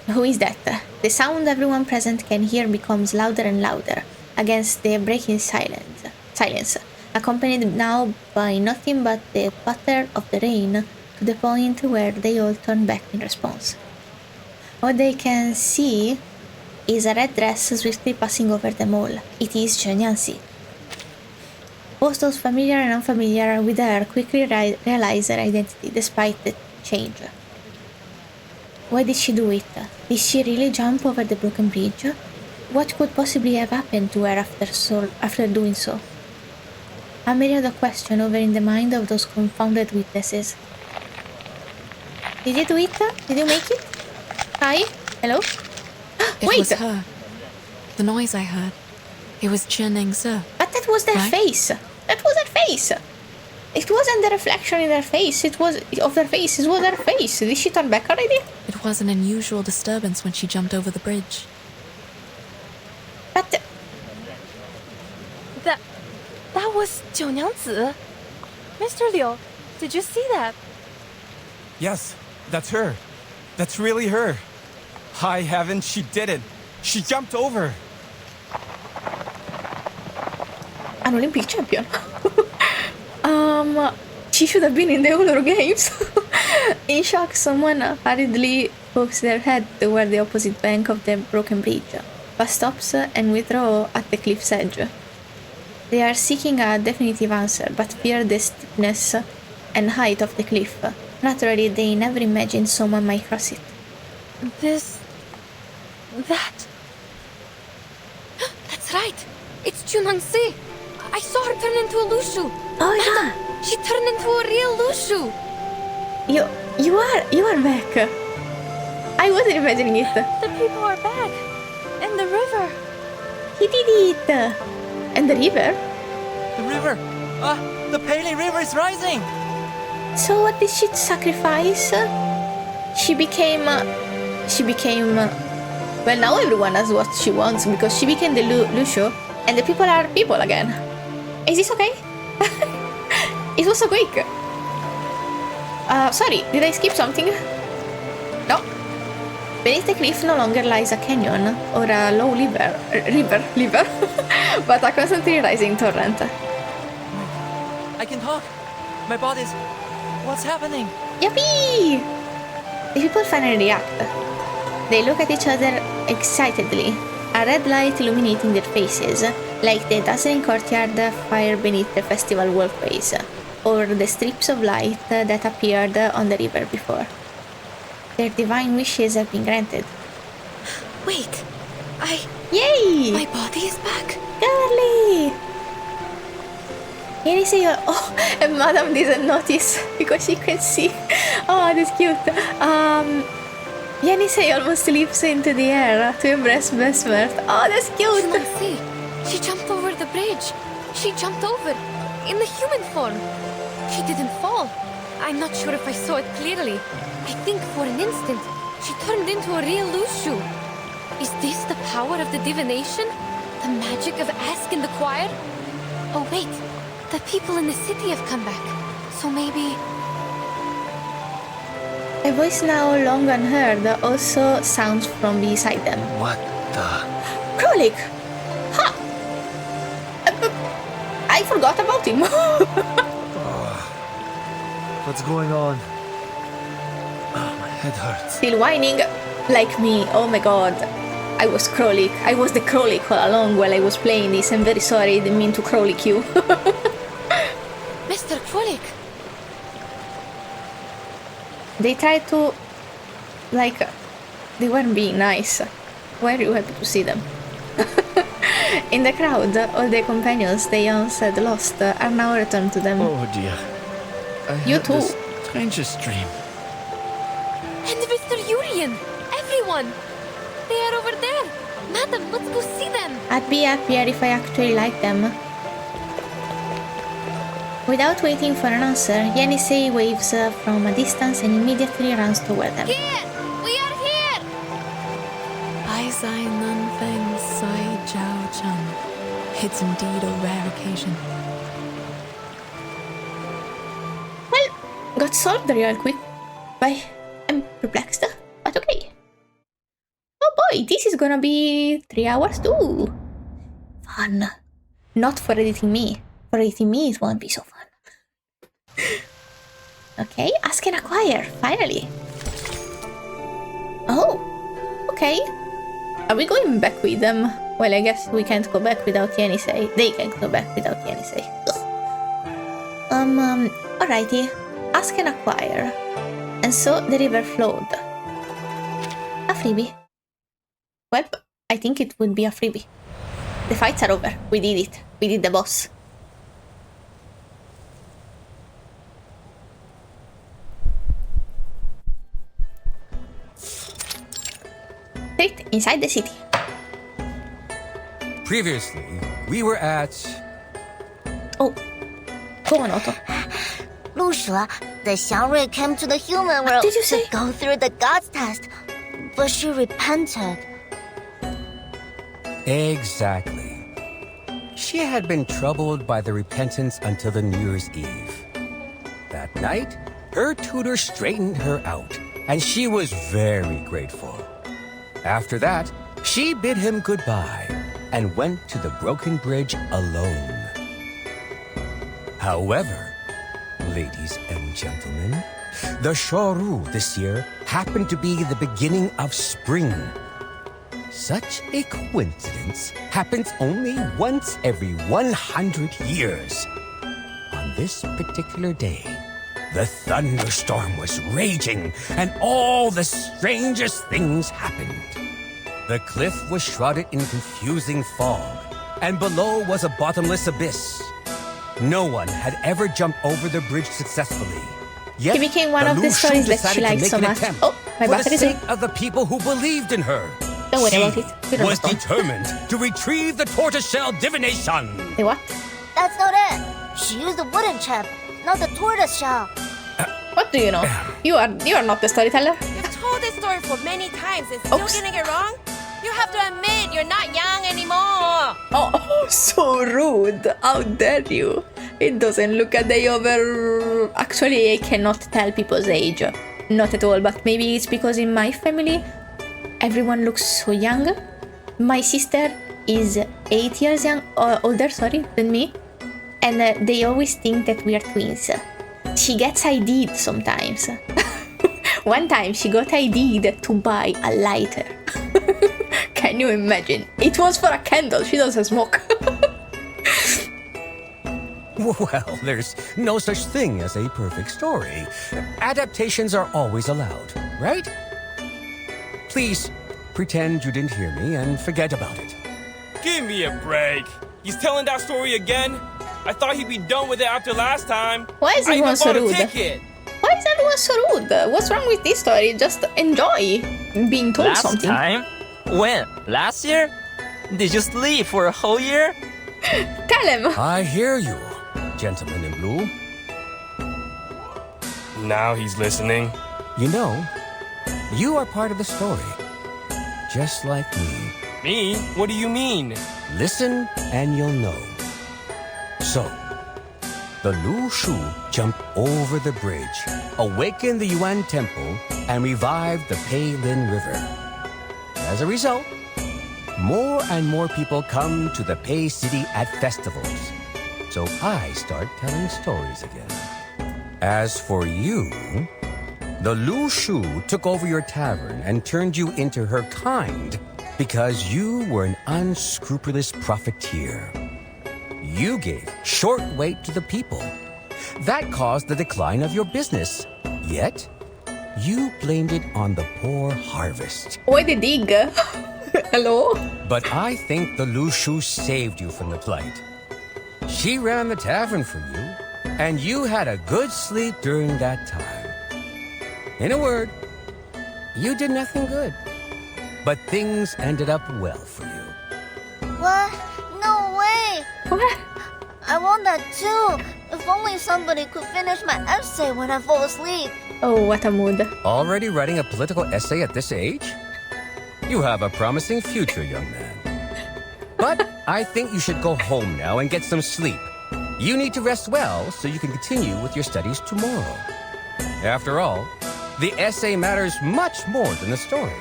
Who is that? The sound everyone present can hear becomes louder and louder against the breaking silence, accompanied now by nothing but the patter of the rain, to the point where they all turn back in response. What they can see is a red dress swiftly passing over them all. It is Jiu Niangzi. Both those familiar and unfamiliar with her quickly realize her identity despite the change. Why did she do it? Did she really jump over the broken bridge? What could possibly have happened to her after doing so? A myriad of questions over in the mind of those confounded witnesses. Did you do it? Did you make it? Hi? Hello? It Wait! was her. The noise I heard. It was Jiu Niangzi. But that was their face! That was her face! It wasn't the reflection in their face, it was of their face, it was her face. Did she turn back already? It was an unusual disturbance when she jumped over the bridge. But... That was Jiu Niangzi. Mr. Liu, did you see that? Yes, that's her. That's really her. High heaven, she did it. She jumped over. An Olympic champion. She should have been in the Euro Games. In shock, someone hurriedly pokes their head toward the opposite bank of the broken bridge, but stops and withdraws at the cliff's edge. They are seeking a definitive answer, but fear the steepness and height of the cliff. Naturally, they never imagined someone might cross it. That... That's right! It's Jiu Niangzi! I saw her turn into a Lushu! Oh, Madam, yeah! she turned into a real Lushu! You are back! I wasn't imagining it! The people are back! And the river! He did it! And the river? The river! The Pele River is rising! So what did she sacrifice? She became... well, now everyone has what she wants because she became the Lusho and the people are people again. Is this okay? It was so quick. Sorry, did I skip something? No. Beneath the cliff no longer lies a canyon or a low river, but a constantly rising torrent. I can talk. My body's... What's happening? Yippee! The people finally react. They look at each other excitedly, a red light illuminating their faces, like the dazzling courtyard fire beneath the festival walkways, or the strips of light that appeared on the river before. Their divine wishes have been granted. Wait, Yay! My body is back. Girly! Yenisei, oh, and Madame doesn't notice because she can see. Oh, that's cute. Yenisei almost leaps into the air to embrace Besmert. Oh, that's cute. Jiu she jumped over the bridge. She jumped over in the human form. She didn't fall. I'm not sure if I saw it clearly. I think for an instant she turned into a real Lushu. Is this the power of the divination? The magic of Ask in the choir? Oh wait. The people in the city have come back, so maybe... A voice now long unheard also sounds from beside them. What the... Krolik! Ha! I forgot about him. What's going on? Oh, my head hurts. Still whining like me. Oh my god. I was Krolik. I was the Krolik all along while I was playing this. I'm very sorry, I didn't mean to Krolik you. Mr. Krolik! They tried to... like... they weren't being nice. Were you happy to see them? In the crowd, all the companions they once had lost are now returned to them. Oh dear. You too. This strangest dream. And Mr. Urian! Everyone! They are over there! Madam, let's go see them! I'd be happier if I actually liked them. Without waiting for an answer, Yenisei waves from a distance and immediately runs toward them. Here! We are here! I Sai Nun Feng Sai Jiao Chan. It's indeed a rare occasion. Well, got solved real quick. But I'm perplexed, but okay. Oh boy, this is gonna be 3 hours too. Fun. Not for editing me. For editing me, it won't be so fun. Okay, ask and acquire, finally. Oh, okay. Are we going back with them? Well, I guess we can't go back without Yenisei. They can't go back without Yenisei. Alrighty. Ask and acquire. And so the river flowed. A freebie. Well, I think it would be a freebie. The fights are over. We did it. We did the boss. Straight inside the city. Previously, we were at... Oh, go on, Otto. Lusha, the Xiangrui came to the human world to go through the gods test, but she repented. Exactly. She had been troubled by the repentance until the New Year's Eve. That night, her tutor straightened her out, and she was very grateful. After that, she bid him goodbye and went to the broken bridge alone. However, ladies and gentlemen, the Shuori this year happened to be the beginning of spring. Such a coincidence happens only once every 100 years. On this particular day, the thunderstorm was raging, and all the strangest things happened. The cliff was shrouded in confusing fog, and below was a bottomless abyss. No one had ever jumped over the bridge successfully. Yet, He became one of the stories that she liked so much. Oh, my for the battery's sake in. of the people who believed in her. Don't worry She about it. We don't was respond. determined to retrieve the tortoiseshell divination. The what? That's not it. She used the wooden chip, not the tortoise shell. do you know? You are not the storyteller. You've told this story for many times and still getting it wrong? You have to admit you're not young anymore. Oh, so rude. How dare you? It doesn't look a day over. Actually, I cannot tell people's age. Not at all, but maybe it's because in my family, everyone looks so young. My sister is 8 years older than me. And they always think that we are twins. She gets ID'd sometimes. One time she got ID'd to buy a lighter. Can you imagine? It was for a candle. She doesn't smoke. Well, there's no such thing as a perfect story. Adaptations are always allowed, right? Please, pretend you didn't hear me and forget about it. Give me a break. He's telling that story again? I thought he'd be done with it after last time. Why is everyone so rude? Why is everyone so rude? What's wrong with this story? Just enjoy being told something. Last time? When? Last year? Did you sleep for a whole year? Tell him. I hear you, gentleman in blue. Now he's listening. You know, you are part of the story. Just like me. Me? What do you mean? Listen and you'll know. So, the Lu Shu jumped over the bridge, awakened the Yuan Temple, and revived the Peilin River. As a result, more and more people come to the Pei City at festivals. So I start telling stories again. As for you, the Lu Shu took over your tavern and turned you into her kind because you were an unscrupulous profiteer. You gave short weight to the people. That caused the decline of your business. Yet, you blamed it on the poor harvest. Why the dig? Hello? But I think the Lu Shu saved you from the plight. She ran the tavern for you, and you had a good sleep during that time. In a word, you did nothing good. But things ended up well for you. What? No way! What? I want that too. If only somebody could finish my essay when I fall asleep. Oh, what a mood. Already writing a political essay at this age? You have a promising future, young man. But I think you should go home now and get some sleep. You need to rest well so you can continue with your studies tomorrow. After all, the essay matters much more than the story.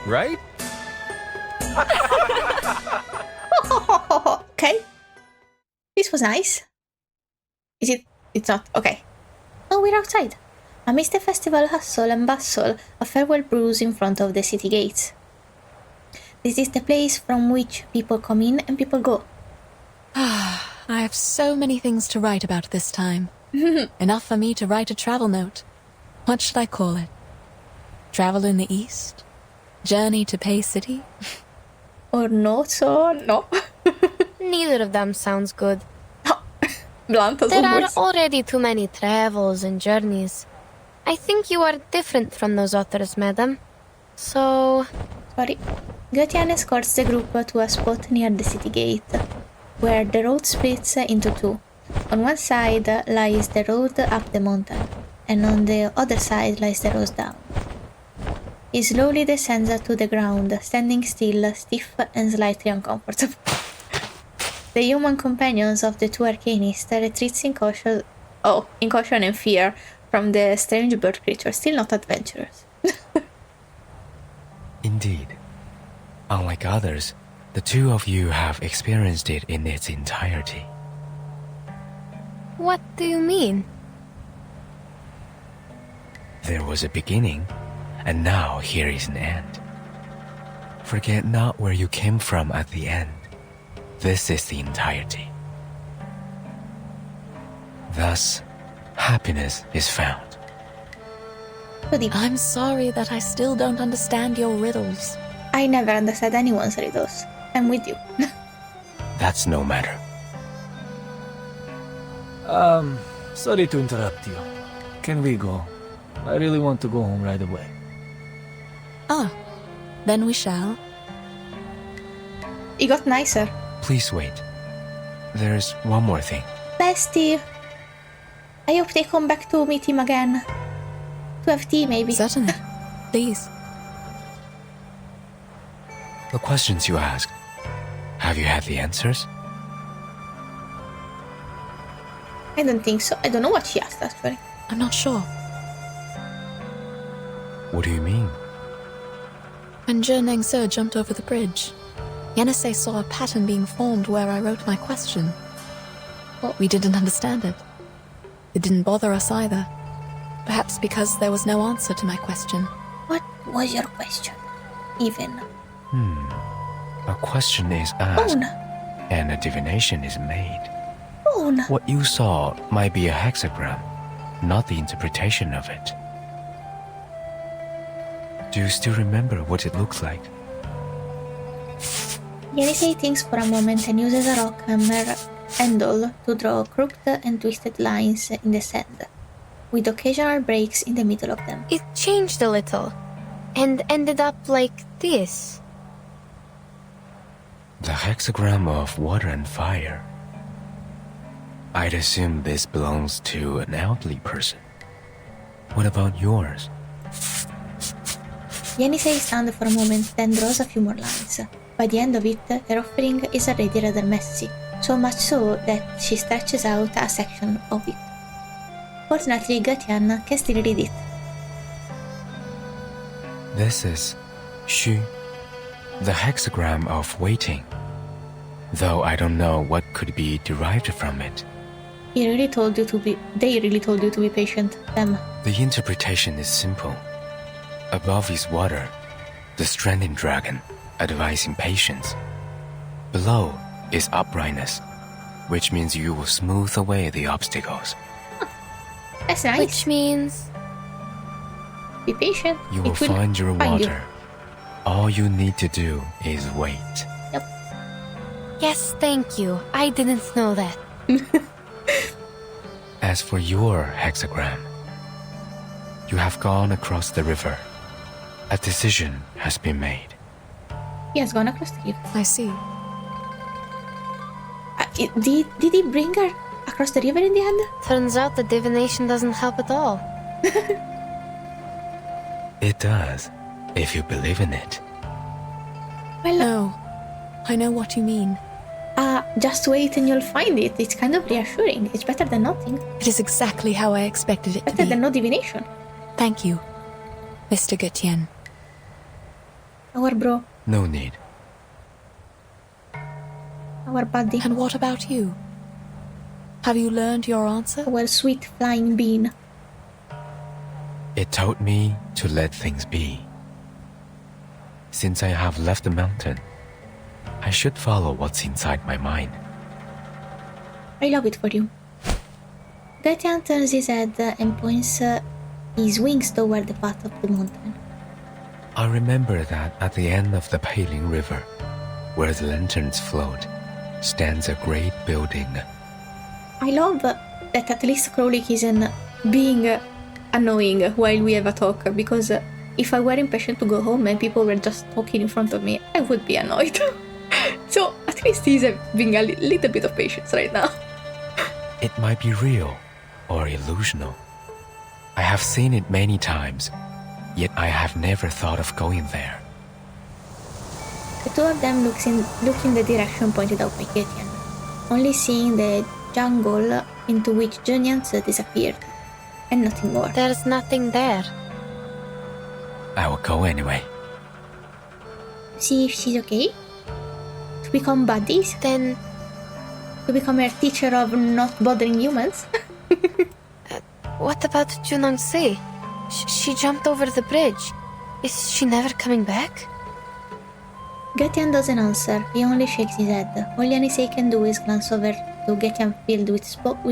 Right? Okay. This was nice. Is it? It's not. Okay. Oh, we're outside. Amidst the festival hustle and bustle, a farewell brews in front of the city gates. This is the place from which people come in and people go. I have so many things to write about this time. Enough for me to write a travel note. What should I call it? Travel in the East? Journey to Pei City? Or no, so no. Neither of them sounds good. Blunt as There are always. already too many travels and journeys. I think you are different from those authors, madam. So... Sorry. Getian escorts the group to a spot near the city gate, where the road splits into two. On one side lies the road up the mountain, and on the other side lies the road down. He slowly descends to the ground, standing still, stiff and slightly uncomfortable. The human companions of the two arcanists retreats in caution and fear from the strange bird creature, still not adventurous. Indeed. Unlike others, the two of you have experienced it in its entirety. what do you mean? There was a beginning, and now here is an end. Forget not where you came from at the end. This is the entirety. Thus, happiness is found. I'm sorry that I still don't understand your riddles. I never understood anyone's riddles. I'm with you. That's no matter. Sorry to interrupt you. Can we go? I really want to go home right away. Ah, then we shall. He got nicer. Please wait. There's one more thing. Bestie. I hope they come back to meet him again. To have tea, maybe. Certainly. Please. The questions you asked, have you had the answers? I don't think so. I don't know what she asked, actually. I'm not sure. What do you mean? When Jiu Niangzi jumped over the bridge, Yenisei saw a pattern being formed where I wrote my question. Well, we didn't understand it. It didn't bother us either. Perhaps because there was no answer to my question. What was your question, even? A question is asked, and a divination is made. What you saw might be a hexagram, not the interpretation of it. Do you still remember what it looks like? Yenisei thinks for a moment and uses a rock hammer handle to draw crooked and twisted lines in the sand, with occasional breaks in the middle of them. It changed a little, and ended up like this. The hexagram of water and fire. I'd assume this belongs to an elderly person. What about yours? Yenisei stands for a moment, then draws a few more lines. By the end of it, her offering is already rather messy, so much so that she stretches out a section of it. Fortunately, Getian can still read it. This is Shu, the hexagram of waiting, though I don't know what could be derived from it. They really told you to be patient, them. The interpretation is simple. Above is water, the stranding dragon, advising patience. Below is uprightness, which means you will smooth away the obstacles. That's nice. Which means... Be patient. You will find your water. All you need to do is wait. Yep. Yes, thank you. I didn't know that. As for your hexagram, you have gone across the river. A decision has been made. He has gone across the river. I see. Did he bring her across the river in the end? Turns out the divination doesn't help at all. It does, if you believe in it. Well, no. I know what you mean. Just wait and you'll find it. It's kind of reassuring. It's better than nothing. It is exactly how I expected it to be. Better than no divination. Thank you, Mr. Getian. Our bro. No need. Our buddy. And what about you? Have you learned your answer? Our sweet flying bean. It told me to let things be. Since I have left the mountain, I should follow what's inside my mind. I love it for you. Getian turns his head and points his wings toward the path of the mountain. I remember that at the end of the Peiling River, where the lanterns float, stands a great building. I love that at least Crowley isn't being annoying while we have a talk, because if I were impatient to go home and people were just talking in front of me, I would be annoyed. So at least he's having a little bit of patience right now. It might be real or illusional. I have seen it many times, yet I have never thought of going there. The two of them look in the direction pointed out by Getian, only seeing the jungle into which Jiu Niangzi disappeared, and nothing more. There's nothing there. I will go anyway. See if she's okay? To become buddies? Then... To become her teacher of not bothering humans? What about Jiu Niangzi? She jumped over the bridge. Is she never coming back? Getian doesn't answer. He only shakes his head. All Yenisei can do is glance over to Getian filled with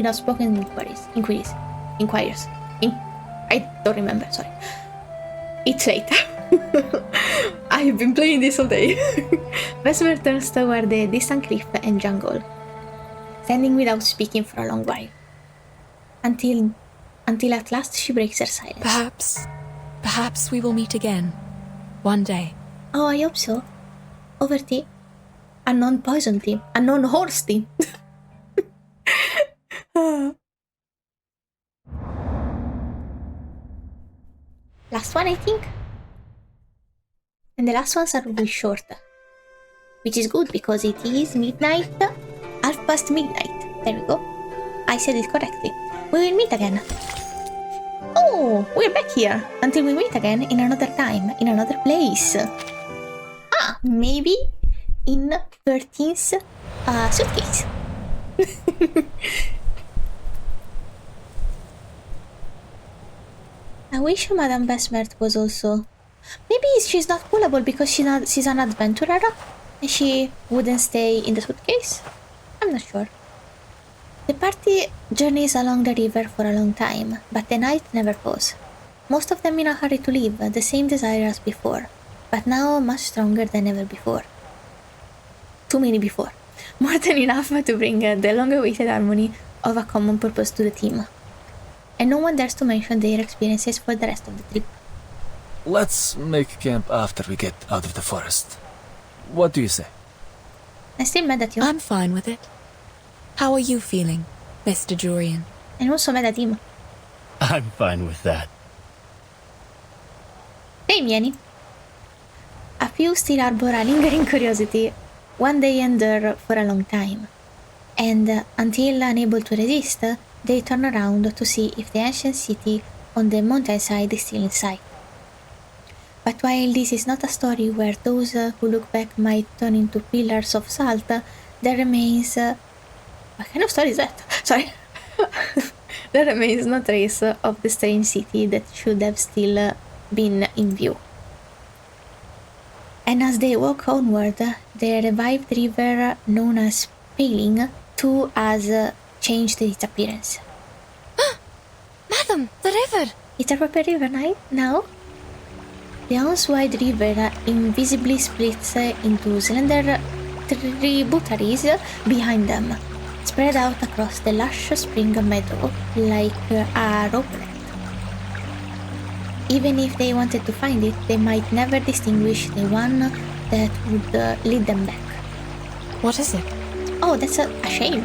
unspoken inquiries. I don't remember, sorry. It's late. I've been playing this all day. Vesper turns toward the distant cliff and jungle, standing without speaking for a long while. Until at last she breaks her silence. Perhaps we will meet again. One day. Oh, I hope so. Over tea. A non-poison tea. A non-horse tea. last one, I think. And the last ones are really short. Which is good because it is midnight, midnight. There we go. I said it correctly. We will meet again. Oh, we're back here. Until we meet again in another time, in another place. Ah, maybe in Vertin's suitcase. I wish Madame Besmert was also... Maybe she's not pullable because she's an adventurer and she wouldn't stay in the suitcase? I'm not sure. The party journeys along the river for a long time, but the night never pauses. Most of them in a hurry to leave, the same desire as before, but now much stronger than ever before. Too many before. More than enough to bring the long-awaited harmony of a common purpose to the team. And no one dares to mention their experiences for the rest of the trip. Let's make camp after we get out of the forest. What do you say? I'm still mad at you. I'm fine with it. How are you feeling, Mr. Jurian? I'm also mad at him. I'm fine with that. Hey, Mieni. A few still harbor a lingering curiosity. One they endure for a long time. And until unable to resist, they turn around to see if the ancient city on the mountainside is still in sight. But while this is not a story where those who look back might turn into pillars of salt, there remains... what kind of story is that? Sorry. There remains no trace of the strange city that should have still been in view. And as they walk onward, the revived river known as Paling too has changed its appearance. Madam, the river! It's a proper river now? The once-wide river invisibly splits into slender tributaries behind them, spread out across the lush spring meadow like a ropelet. Even if they wanted to find it, they might never distinguish the one that would lead them back. What is it? Oh, that's a shame.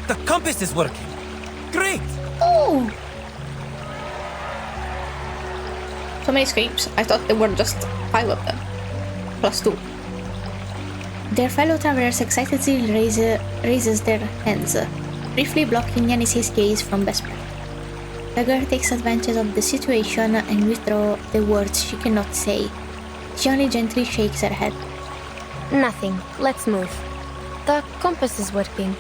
The compass is working! Great! Oh! So many screams. I thought there were just 5 of them. Plus 2. Their fellow travelers excitedly raises their hands, briefly blocking Niangzi's gaze from Vesper. The girl takes advantage of the situation and withdraws the words she cannot say. She only gently shakes her head. Nothing. Let's move. The compass is working,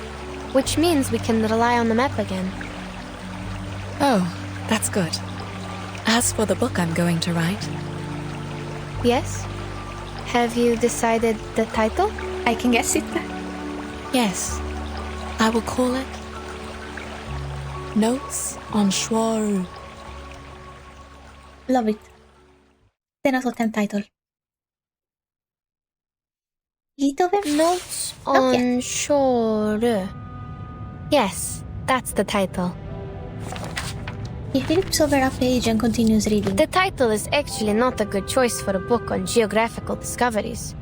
which means we can rely on the map again. Oh, that's good. As for the book I'm going to write... Yes? Have you decided the title? I can guess it. Yes. I will call it... Notes on Shuori. Love it. Then also 10 title. Notes on Shuori. Yes, that's the title. He flips over a page and continues reading. The title is actually not a good choice for a book on geographical discoveries.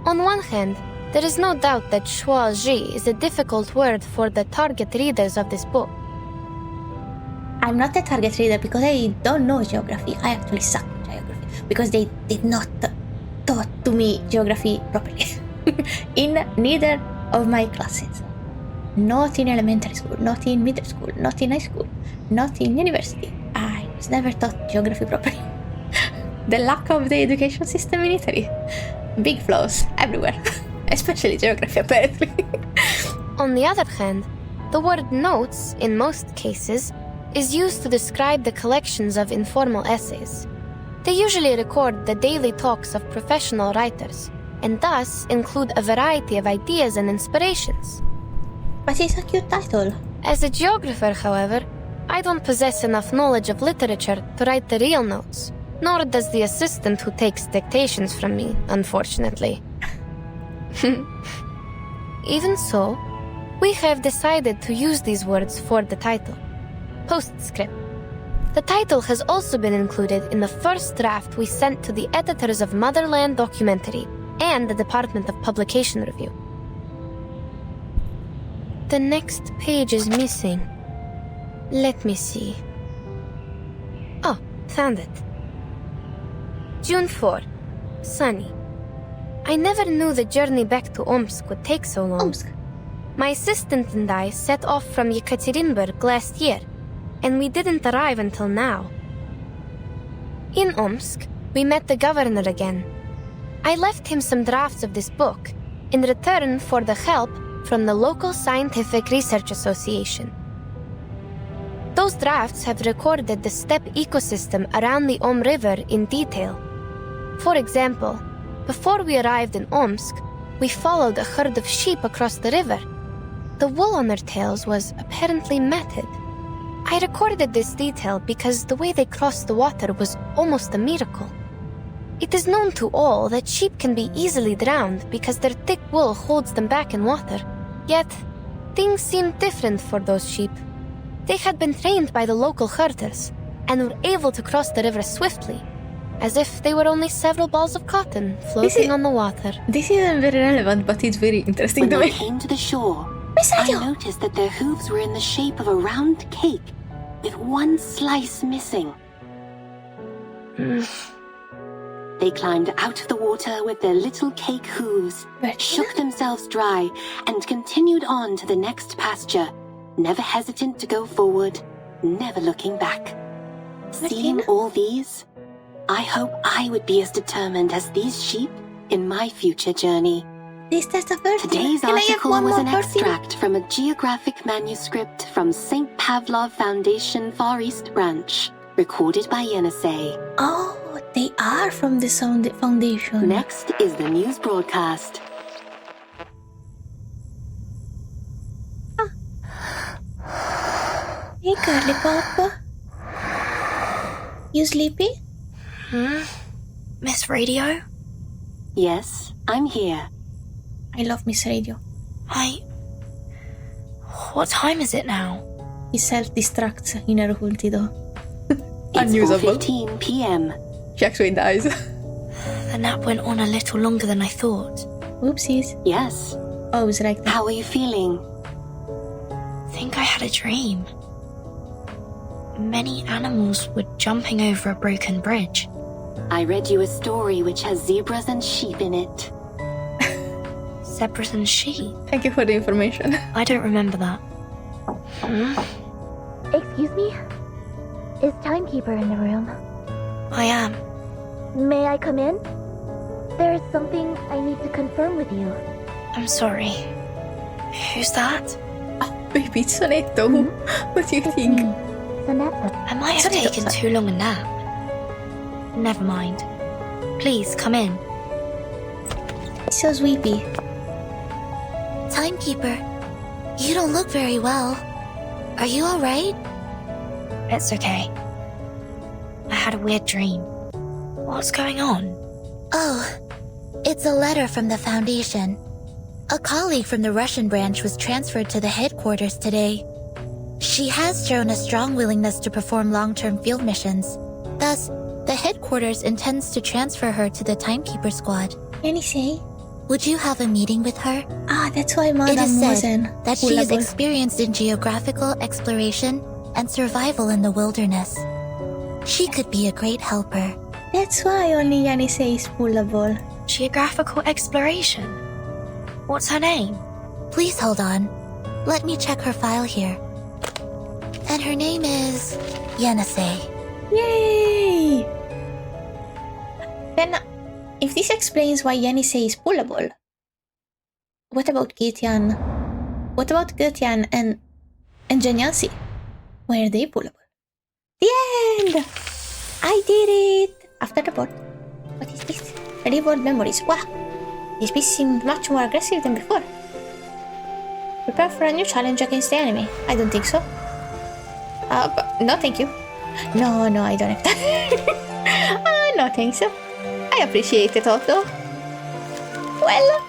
On one hand, there is no doubt that Shuori is a difficult word for the target readers of this book. I'm not a target reader because I don't know geography. I actually suck at geography because they did not taught to me geography properly in neither of my classes. Not in elementary school, not in middle school, not in high school, not in university. I was never taught geography properly. The lack of the education system in Italy. Big flaws everywhere, especially geography apparently. On the other hand, the word notes, in most cases, is used to describe the collections of informal essays. They usually record the daily talks of professional writers, and thus include a variety of ideas and inspirations. But it's a cute title. As a geographer, however, I don't possess enough knowledge of literature to write the real notes, nor does the assistant who takes dictations from me, unfortunately. Even so, we have decided to use these words for the title. Postscript. The title has also been included in the first draft we sent to the editors of Motherland Documentary and the Department of Publication Review. The next page is missing. Let me see. Oh, Found it. June 4. Sunny. I never knew the journey back to Omsk would take so long. My assistant and I set off from Yekaterinburg last year, and we didn't arrive until now. In Omsk, we met the governor again. I left him some drafts of this book in return for the help from the local Scientific Research Association. Those drafts have recorded the steppe ecosystem around the Om River in detail. For example, before we arrived in Omsk, we followed a herd of sheep across the river. The wool on their tails was apparently matted. I recorded this detail because the way they crossed the water was almost a miracle. It is known to all that sheep can be easily drowned because their thick wool holds them back in water. Yet, things seemed different for those sheep. They had been trained by the local herders and were able to cross the river swiftly, as if they were only several balls of cotton floating on the water. This isn't very relevant, but it's very interesting to When me. they came to the shore, I noticed that their hooves were in the shape of a round cake, with one slice missing. They climbed out of the water with their little cake hooves, shook themselves dry, and continued on to the next pasture, never hesitant to go forward, never looking back. Seeing all these, I hope I would be as determined as these sheep in my future journey. Today's article was an extract from a geographic manuscript from St. Pavlov Foundation Far East Branch, recorded by Yenisei. Oh, they are from the foundation. Next is the news broadcast. Hey, Curly Pop. You sleepy? Miss Radio? Yes, I'm here. I love Miss Radio. What time is it now? He self-destructs in her ultido. It's Unusable. 4:15 p.m. She actually dies. The nap went on a little longer than I thought. Oopsies. Yes. Oh, it was like that. How are you feeling? I think I had a dream. Many animals were jumping over a broken bridge. I read you a story which has zebras and sheep in it. Zebras and sheep? Thank you for the information. I don't remember that. Excuse me? Is Timekeeper in the room? I am. May I come in? There is something I need to confirm with you. I'm sorry. Who's that? Oh, baby, it's Sonetto. What do you think? Sonetto. I might have taken too long a nap. Never mind. Please, come in. It's so sleepy. Timekeeper, you don't look very well. Are you alright? It's okay. I had a weird dream. What's going on? Oh, it's a letter from the Foundation. A colleague from the Russian branch was transferred to the headquarters today. She has shown a strong willingness to perform long-term field missions. Thus, the headquarters intends to transfer her to the Timekeeper squad. Yenisei? Would you have a meeting with her? Ah, that's why Madame It is said wasn't that she is pullable. experienced in geographical exploration and survival in the wilderness. She could be a great helper. That's why only Yenisei is pullable. Geographical exploration? What's her name? Please hold on. Let me check her file here. And her name is Yenisei. Yay! Then, if this explains why Yenisei is pullable, what about Getian? What about Getian and Jiu Niangzi? Why are they pullable? The end! I did it! After the board. What is this? Reward memories. Wow! This beast seemed much more aggressive than before. Prepare for a new challenge against the enemy. I don't think so. But no thank you. No, I don't have that. No thanks. I appreciate it, Otto. Well,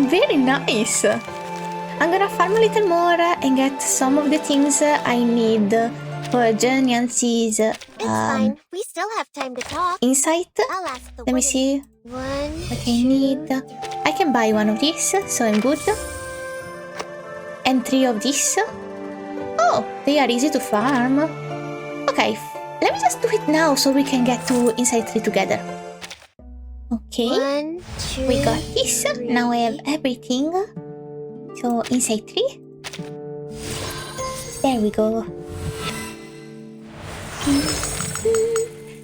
very nice. I'm gonna farm a little more and get some of the things I need for Jiu Niangzi's fine. We still have time to talk. insight. I'll ask the Let me see One, what I need. I can buy one of these, so I'm good. And 3 of these. Oh, they are easy to farm. Okay, let me just do it now so we can get to Inside 3 together. Okay. 1, 2, we got this. 3. Now I have everything. So Inside 3. There we go.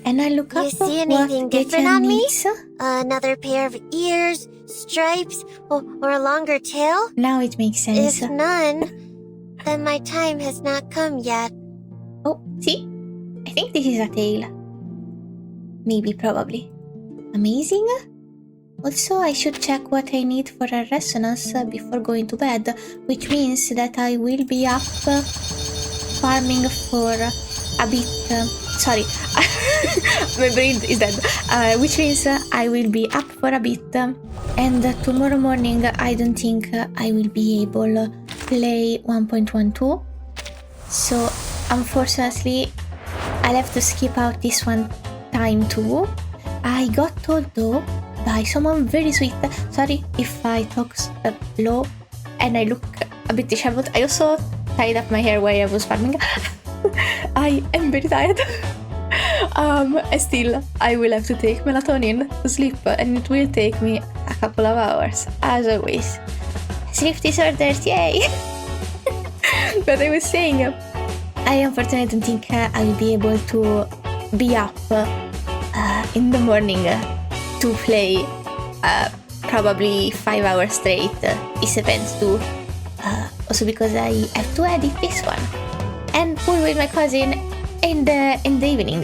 And I look up. You see anything different on me? Needs. Another pair of ears, stripes, or a longer tail? Now it makes sense. If none, then my time has not come yet. Oh, see? I think this is a tail. Maybe, probably. Amazing. Also, I should check what I need for a resonance before going to bed, which means that I will be up farming for a bit. Sorry, my brain is dead. Which means I will be up for a bit, and tomorrow morning I don't think I will be able to play 1.12. So, unfortunately, I'll have to skip out this one time too. I got told though by someone very sweet. Sorry if I talk low and I look a bit disheveled. I also tied up my hair while I was farming. I am very tired. Still, I will have to take melatonin to sleep, and it will take me a couple of hours, as always. Sleep disorders, yay! But I was saying, I unfortunately don't think I will be able to be up in the morning to play probably 5 hours straight this event too. Also because I have to edit this one and pool with my cousin in the evening.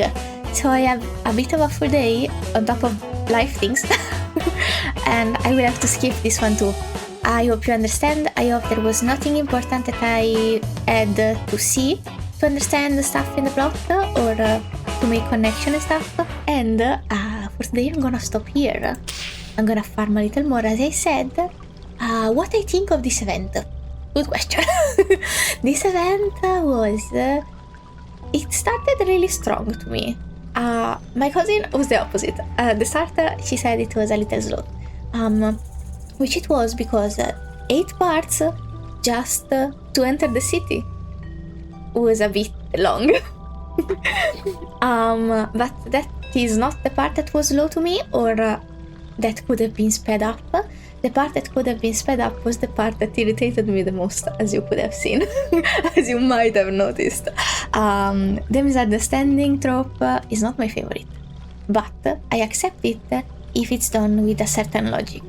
So I have a bit of a full day on top of life things. And I will have to skip this one too. I hope you understand. I hope there was nothing important that I had to see to understand the stuff in the plot or to make connection and stuff. And for today I'm gonna stop here. I'm gonna farm a little more, as I said. What I think of this event? Good question. This event was... it started really strong to me. My cousin was the opposite. At the start, she said it was a little slow. Which it was because 8 parts just to enter the city was a bit long. But that is not the part that was slow to me, or that could have been sped up. The part that could have been sped up was the part that irritated me the most, as you could have seen, as you might have noticed. The misunderstanding trope is not my favorite, but I accept it if it's done with a certain logic.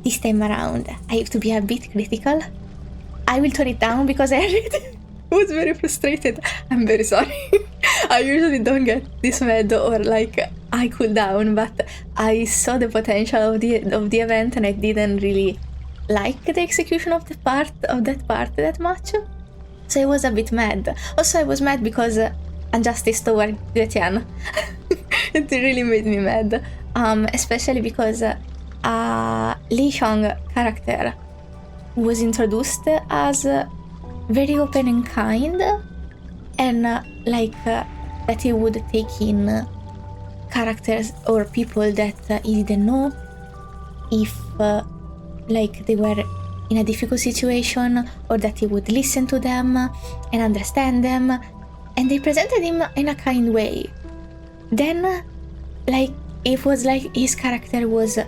This time around, I have to be a bit critical. I will turn it down because I already was very frustrated. I'm very sorry. I usually don't get this mad or like I cool down, but I saw the potential of the event and I didn't really like the execution of that part that much. So I was a bit mad. Also, I was mad because injustice toward Getian. It really made me mad. Especially because Li Xiong character was introduced as very open and kind, and that he would take in characters or people that he didn't know if they were in a difficult situation, or that he would listen to them and understand them, and they presented him in a kind way. Then it was like his character was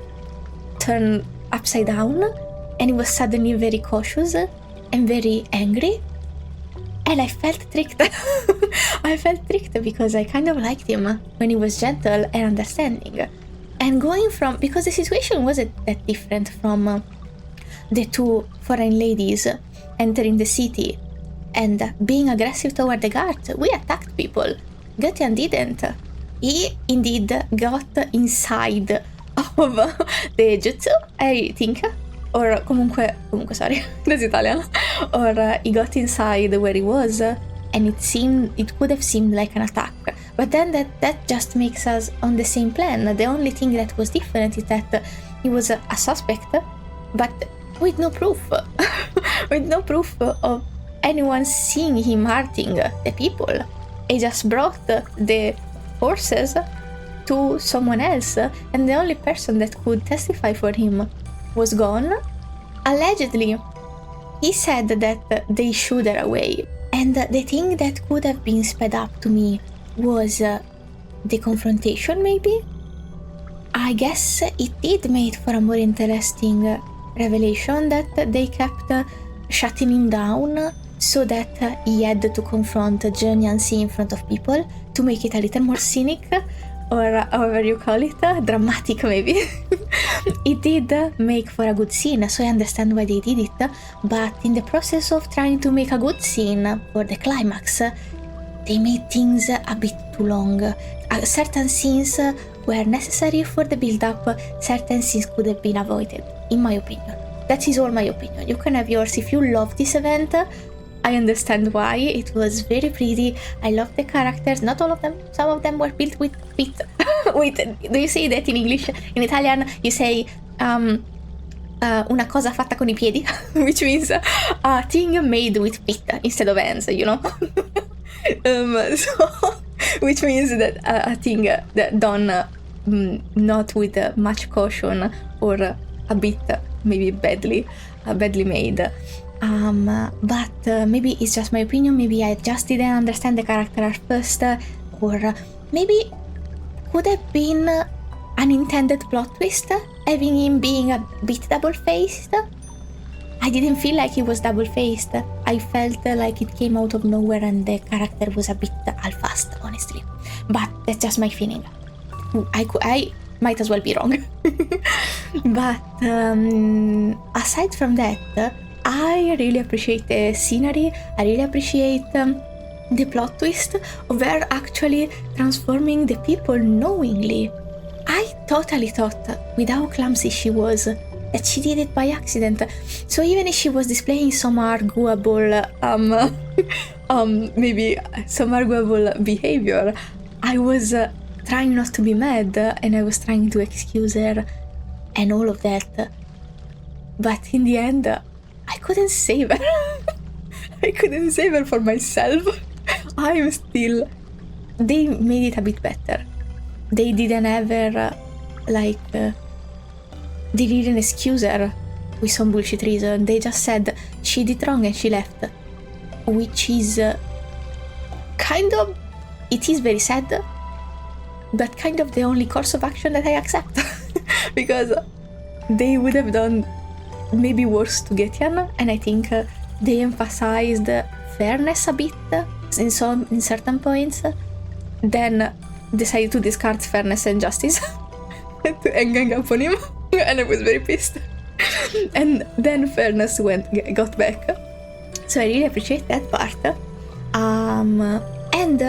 turned upside down and he was suddenly very cautious and very angry, and I felt tricked. I felt tricked because I kind of liked him when he was gentle and understanding. And going from, because the situation wasn't that different from the 2 foreign ladies entering the city and being aggressive toward the guards. We attacked people. Getian didn't. He indeed got inside of the jutsu, I think. Or comunque, sorry, that's Italian. Or he got inside where he was, and it could have seemed like an attack. But then that just makes us on the same plan. The only thing that was different is that he was a suspect, but with no proof. With no proof of anyone seeing him hurting the people. He just brought the horses to someone else, and the only person that could testify for him was gone. Allegedly, he said that they shooed her away, and the thing that could have been sped up to me was the confrontation, maybe? I guess it did make for a more interesting revelation that they kept shutting him down so that he had to confront Jiu Niangzi in front of people to make it a little more cynic, or however you call it, dramatic maybe. It did make for a good scene, so I understand why they did it, but in the process of trying to make a good scene for the climax, they made things a bit too long. Certain scenes were necessary for the build-up, certain scenes could have been avoided, in my opinion. That is all my opinion. You can have yours. If you love this event, I understand why. It was very pretty. I love the characters. Not all of them. Some of them were built with feet. Wait, do you say that in English? In Italian, you say una cosa fatta con I piedi, which means a thing made with feet instead of hands, you know? So, which means that a thing that done not with much caution or a bit maybe badly made. But maybe it's just my opinion, maybe I just didn't understand the character at first, or maybe could have been an intended plot twist, having him being a bit double-faced. I didn't feel like he was double-faced. I felt like it came out of nowhere and the character was a bit half-assed, honestly. But that's just my feeling. I might as well be wrong. But aside from that, I really appreciate the scenery. I really appreciate the plot twist of her actually transforming the people knowingly. I totally thought, with how clumsy she was, that she did it by accident. So even if she was displaying some arguable, maybe some arguable behavior, I was trying not to be mad, and I was trying to excuse her and all of that. But in the end, I couldn't save her. I couldn't save her for myself. I'm still... They made it a bit better. They didn't have her, they didn't excuse her with some bullshit reason. They just said she did wrong and she left. Which is kind of... It is very sad, but kind of the only course of action that I accept. Because they would have done maybe worse to Getian, and I think they emphasized fairness a bit in certain points, then decided to discard fairness and justice and gang up on him, and I was very pissed. And then fairness got back, so I really appreciate that part. And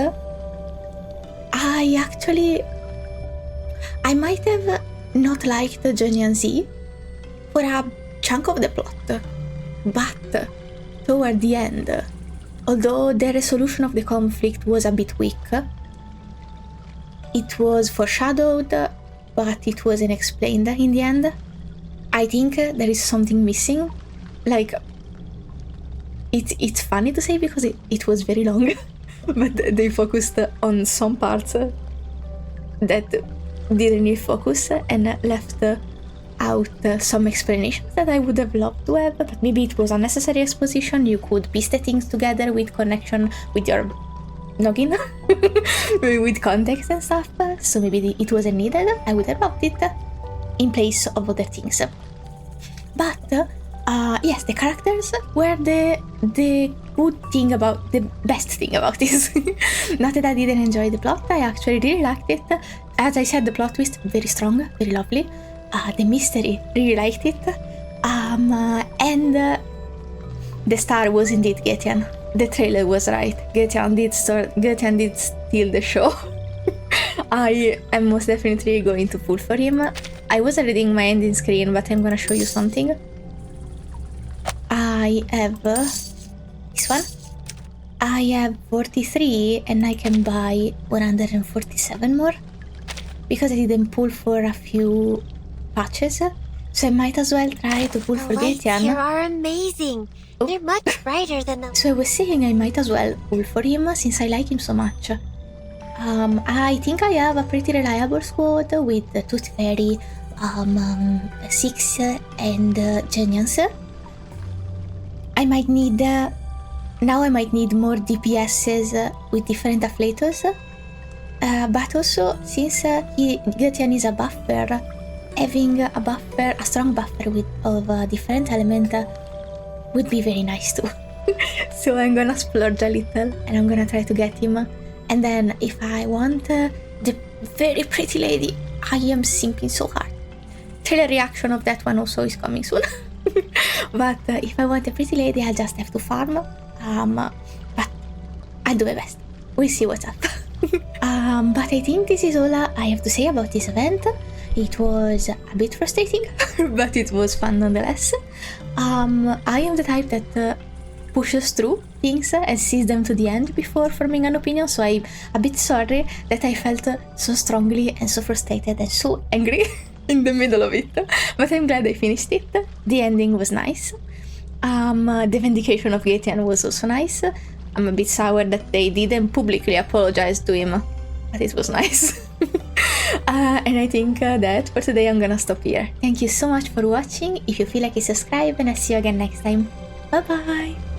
I might have not liked Jiu Niangzi for a chunk of the plot, but toward the end, although the resolution of the conflict was a bit weak, it was foreshadowed, but it wasn't explained in the end. I think there is something missing. Like, it's funny to say because it was very long, but they focused on some parts that didn't need focus and left out some explanations that I would have loved to have, but maybe it was unnecessary exposition. You could piece the things together with connection with your noggin, with context and stuff, so maybe it wasn't needed. I would have loved it in place of other things. But yes, the characters were the good thing about, the best thing about this. Not that I didn't enjoy the plot, I actually really liked it. As I said, the plot twist, very strong, very lovely. The mystery, really liked it. And the star was indeed Getian. The trailer was right. Getian did steal the show. I am most definitely going to pull for him. I was reading my ending screen, but I'm gonna show you something. I have this one. I have 43 and I can buy 147 more because I didn't pull for a few patches, so I might as well try to pull for Getian. The lights here are amazing. They're much brighter than the... So I was saying I might as well pull for him since I like him so much. I think I have a pretty reliable squad with Tooth Fairy, 6 and Jiu Niangzi. I might need... now I might need more DPSs with different afflators. But also, since Getian is a buffer, having a strong buffer of different element would be very nice too. So I'm gonna splurge a little and I'm gonna try to get him. And then if I want the very pretty lady, I am simping so hard. Trailer reaction of that one also is coming soon. But if I want a pretty lady, I'll just have to farm. But I'll do my best. We'll see what's up. But I think this is all I have to say about this event. It was a bit frustrating, but it was fun nonetheless. I am the type that pushes through things and sees them to the end before forming an opinion, so I'm a bit sorry that I felt so strongly and so frustrated and so angry in the middle of it, but I'm glad I finished it. The ending was nice. The vindication of Getian was also nice. I'm a bit sour that they didn't publicly apologize to him, but it was nice. And I think that for today I'm gonna stop here. Thank you so much for watching. If you feel like you subscribe, and I'll see you again next time. Bye bye!